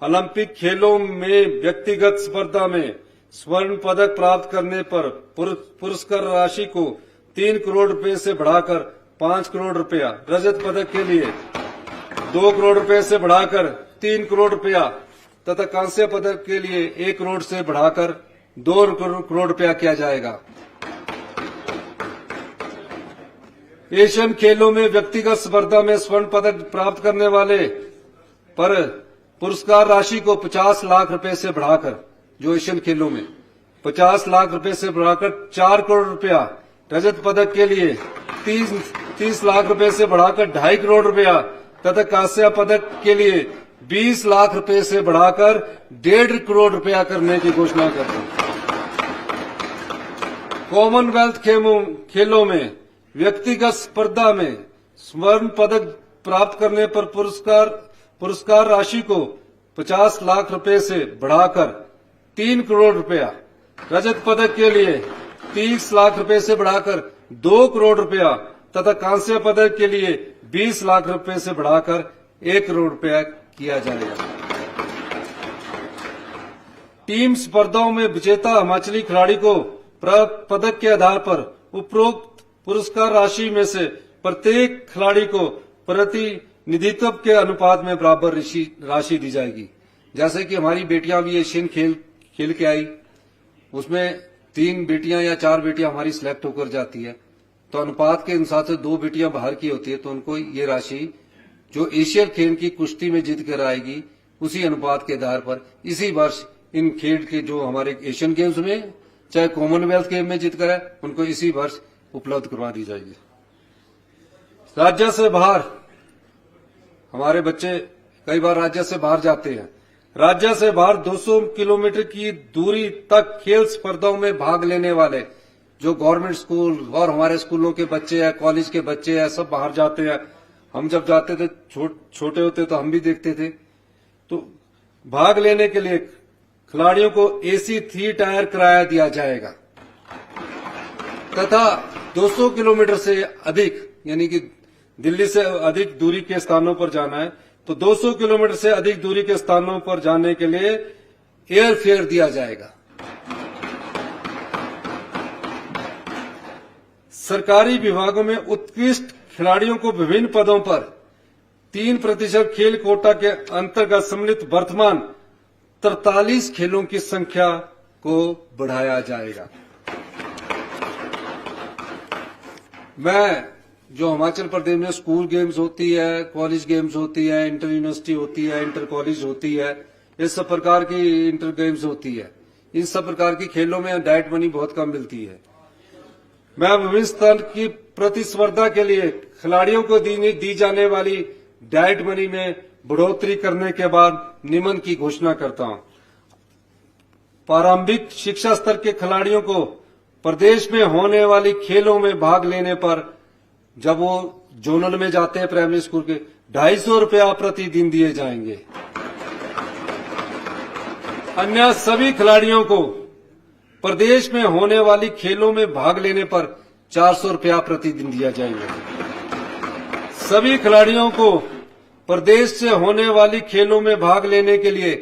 ओलंपिक खेलों में व्यक्तिगत स्पर्धा में स्वर्ण पदक प्राप्त करने पर पुरस्कार राशि को 3 करोड़ रुपए से बढ़ाकर 5 करोड़ रुपया, रजत पदक के लिए 2 करोड़ रुपए से बढ़ाकर 3 करोड़ रुपया तथा कांस्य पदक के लिए 1 करोड़ से बढ़ाकर 2 करोड़ रुपया किया जाएगा। एशियन खेलों में व्यक्तिगत स्पर्धा में स्वर्ण पदक प्राप्त करने वाले पर पुरस्कार राशि को 50 लाख रुपए से बढ़ाकर, जो एशियन खेलों में 50 लाख रुपए से बढ़ाकर 4 करोड़ रुपया, रजत पदक के लिए 30 लाख रुपए से बढ़ाकर 2.5 करोड़ रुपया तथा कांस्य पदक के लिए 20 लाख रुपए से बढ़ाकर 1.5 करोड़ रुपया करने की घोषणा करता हूं। कॉमनवेल्थ खेलों में व्यक्तिगत स्पर्धा में स्वर्ण पदक प्राप्त करने पर पुरस्कार राशि को 50 लाख रुपए से बढ़ाकर 3 करोड़ रुपया, रजत पदक के लिए 30 लाख रुपए से बढ़ाकर 2 करोड़ रुपया तथा कांस्य पदक के लिए 20 लाख रुपए से बढ़ाकर 1 करोड़ रुपया किया जाएगा। टीम स्पर्धाओं में विजेता हिमाचली खिलाड़ी को प्राप्त पदक के आधार पर उपरोक्त पुरस्कार राशि में से प्रत्येक खिलाड़ी को प्रतिनिधित्व के अनुपात में बराबर राशि दी जाएगी। जैसे कि हमारी बेटियां भी एशियन खेल के आई, उसमें 3 बेटियां या 4 बेटियां हमारी सिलेक्ट होकर जाती है, तो अनुपात के अनुसार से 2 बेटियां बाहर की होती है, तो उनको ये राशि जो एशियन खेल की कुश्ती में जीत कर आएगी, उसी अनुपात के आधार पर इसी वर्ष इन खेल के जो हमारे एशियन गेम्स में चाहे कॉमनवेल्थ गेम में जीत कर है, उनको इसी वर्ष उपलब्ध करवा दी जाएगी। राज्य से बाहर हमारे बच्चे कई बार राज्य से बाहर जाते हैं। राज्य से बाहर 200 किलोमीटर की दूरी तक खेल स्पर्धाओं में भाग लेने वाले जो गवर्नमेंट स्कूल और हमारे स्कूलों के बच्चे हैं, कॉलेज के बच्चे हैं, सब बाहर जाते हैं। हम जब जाते थे छोटे होते तो हम भी देखते थे। तो भाग लेने के लिए खिलाड़ियों को AC 3 टायर किराया दिया जाएगा तथा 200 किलोमीटर से अधिक, यानी कि दिल्ली से अधिक दूरी के स्थानों पर जाना है तो 200 किलोमीटर से अधिक दूरी के स्थानों पर जाने के लिए एयर फेयर दिया जाएगा। सरकारी विभागों में उत्कृष्ट खिलाड़ियों को विभिन्न पदों पर 3% खेल कोटा के अंतर्गत सम्मिलित वर्तमान 43 खेलों की संख्या को बढ़ाया जाएगा। मैं जो हिमाचल प्रदेश में स्कूल गेम्स होती है, कॉलेज गेम्स होती है, इंटर यूनिवर्सिटी होती है, इंटर कॉलेज होती है, इस सब प्रकार की इंटर गेम्स होती है, इन सब प्रकार की खेलों में डाइट मनी बहुत कम मिलती है। मैं विभिन्न स्तर की प्रतिस्पर्धा के लिए खिलाड़ियों को दी जाने वाली डाइट मनी में बढ़ोतरी करने के बाद निमन की घोषणा करता हूं। प्रारंभिक शिक्षा स्तर के खिलाड़ियों को प्रदेश में होने वाली खेलों में भाग लेने पर जब वो जोनल में जाते हैं प्राइमरी स्कूल के 250 रुपया प्रतिदिन दिए जाएंगे। अन्य सभी खिलाड़ियों को प्रदेश में होने वाली खेलों में भाग लेने पर 400 रुपया प्रतिदिन दिया जाएगा। सभी खिलाड़ियों को प्रदेश से होने वाली खेलों में भाग लेने के लिए,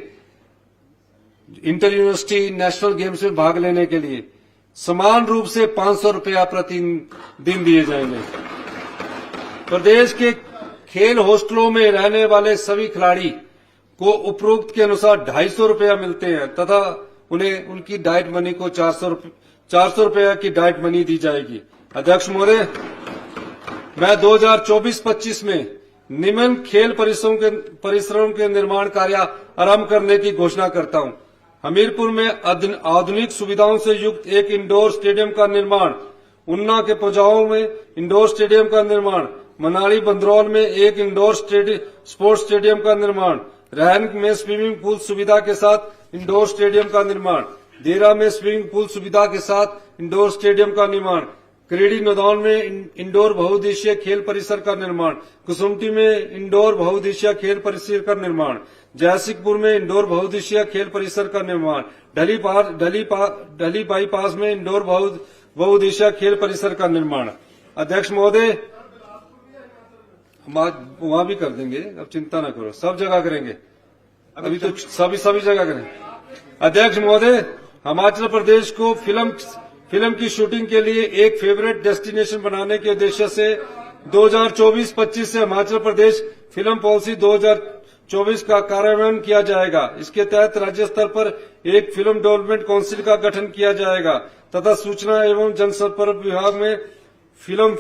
इंटर यूनिवर्सिटी नेशनल गेम्स में भाग लेने के लिए समान रूप से 500 रुपया प्रतिदिन दिए जाएंगे। प्रदेश के खेल हॉस्टलों में रहने वाले सभी खिलाड़ी को उपरोक्त के अनुसार 250 रुपया मिलते हैं तथा उन्हें उनकी डाइट मनी को 400 रुपया की डाइट मनी दी जाएगी। अध्यक्ष महोदय, मैं 2024-25 में निम्न खेल परिसरों के निर्माण कार्य आरंभ करने की घोषणा करता हूं। हमीरपुर में आधुनिक सुविधाओं से युक्त एक इंडोर स्टेडियम का निर्माण, उन्ना के पजाओं में इंडोर स्टेडियम का निर्माण, मनाली बंदरौल में एक इंडोर स्पोर्ट्स स्टेडियम का निर्माण, रहन में स्विमिंग पूल सुविधा के साथ इंडोर स्टेडियम का निर्माण, देरा में स्विमिंग पूल सुविधा के साथ इंडोर स्टेडियम का निर्माण, क्रीडी नदौन में इंडोर बहुउद्देशीय खेल परिसर का निर्माण, कुसुमटी में इंडोर बहुउद्देशीय खेल परिसर का निर्माण, जयसिंहपुर में इंडोर बहुउद्देशीय खेल परिसर का निर्माण, ढली बाईपास में इंडोर बहुउद्देशीय खेल परिसर का निर्माण। अध्यक्ष महोदय, हम वहां भी कर देंगे, अब चिंता न करो, सब जगह करेंगे, अभी तो सभी जगह करेंगे। अध्यक्ष महोदय, हिमाचल प्रदेश को फिल्म की शूटिंग के लिए एक फेवरेट डेस्टिनेशन बनाने के उद्देश्य से 2024-25 से हिमाचल प्रदेश फिल्म पॉलिसी 2024 का कार्यान्वयन किया जाएगा। इसके तहत राज्य स्तर पर एक फिल्म डेवलपमेंट काउंसिल का गठन किया जाएगा तथा सूचना एवं जनसंपर्क विभाग में फिल्म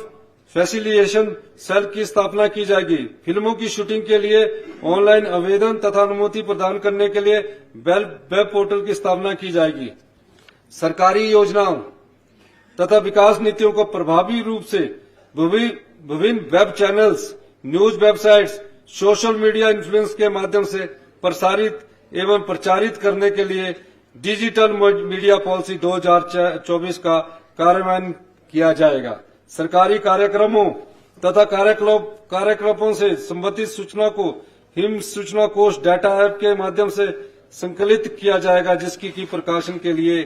फैसिलिटेशन सेल की स्थापना की जाएगी। फिल्मों की शूटिंग के लिए ऑनलाइन आवेदन तथा अनुमति प्रदान करने के लिए वेब पोर्टल की स्थापना की जाएगी। सरकारी योजनाओं तथा विकास नीतियों को प्रभावी रूप से विभिन्न web channels, news websites, social media influence के माध्यम से प्रसारित एवं प्रचारित करने के लिए डिजिटल मीडिया पॉलिसी 2024 का कार्यान्वयन किया जाएगा। सरकारी कार्यक्रमों तथा कार्यकलापों से संबंधित सूचना को हिम सूचना कोष डाटा ऐप के माध्यम से संकलित किया जाएगा, जिसकी की प्रकाशन के लिए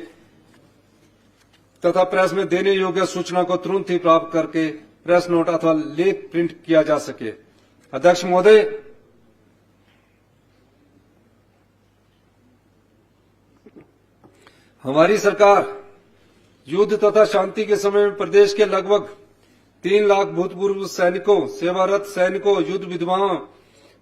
तथा प्रेस में देने योग्य सूचना को तुरंत ही प्राप्त करके प्रेस नोट अथवा लेख प्रिंट किया जा सके। अध्यक्ष महोदय, हमारी सरकार युद्ध तथा शांति के समय में प्रदेश के लगभग 3 लाख भूतपूर्व सैनिकों, सेवारत सैनिकों, युद्ध विधवाओं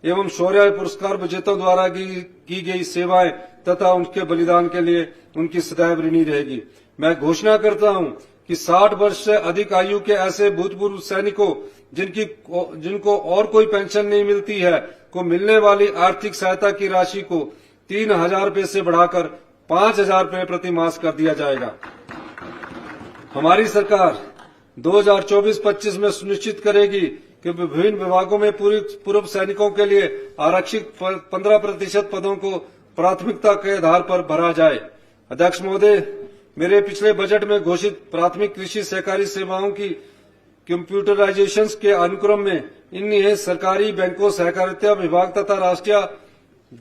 एवं शौर्य पुरस्कार विजेताओं द्वारा की गई सेवाएं तथा उनके बलिदान के लिए उनकी सदैव ऋणी रहेगी। मैं घोषणा करता हूं कि 60 वर्ष से अधिक आयु के ऐसे भूतपूर्व सैनिकों जिनको और कोई पेंशन नहीं मिलती है को मिलने वाली आर्थिक सहायता की राशि को 3,000 रूपये से बढ़ाकर 5,000 रूपये प्रति मास कर दिया जाएगा। हमारी सरकार 2024-25 में सुनिश्चित करेगी कि विभिन्न विभागों में पूर्व सैनिकों के लिए आरक्षित 15% पदों को प्राथमिकता के आधार पर भरा जाए। अध्यक्ष महोदय, मेरे पिछले बजट में घोषित प्राथमिक कृषि सहकारी सेवाओं की कंप्यूटराइजेशन के अनुक्रम में इन्हें सरकारी बैंकों, सहकारिता विभाग तथा राष्ट्रीय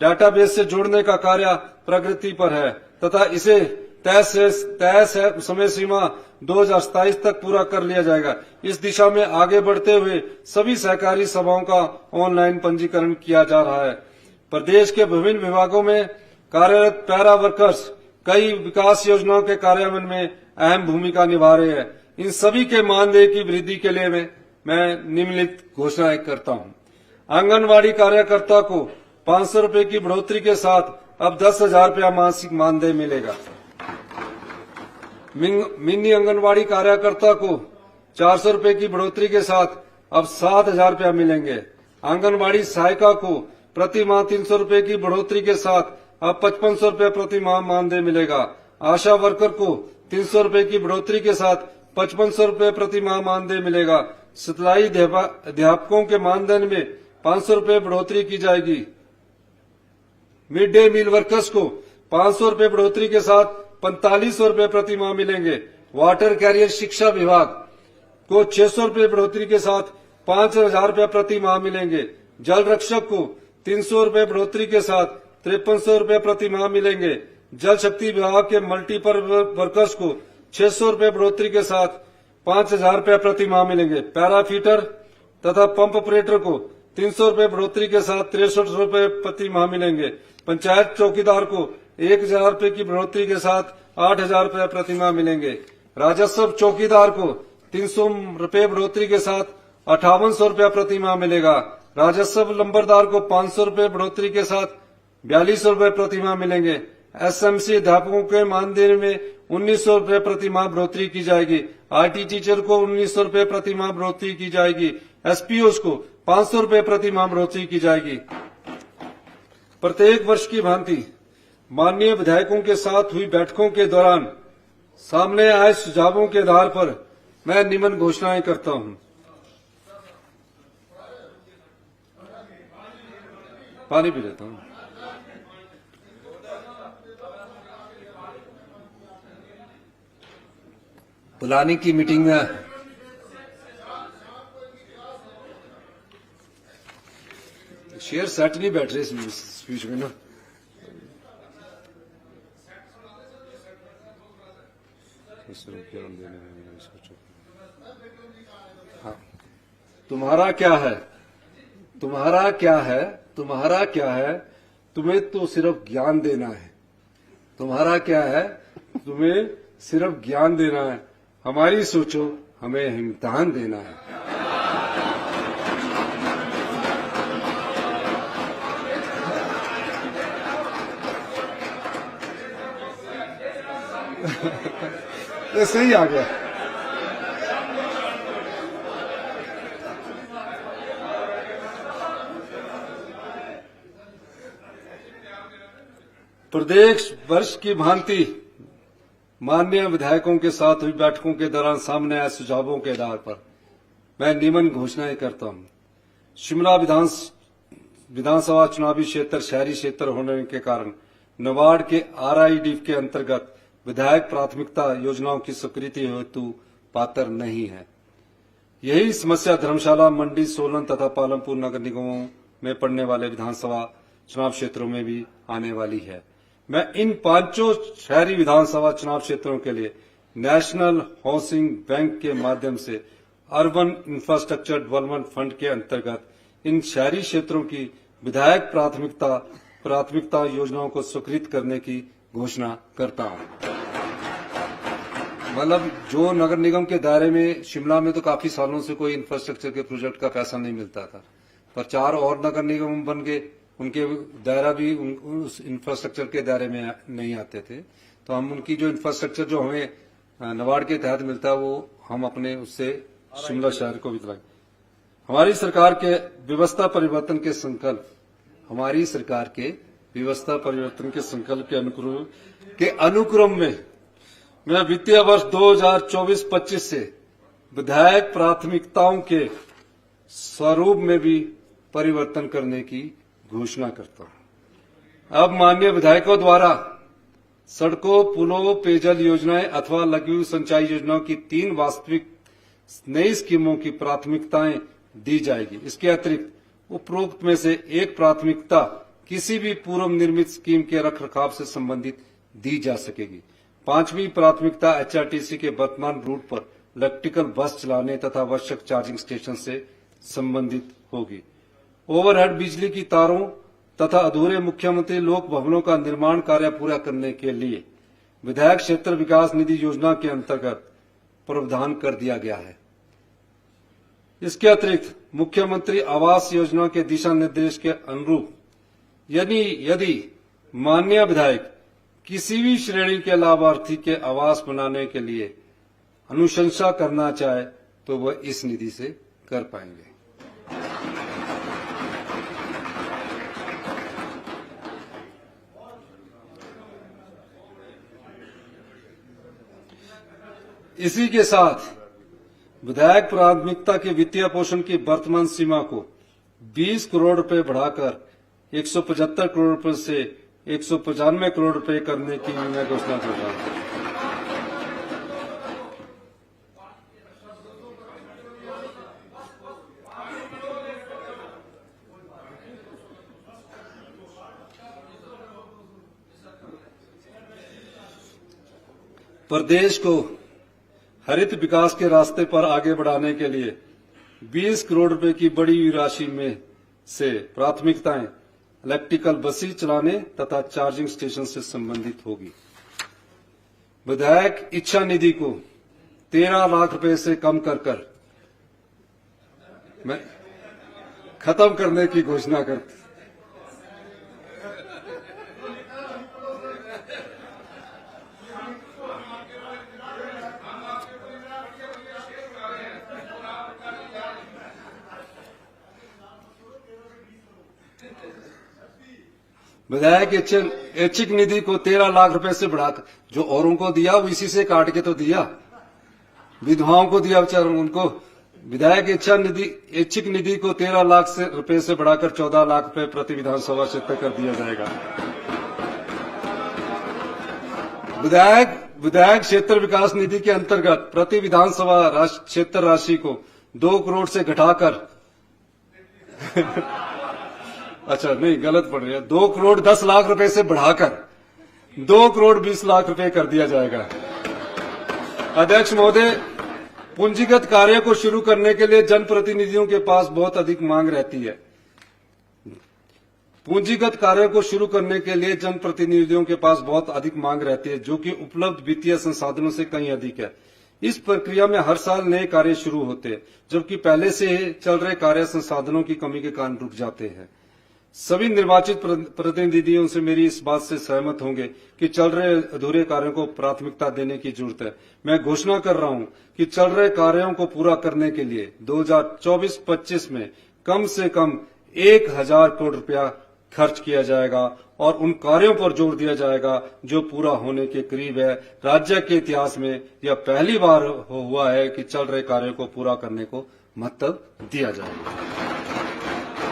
डाटाबेस से जोड़ने का कार्य प्रगति पर है तथा इसे तय समय सीमा 2027 तक पूरा कर लिया जाएगा। इस दिशा में आगे बढ़ते हुए सभी सहकारी सभाओं का ऑनलाइन पंजीकरण किया जा रहा है। प्रदेश के विभिन्न विभागों में कार्यरत पैरा वर्कर्स कई विकास योजनाओं के कार्यान्वयन में अहम भूमिका निभा रहे हैं। इन सभी के मानदेय की वृद्धि के लिए मैं निम्नलिखित घोषणाएं करता हूं। आंगनवाड़ी कार्यकर्ता को 500 रूपये की बढ़ोतरी के साथ अब 10,000 रूपया मासिक मानदेय मिलेगा। मिनी आंगनवाड़ी कार्यकर्ता को 400 रूपये की बढ़ोतरी के साथ अब 7,000 रूपया मिलेंगे। आंगनवाड़ी सहायिका को प्रति माह 300 रूपये की बढ़ोतरी के साथ अब 5500 रूपये प्रति माह मानदेय मिलेगा। आशा वर्कर को 300 रूपये की बढ़ोतरी के साथ 5500 रूपये प्रति माह मानदेय मिलेगा। सिलाई अध्यापकों के मानदेय में 500 रूपये बढ़ोतरी की जाएगी। मिड डे मील वर्कर्स को 500 रूपये बढ़ोतरी के साथ 4500 रूपये प्रति माह मिलेंगे। वाटर कैरियर शिक्षा विभाग को 600 रूपये बढ़ोतरी के साथ 5,000 रूपये प्रति माह मिलेंगे। जल रक्षक को 300 रूपये बढ़ोतरी के साथ 5300 रूपये प्रति माह मिलेंगे। जल शक्ति विभाग के मल्टीपर वर्कर्स को 600 रूपये बढ़ोतरी के साथ 5,000 रूपये प्रति माह मिलेंगे। पैराफीटर तथा पंप ऑपरेटर को 300 रूपये बढ़ोतरी के साथ 63 रूपये प्रति माह मिलेंगे। पंचायत चौकीदार को 1,000 रूपये की बढ़ोतरी के साथ 8,000 रूपये प्रति माह मिलेंगे। राजस्व चौकीदार को 300 रूपये बढ़ोतरी के साथ 5800 रूपया प्रति माह मिलेगा। राजस्व नंबरदार को 500 रूपये बढ़ोतरी के साथ 4200 रूपये प्रति माह मिलेंगे। एसएमसी अध्यापकों के मानदेय में 1900 रूपये प्रति माह बढ़ोतरी की जाएगी। आईटी टीचर को 1900 रूपये प्रति माह बढ़ोतरी की जाएगी। एसपीओस को 500 रूपये प्रति माह बढ़ोतरी की जाएगी। प्रत्येक वर्ष की भांति माननीय विधायकों के साथ हुई बैठकों के दौरान सामने आए सुझावों के आधार पर मैं निम्न घोषणाएं करता हूं। पानी पी लेता हूं। बुलाने की मीटिंग में शेयर सेट नहीं बैठ रहे इस स्पीच में ना। हाँ, तुम्हारा क्या है, तुम्हारा क्या है, तुम्हारा क्या है, तुम्हें तो सिर्फ ज्ञान देना है। तुम्हारा क्या है, तुम्हें सिर्फ ज्ञान देना है। हमारी सोचो, हमें इम्तिहान देना है। ये सही आ गया। प्रदेश वर्ष की भांति माननीय विधायकों के साथ हुई बैठकों के दौरान सामने आए सुझावों के आधार पर मैं निम्न घोषणाएं करता हूं। शिमला विधानसभा चुनावी क्षेत्र शहरी क्षेत्र होने के कारण नबार्ड के RID के अंतर्गत विधायक प्राथमिकता योजनाओं की स्वीकृति हेतु पात्र नहीं है। यही समस्या धर्मशाला, मंडी, सोलन तथा पालमपुर नगर निगमों में पड़ने वाले विधानसभा चुनाव क्षेत्रों में भी आने वाली है। मैं इन पांचों शहरी विधानसभा चुनाव क्षेत्रों के लिए नेशनल हाउसिंग बैंक के माध्यम से अर्बन इंफ्रास्ट्रक्चर डेवलपमेंट फंड के अंतर्गत इन शहरी क्षेत्रों की विधायक प्राथमिकता योजनाओं को स्वीकृत करने की घोषणा करता हूं। मतलब जो नगर निगम के दायरे में शिमला में तो काफी सालों से कोई इंफ्रास्ट्रक्चर के प्रोजेक्ट का पैसा नहीं मिलता था, पर 4 और नगर निगम बन गए, उनके दायरा भी उस इंफ्रास्ट्रक्चर के दायरे में नहीं आते थे। तो हम उनकी जो इंफ्रास्ट्रक्चर जो हमें नबार्ड के तहत मिलता है वो हम अपने उससे शिमला शहर को भी दिलाएं। हमारी सरकार के व्यवस्था परिवर्तन के संकल्प, हमारी सरकार के व्यवस्था परिवर्तन के संकल्प के अनुक्रम में मैं वित्तीय वर्ष 2024-25 से विधायक प्राथमिकताओं के स्वरूप में भी परिवर्तन करने की घोषणा करता हूं। अब माननीय विधायकों द्वारा सड़कों, पुलों, पेयजल योजनाएं अथवा लघु सिंचाई योजनाओं की 3 वास्तविक नई स्कीमों की प्राथमिकताएं दी जाएगी। इसके अतिरिक्त उपरोक्त में से एक प्राथमिकता किसी भी पूर्व निर्मित स्कीम के रखरखाव से संबंधित दी जा सकेगी। 5वीं प्राथमिकता HRTC के वर्तमान रूट पर इलेक्ट्रिकल बस चलाने तथा आवश्यक चार्जिंग स्टेशन से संबंधित होगी। ओवरहेड बिजली की तारों तथा अधूरे मुख्यमंत्री लोक भवनों का निर्माण कार्य पूरा करने के लिए विधायक क्षेत्र विकास निधि योजना के अंतर्गत प्रावधान कर दिया गया है। इसके अतिरिक्त मुख्यमंत्री आवास योजना के दिशा निर्देश के अनुरूप यदि माननीय विधायक किसी भी श्रेणी के लाभार्थी के आवास बनाने के लिए अनुशंसा करना चाहे तो वह इस निधि से कर पाएंगे। इसी के साथ विधायक प्राथमिकता के वित्तीय पोषण की वर्तमान सीमा को 20 करोड़ रुपए बढ़ाकर 175 करोड़ रुपए से 195 करोड़ रुपए करने की मैं घोषणा कर रहा हूं। प्रदेश को हरित विकास के रास्ते पर आगे बढ़ाने के लिए 20 करोड़ रुपए की बड़ी हुई राशि में से प्राथमिकताएं इलेक्ट्रिकल बसें चलाने तथा चार्जिंग स्टेशन से संबंधित होगी। विधायक इच्छा निधि को 13 लाख रुपए से कम कर मैं खत्म करने की घोषणा करती। विधायक ऐच्छिक निधि को 13 लाख रुपए से बढ़ाकर, जो औरों को दिया वो इसी से काट के तो दिया, विधवाओं को दिया बेचारों उनको। विधायक ऐच्छिक निधि को 13 लाख रुपए से बढ़ाकर 14 लाख रुपए प्रति विधानसभा क्षेत्र कर दिया जाएगा। विधायक क्षेत्र विकास निधि के अंतर्गत प्रति विधानसभा क्षेत्र राशि को 2 करोड़ से घटाकर अच्छा नहीं, गलत पड़ रही है। 2 करोड़ 10 लाख रुपए से बढ़ाकर 2 करोड़ 20 लाख रुपए कर दिया जाएगा। अध्यक्ष महोदय, पूंजीगत कार्य को शुरू करने के लिए जनप्रतिनिधियों के पास बहुत अधिक मांग रहती है। पूंजीगत कार्य को शुरू करने के लिए जनप्रतिनिधियों के पास बहुत अधिक मांग रहती है, जो कि उपलब्ध वित्तीय संसाधनों से कहीं अधिक है। इस प्रक्रिया में हर साल नए कार्य शुरू होते हैं, जबकि पहले से चल रहे कार्य संसाधनों की कमी के कारण रुक जाते हैं। सभी निर्वाचित प्रतिनिधियों से मेरी इस बात से सहमत होंगे कि चल रहे अधूरे कार्यों को प्राथमिकता देने की जरूरत है। मैं घोषणा कर रहा हूं कि चल रहे कार्यों को पूरा करने के लिए 2024-25 में कम से कम 1000 करोड़ रुपया खर्च किया जाएगा और उन कार्यों पर जोर दिया जाएगा जो पूरा होने के करीब है। राज्य के इतिहास में यह पहली बार हुआ है कि चल रहे कार्यों को पूरा करने को महत्व दिया जाएगा।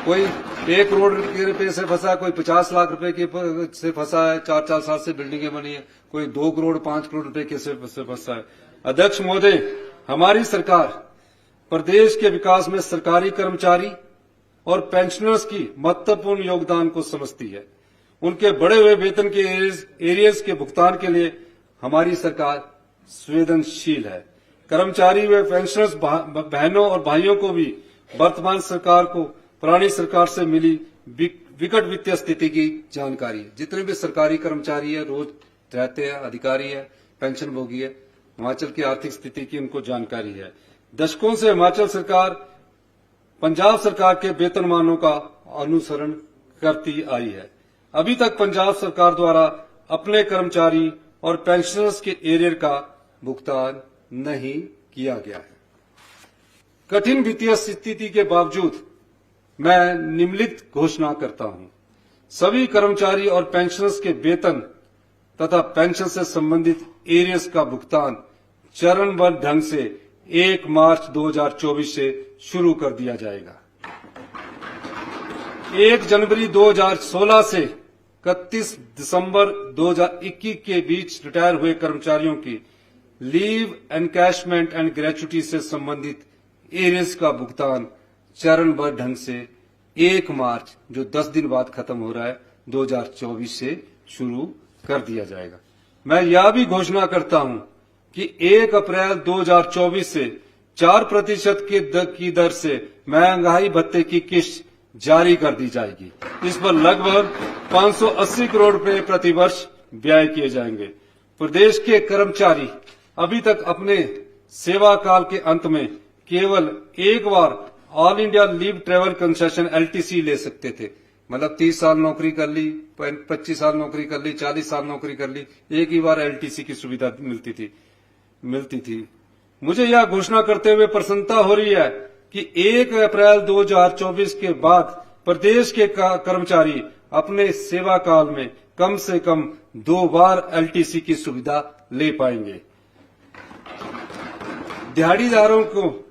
कोई 1 करोड़ रुपए से फंसा है, कोई 50 लाख रुपए के से फंसा है, 4 साल से बिल्डिंगें बनी है, कोई 2 करोड़ 5 करोड़ रुपए के से फंसा है। अध्यक्ष महोदय, हमारी सरकार प्रदेश के विकास में सरकारी कर्मचारी और पेंशनर्स की महत्वपूर्ण योगदान को समझती है। उनके बढ़े हुए वेतन के एरियर्स के भुगतान के लिए हमारी सरकार संवेदनशील है। कर्मचारी व पेंशनर्स बहनों और भाइयों को भी वर्तमान सरकार को पुरानी सरकार से मिली विकट वित्तीय स्थिति की जानकारी है। जितने भी सरकारी कर्मचारी है, रोज रहते हैं, अधिकारी है, पेंशन भोगी है, हिमाचल की आर्थिक स्थिति की उनको जानकारी है। दशकों से हिमाचल सरकार पंजाब सरकार के वेतनमानों का अनुसरण करती आई है। अभी तक पंजाब सरकार द्वारा अपने कर्मचारी और पेंशनर्स के एरियर का भुगतान नहीं किया गया है। कठिन वित्तीय स्थिति के बावजूद मैं निम्नलिखित घोषणा करता हूं। सभी कर्मचारी और पेंशनर्स के वेतन तथा पेंशन से संबंधित एरियर्स का भुगतान चरणबद्ध ढंग से 1 मार्च 2024 से शुरू कर दिया जाएगा। 1 जनवरी 2016 से 31 दिसंबर 2021 के बीच रिटायर हुए कर्मचारियों की लीव, एनकैशमेंट एंड ग्रेच्युटी से संबंधित एरियर्स का भुगतान चरणबद्ध ढंग से 1 मार्च, जो 10 दिन बाद खत्म हो रहा है, 2024 से शुरू कर दिया जाएगा। मैं यह भी घोषणा करता हूं कि 1 अप्रैल 2024 से 4% की दर से महंगाई भत्ते की किस्त जारी कर दी जाएगी। इस पर लगभग 580 करोड़ रुपए प्रति वर्ष व्यय किए जाएंगे। प्रदेश के कर्मचारी अभी तक अपने सेवा काल के अंत में केवल एक बार all India leave travel concession LTC ले सकते थे। मतलब 30 साल नौकरी कर ली, 25 साल नौकरी कर ली, 40 साल नौकरी कर ली, एक ही बार LTC की सुविधा मिलती थी। मुझे यह घोषणा करते हुए प्रसन्नता हो रही है कि 1 अप्रैल 2024 के बाद प्रदेश के कर्मचारी अपने सेवा काल में कम से कम 2 बार LTC की सुविधा ले पाएंगे। दिहाड़ीदारों को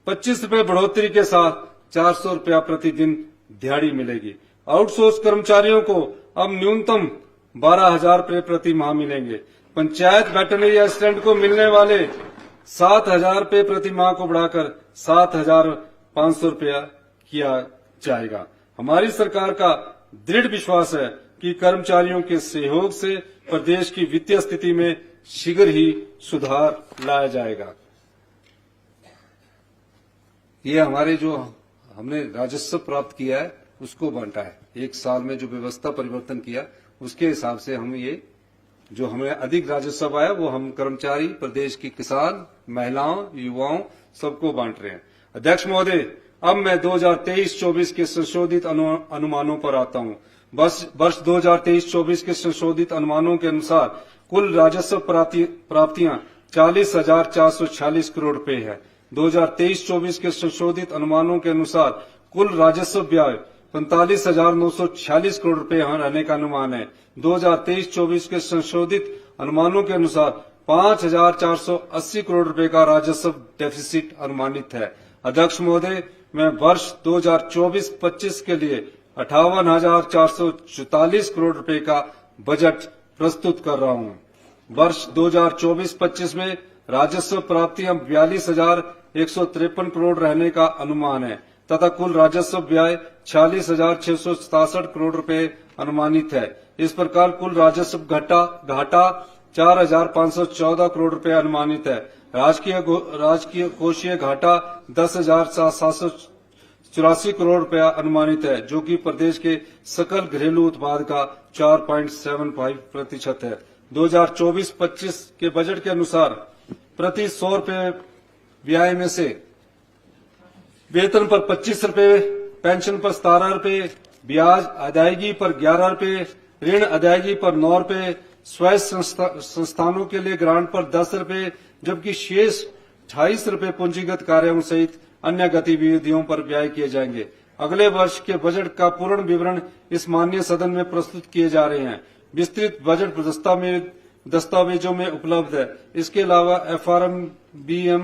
25 रुपए बढ़ोतरी के साथ 400 रुपया प्रतिदिन दिहाड़ी मिलेगी। आउटसोर्स कर्मचारियों को अब न्यूनतम 12,000 रुपए प्रति माह मिलेंगे। पंचायत वेटरनरी असिस्टेंट को मिलने वाले 7,000 रुपए प्रति माह को बढ़ाकर 7,500 रुपया किया जाएगा। हमारी सरकार का दृढ़ विश्वास है कि कर्मचारियों के सहयोग से प्रदेश की वित्तीय स्थिति में शीघ्र ही सुधार लाया जाएगा। ये हमारे जो हमने राजस्व प्राप्त किया है उसको बांटा है। 1 साल में जो व्यवस्था परिवर्तन किया उसके हिसाब से हम ये जो हमें अधिक राजस्व आया वो हम कर्मचारी, प्रदेश की किसान, महिलाओं, युवाओं सबको बांट रहे हैं। अध्यक्ष महोदय, अब मैं 2023-24 के संशोधित अनुमानों पर आता हूं। वर्ष 2023-24 के संशोधित अनुमानों के अनुसार कुल राजस्व प्राप्तियां 40,446 करोड़ रुपए है। 2023-24 के संशोधित अनुमानों के अनुसार कुल राजस्व व्यय 45,946 करोड़ रुपए रहने का अनुमान है। 2023-24 के संशोधित अनुमानों के अनुसार 5,480 करोड़ रुपए का राजस्व डेफिसिट अनुमानित है। अध्यक्ष महोदय, मैं वर्ष 2024-25 के लिए 58,444 करोड़ रुपए का बजट प्रस्तुत कर रहा हूं। वर्ष 2024-25 में राजस्व प्राप्तियां 42,153 करोड़ रहने का अनुमान है। तथा कुल राजस्व व्यय 46,667 करोड़ रुपए अनुमानित है। इस प्रकार कुल राजस्व घाटा 4,514 करोड़ रुपए अनुमानित है। राजकीय कोषीय घाटा 10,784 करोड़ रुपया अनुमानित है, जो कि प्रदेश के सकल घरेलू उत्पाद का 4.75% है। 2024-25 के बजट के अनुसार प्रति 100 रुपये व्यय में से वेतन पर 25 रुपये, पेंशन पर 17 रुपये, ब्याज अदायगी पर 11 रुपये, ऋण अदायगी पर 9 रुपये, स्वायत्त संस्थानों के लिए ग्रांट पर 10 रुपये, जबकि शेष 28 रुपये पूंजीगत कार्यों सहित अन्य गतिविधियों पर व्यय किए जाएंगे। अगले वर्ष के बजट का पूर्ण विवरण इस माननीय सदन में प्रस्तुत किए जा रहे हैं। विस्तृत बजट दस्तावेजों में उपलब्ध है। इसके अलावा FRMBM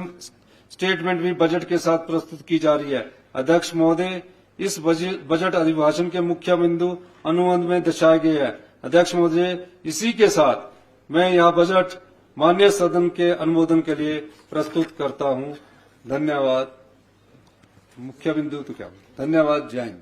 स्टेटमेंट भी बजट के साथ प्रस्तुत की जा रही है। अध्यक्ष महोदय, इस बजट अभिभाषण के मुख्य बिंदु अनुबंध में दर्शाए गए हैं। अध्यक्ष महोदय, इसी के साथ मैं यह बजट माननीय सदन के अनुमोदन के लिए प्रस्तुत करता हूं। धन्यवाद। मुख्य बिंदु तो क्या? धन्यवाद। जय हिंद।